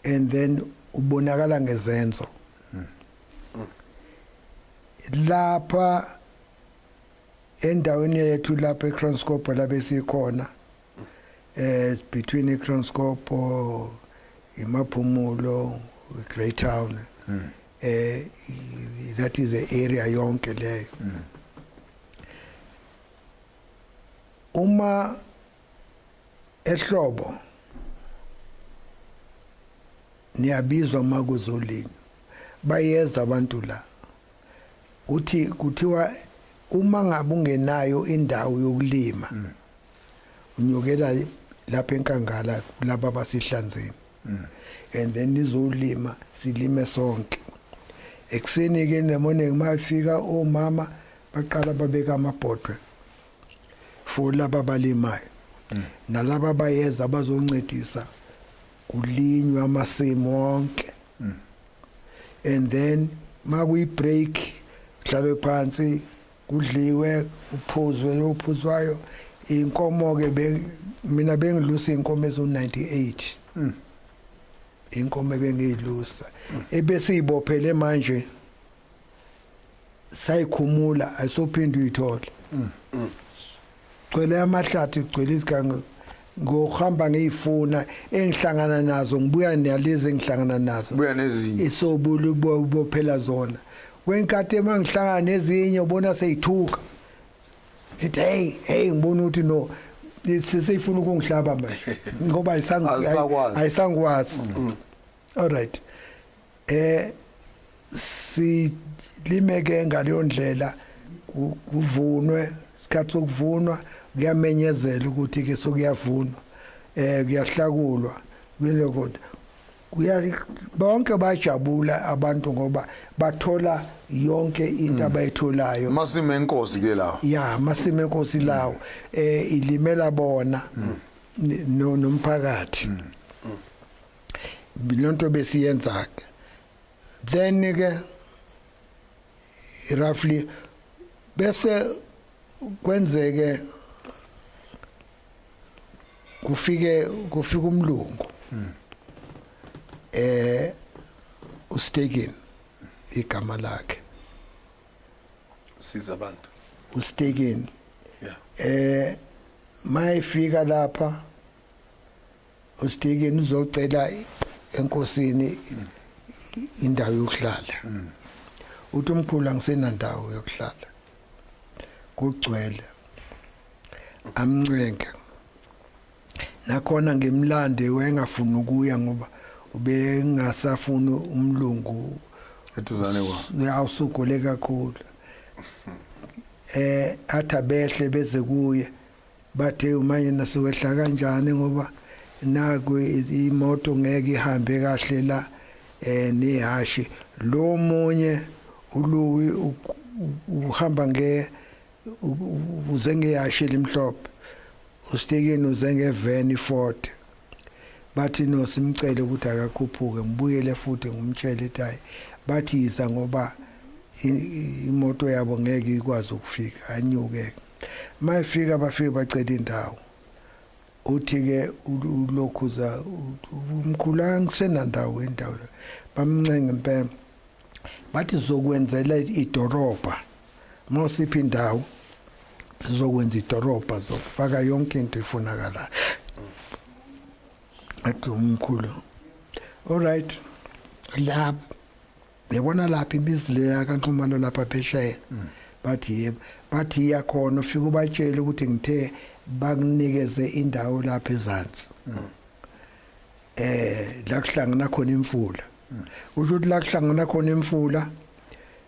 S6: and then ubonakala ngezenzo lapha endaweni yethu lapha eKranskop lapha sikhona between eKranskop iMaphumulo Great Town that is the area yonke leyo uma ehlobo niyabizwa makuzolini bayeza abantu la kuthiwa uma ngabe ungenayo indawo yokulima unyokela lapha enkangala lapha basihlanzeni and then nizolima silime sonke ekseni ke nemone ngimafika omama baqala babeka amabhodwe for laba balimayo nalaba bayeza abazoncedisa kulinywa amasimo onke and then makuyi break mhlabe phansi kudliwe uphuzwayo inkomo ke mina bengilusa inkomo ezo98 inkomo bengiyilusa ebese ibophele manje sayikhumula ayisophindi uyithola gcwele amahlathi gcwele isigango ngohamba ngiyifuna engihlangana nazo ngibuya nalezi engihlangana nazo
S2: buya nezinye
S6: isobulu bophela zona kwenkathi emangihlangana nezinye ubona seyithuka ithi hey ngibona ukuthi no sesifuna ukungihlaba manje ngoba ayisangwazi all right si limeke ngaleyo ndlela kuvunwe isikhathi sokuvunwa kuyamenyezela ukuthi ke sokuyavunwa kuyahlakulwa kuloko bonke bajabula abantu ngoba bathola yonke into abayitholayo
S2: masime enkosi ke lawo
S6: ya masime enkosi lawo ilimela bona nomphakathi lonto besiyenza ke then ke roughly bese kwenzeke kufika umlungu uStegin igama lakhe
S7: siza abantu
S6: uStegin
S7: yeah
S6: mayifika lapha uStegin uzocela enkosini indawo yokuhlala uthi umkhulu angisenandawo yokuhlala kugcwele amncenga nakhona ngimlande wengafuni ukuya ngoba ubengasafuna umlungu
S2: eduzane kwa
S6: uyawusugole kakhulu athabehle beze kuye bathe manje nasowehla kanjani ngoba naku imoto ngeke ihambe kahle la nehashi lo munye uluwi uhamba uze ngehashi limhlophe uStegin uze ngeveni Ford bathi no simcele ukuthi akakhuphuke ngibuyele futhi ngumtshele ethi bathi iza ngoba imoto yabo ngeke ikwazi ukufika anyuke mayifika bafike bacela indawo uthi ke ulokhuza umkhulu ngisenandawo indawo bamncenga impela bathi zokwenzela idorobha mosiphi indawo sizokwenza idorobha zofaka yonke into efunakala athi umkhulu all right la yabona lapha ibizi le kaNxumalo lapha phesheya bathi yebo bathi yakhona ufika ubatshele ukuthi ngithe bakunikeze indawo lapha ezantsi la kuhlangana khona imfula usho ukuthi la kuhlangana khona imfula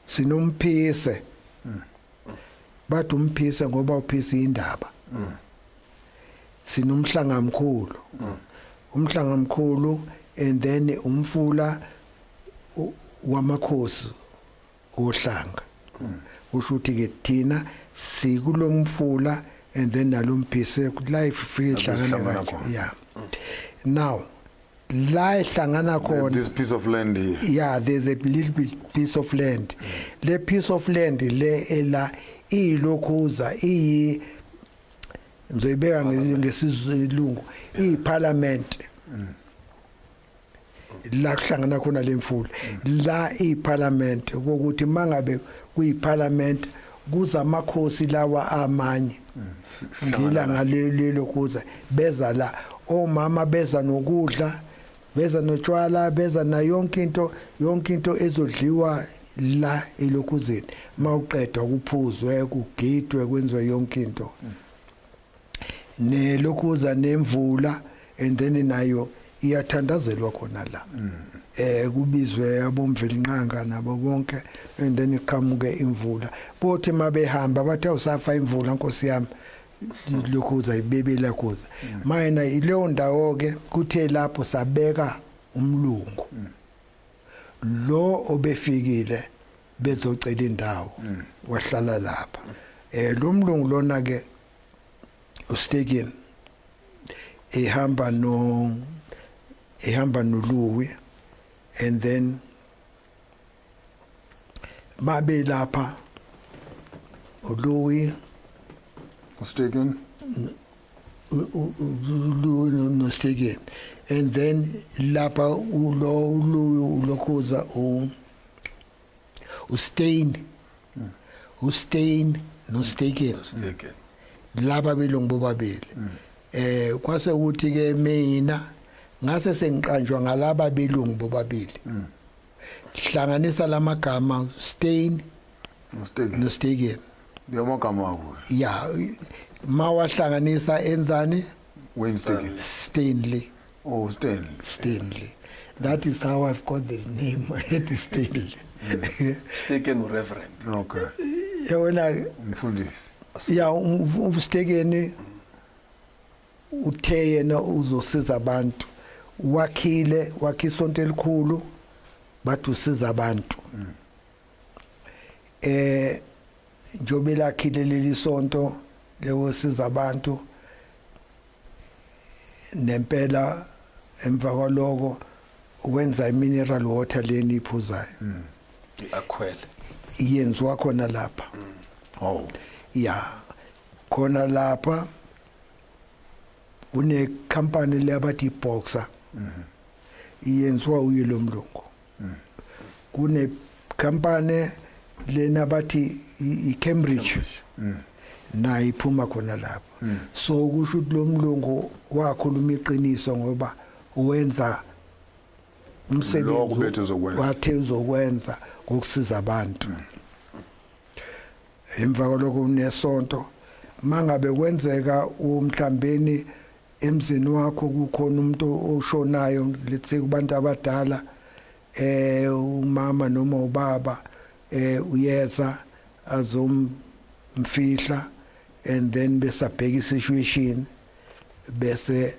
S6: sinomphise bathi umphise ngoba uphisa indaba sinomhlanga mkhulu umhlanga mkhulu and then umfula wamakhosi ohlanga usho ukuthi ke thina sikulomfula and then nalomphise life fika hlangana yeah now la ihlangana khona
S2: this piece of land here.
S6: Yeah, there's a little bit piece of land le piece of land le ela ilokhuza ngizoyibeka ngesizulungu iparliament la kuhlangana khona lemfula la iparliament ukuthi mangabe kuyiparliament kuza amakhosi lawa amanye ngila ngalelo kuza beza la omama beza nokudla beza notshwala beza na yonke into ezodliwa la elokhuzeni mawuqedwa kuphuzwe kugidwe kwenziwe yonke into nelokhuza nemvula and then nayo iyathandazelwa khona la kubizwe abomvelinqanga nabo bonke and then iqhamuke imvula bothi mabehamba bathi awusafa imvula nkosi yami lokhuza ibebela kuza mina ileyo ndawo ke kuthe lapho sabeka umlungu lo obefikile bezocela indawo wahlala lapha lo mlungu lona ke uStekin ehamba noLuwi and then mabe lapha uLuwi
S2: Ustekin
S6: Stekin and then lapha ulokhuza uStain noStekin laba belungu bobabili kwase ukuthi ke mina ngase sengiqanjwa ngalaba belungu bobabili hlanganisa lamagama Stain noStekin
S2: yamagama akho
S6: ya mawahlanganisa enzani
S2: Wednesday
S6: Stanley.
S2: Oh, Stanley.
S6: Stanley. That is how I've got the name. It is Stanley.
S7: Stekin Reverend.
S2: Okay.
S6: Yona
S2: mfundisi.
S6: Ya Stekeni uthe yena uzosiza abantu. Wakile wakisonto elikhulu bathi usiza abantu. J.B lakhile leli sonto lewo siza abantu. Nempela emva kwaloko wenza imineral water leni iphuzayo
S7: akhwele
S6: yenziwa khona lapha
S2: oh
S6: ya khona lapha une company leyabathi Boxer yenziwa uye lo mlungu kune company lena bathi iCambridge na iphuma khona lapha so kusho ukuthi lo mlungu wakhuluma iqiniso ngoba wenza umsebenzi wathe uzokwenza ngokusiza abantu emva kwalokho unesonto mangabe kwenzeka umhlambeni emzini wakho kukhona umuntu oshonayo lethe kubantu abadala umama noma ubaba uyeza azomfihla and then besabheka situation bese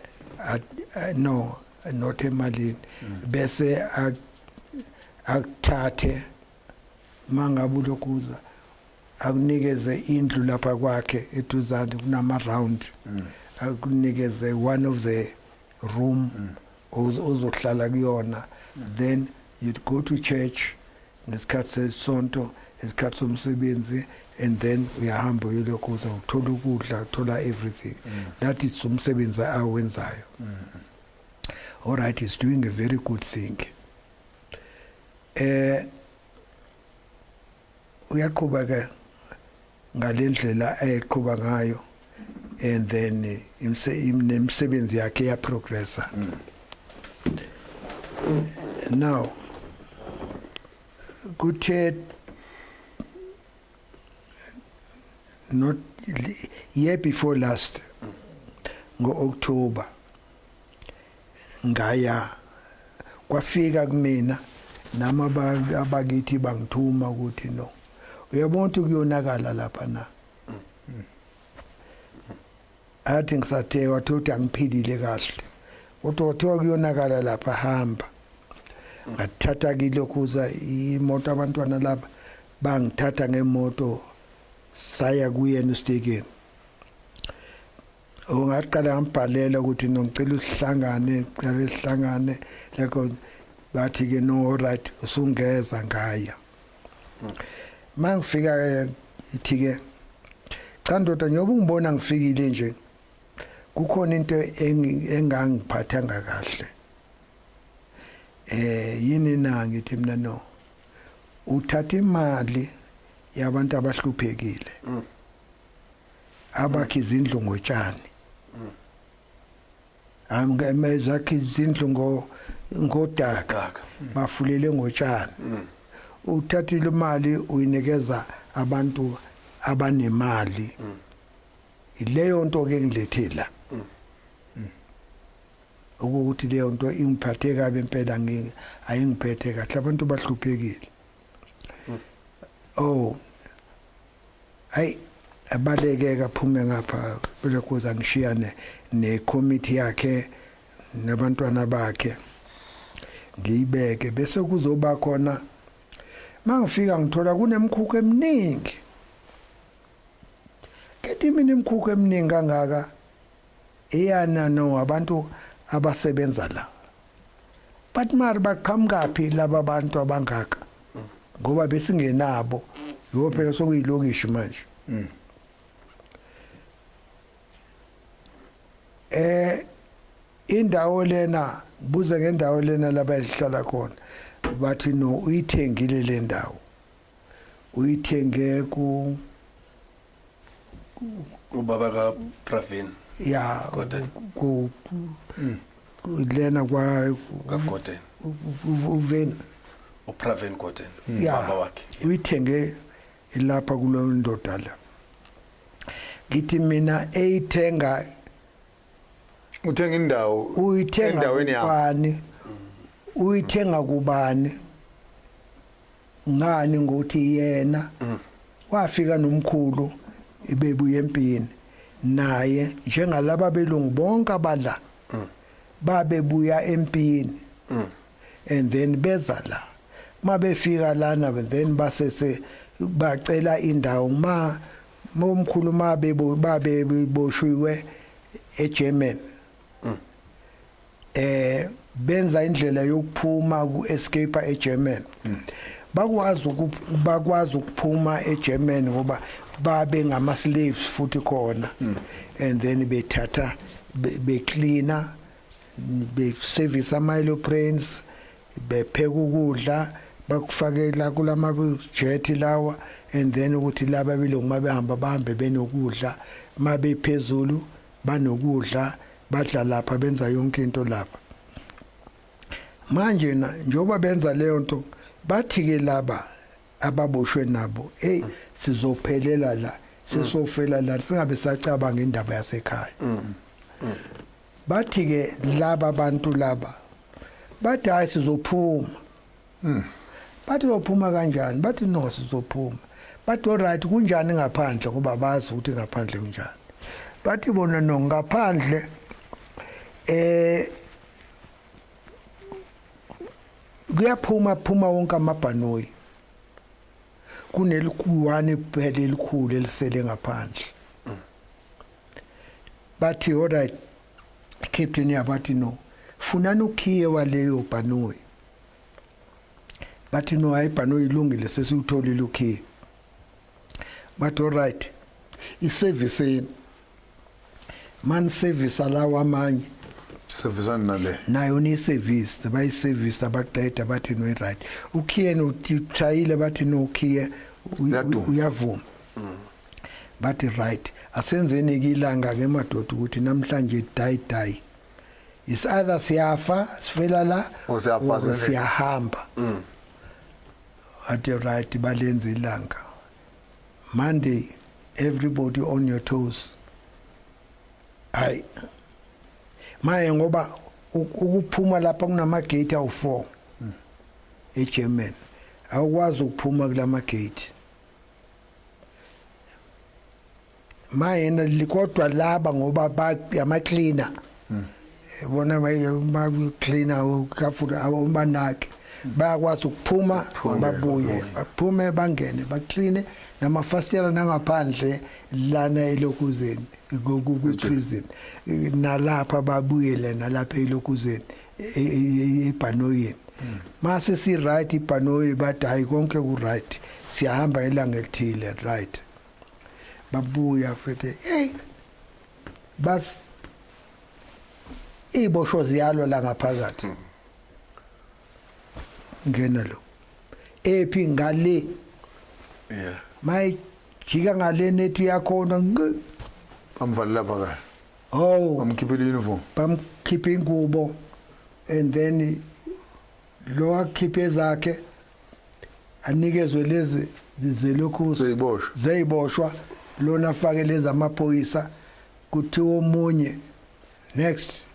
S6: no not emalini bese akuthathe mangabulo kuza akunikeze indlu lapha kwakhe eduzane kunama round akunikeze one of the room ozohlala kuyona then you'd go to church ngesikhathi sesonto isikhathi somsebenzi and then uyahamba uyolokhuza uthola ukudla uthola everything that is umsebenzi awenzayo all right he's doing a very good thing uyaqhubeka ke ngalendlela ayeqhubeka ngayo and then imsebenzi yakhe ya progressa now kuthe not year before last ngo-October ngaya kwafika kumina nama abakithi bangithuma ukuthi no uyabona ukuthi kuyonakala lapha na athi ngisathe wathothi angiphilile kahle kodwa wathiwa kuyonakala lapha hamba ngathatha kilokhuza imoto abantwana lapha bangithatha ngemoto saya kuyena uStekeni ungaqala ngambhalela ukuthi ngicela usihlangane lekho bathi ke no right usungeza ngaya mangifika ithi ke cha ndoda nyoba ungibona ngifikile nje kukhona into engangiphathanga kahle yini na ngithi mina no uthatha imali yabantu abahluphekile abakhi izindlu ngotshani amezakhi izindlu ngodaka bafulele ngotshani uthathile imali uyinikeza abantu abanemali ileyo nto ke ngilethela ukuthi leyo nto ingiphathe kabe impela ayingiphethe kahle abantu bahluphekile oh ay abaleke kaphume ngapha bekuza ngishiyane necommittee yakhe nabantwana bakhe ngiyibeke bese kuzoba khona mangifika ngithola kunemkhukhu eminingi kethi mina imkhukhu eminingi kangaka eyana no abantu abasebenza la but mari baqhamukaphi laba bantu abangaka ngoba besingenabo yiwo phela sokuyilokishi manje indawo lena buze ngendawo lena laba ehlala khona bathi no uyithengile le ndawo uyithenge
S7: ubaba ka Pravin
S6: ya
S7: Gordon
S6: lena kwa
S7: Gordon
S6: uven
S7: uPravin Gordon
S6: ya
S7: baba wakhe
S6: uyithenge ilapha kulo ndoda la ngithi mina eyithenga
S2: uthenga indawo
S6: uyithenga
S2: endaweni yakho
S6: kubani uyithenga kubani ngani ngokuthi yena wafika nomkhulu ibebuye empini naye njengalaba belungu bonke abadla babebuya empini and then beza la mabefika lana then basese bacela indawo momkhulu babeboshwiwe eGerman benza indlela yokuphuma ku-escape eGerman bakwazi ukuphuma eGerman ngoba babe ngama slaves futhi khona and then bethatha becleaner beservice ama-aeroplanes bepheka ukudla bakufakela kulama jet lawa and then ukuthi laba belungu mabehamba bahambe benokudla mabephezulu banokudla badla lapha benza yonke into lapha manje njoba benza leyo nto bathi ke laba ababoshwe nabo sizophelela la sisofela la singabe sacabanga indaba yasekhaya bathi ke laba abantu laba bathi hayi sizophuma bathi uzophuma kanjani bathi no sizophuma bathi alright kunjani ngaphandle ngoba bazi ukuthi ngaphandle kunjani bathi bona no ngaphandle kuyaphuma wonke amabhanoyi kunelikuwane kuphela elikhulu elisele ngaphandle bathi alright captain yabathi no funani ukhiye waleyo bhanoyi bathi no hayi bhanoyi ilungile sesiwutholile ukhiye bathi alright iservice man service alawa amanye
S2: serviceani nale
S6: nayo ni service bayiservice abaqeda bathi no right ukhiye no uthayile bathi no ukhiye uyavuma bathi right asenzeni ilanga ke madoda ukuthi namhlanje die is either siyafa sifela la or siyahamba athi right balenze ilanga Monday everybody on your toes hayi maye ngoba ukuphuma lapha kunamagate awu4 eGerman awukwazi ukuphuma kulama gate maye likodwa laba ngoba yama cleaner bona ma cleaner ukafuna abanaki bayakwazi ukuphuma babuye baphume bangene baclean namafastela nangaphandle lana elokuzeni ku-prison nalapha babuyele nalapha elokuzeni ebhanoyini mase si-right ibhanoyi bathi hayi konke ku-right siyahamba ilanga elithile right babuya futhi hey bas ibosho ziyalwa la ngaphakathi ngena lo ephi ngale mayi jika ngale nethi yakhona
S2: bamvala lapha ka
S6: bamkhiphile uniform bamkhiphe ingubo and then lo akhiphe zakhe anikezwe lezi zelokhu zeyiboshwa lona afake lezi amaphoyisa kuthiwa omunye next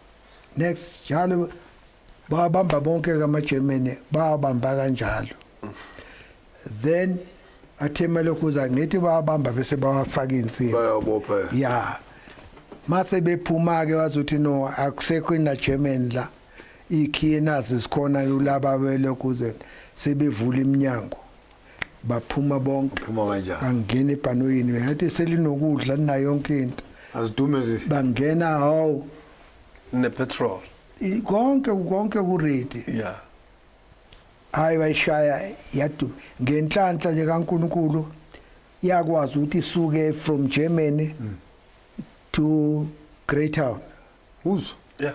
S6: njalo babamba bonke kamaGermany babamba kanjalo then athema lokuza ngithi babamba bese bawafaka insini
S2: bayabopha
S6: ya mase bephuma ke wazothi no akusekho ina German la ikhiye nazi sikhona kulaba belokuze sebevula iminyango baphuma bonke
S2: Phuma kanjani?
S6: bangena ebhanoyini ngathi selinokudla na yonke into
S2: Azidume
S6: bangena hawo
S7: ne-petrol
S6: konke kuready
S7: yeah
S6: hayi bayishaya yadu ngenhlanhla nje kaNkulunkulu yakwazi ukuthi isuke from Germany to Greytown
S2: Who's?
S7: yeah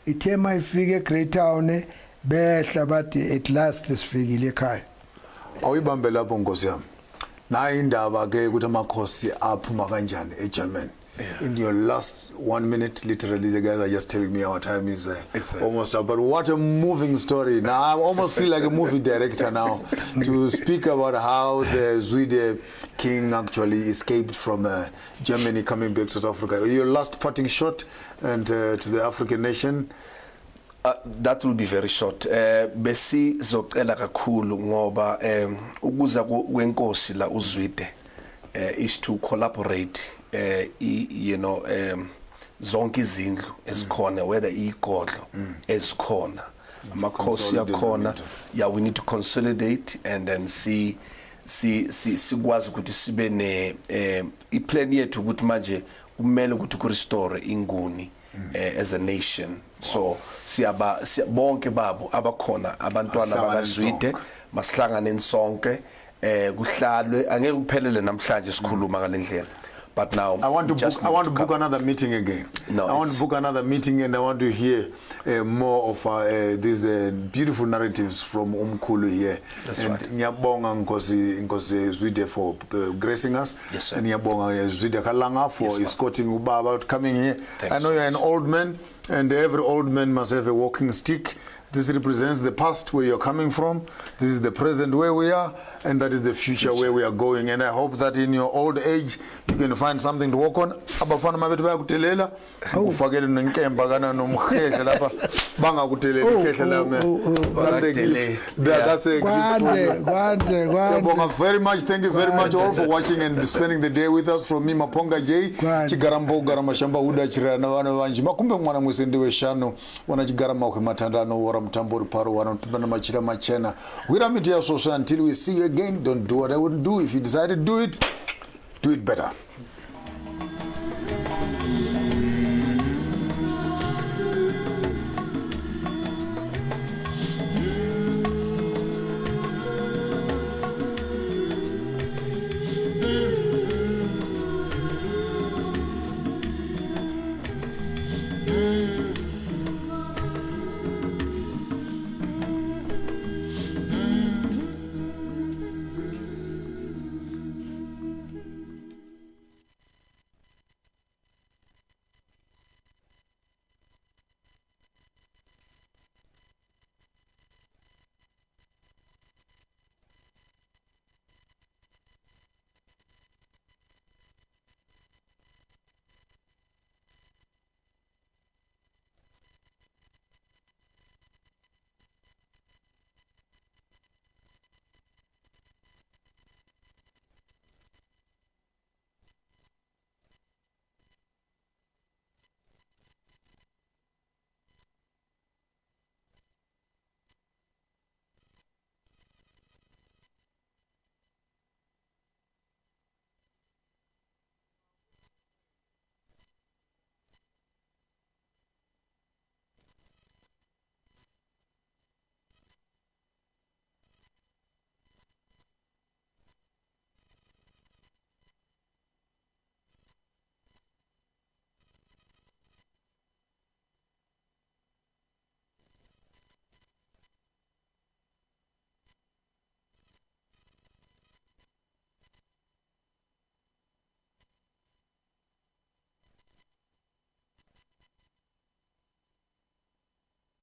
S6: ithe mayifike eGreytown behla bathi at last sifikile ekhaya
S2: Awuyibambe lapho Nkosi yami. Na indaba ke ukuthi amakhosi aphuma kanjani eGerman. In your last 1 minute, literally, the guys are just telling me our time is almost up. But what a moving story. Now, I almost feel like a movie director now to speak about how the Zwide king actually escaped from Germany coming back to South Africa. Your last parting shot and to the African nation.
S7: That will be very short. Besi zocela kakhulu ngoba ukuza kwenkosi la uZwide is to collaborate zonke izindlu esikhona whether igodlo esikhona amakhosi yakhona yeah we need to consolidate and then see sikwazi ukuthi sibe ne iplan yethu ukuthi manje kumele ukuthi ku restore inguni as a nation so bonke babo abakhona abantwana bakaZwide masihlangane sonke kuhlalwe angeke kuphelele namhlanje sikhuluma ngalendlela. But now
S2: I want to book another meeting again.
S7: No,
S2: I want to book another meeting and I want to hear more of these beautiful narratives from Umkhulu here.
S7: That's
S2: and
S7: right.
S2: Ngiyabonga Nkosi Zwide for gracing us.
S7: Yes, sir.
S2: And Ngiyabonga Zwide Langa for escorting Ubaba coming here.
S7: Thanks
S2: I know you're an old man and every old man must have a walking stick. This represents the past where you're coming from. This is the present where we are, and that is the future where we are going. And I hope that in your old age you can find something to work on. Abafana mabethu bayakuthelela ufakele nenkemba kana nomkhehla lapha bangakuthelela ikhehla lami. That's a
S6: kwande
S2: Sibonga very much. Thank you very much all for watching and spending the day with us. From me Maponga J chigarambo garamashamba udachira na vana vanji makumbe mwana mwesende weshano wana chigarama kwa matandano wara mtambori paro wana mpana machira machena. We Remit social until we see you again. Don't do what I wouldn't do. If you decide to do it better.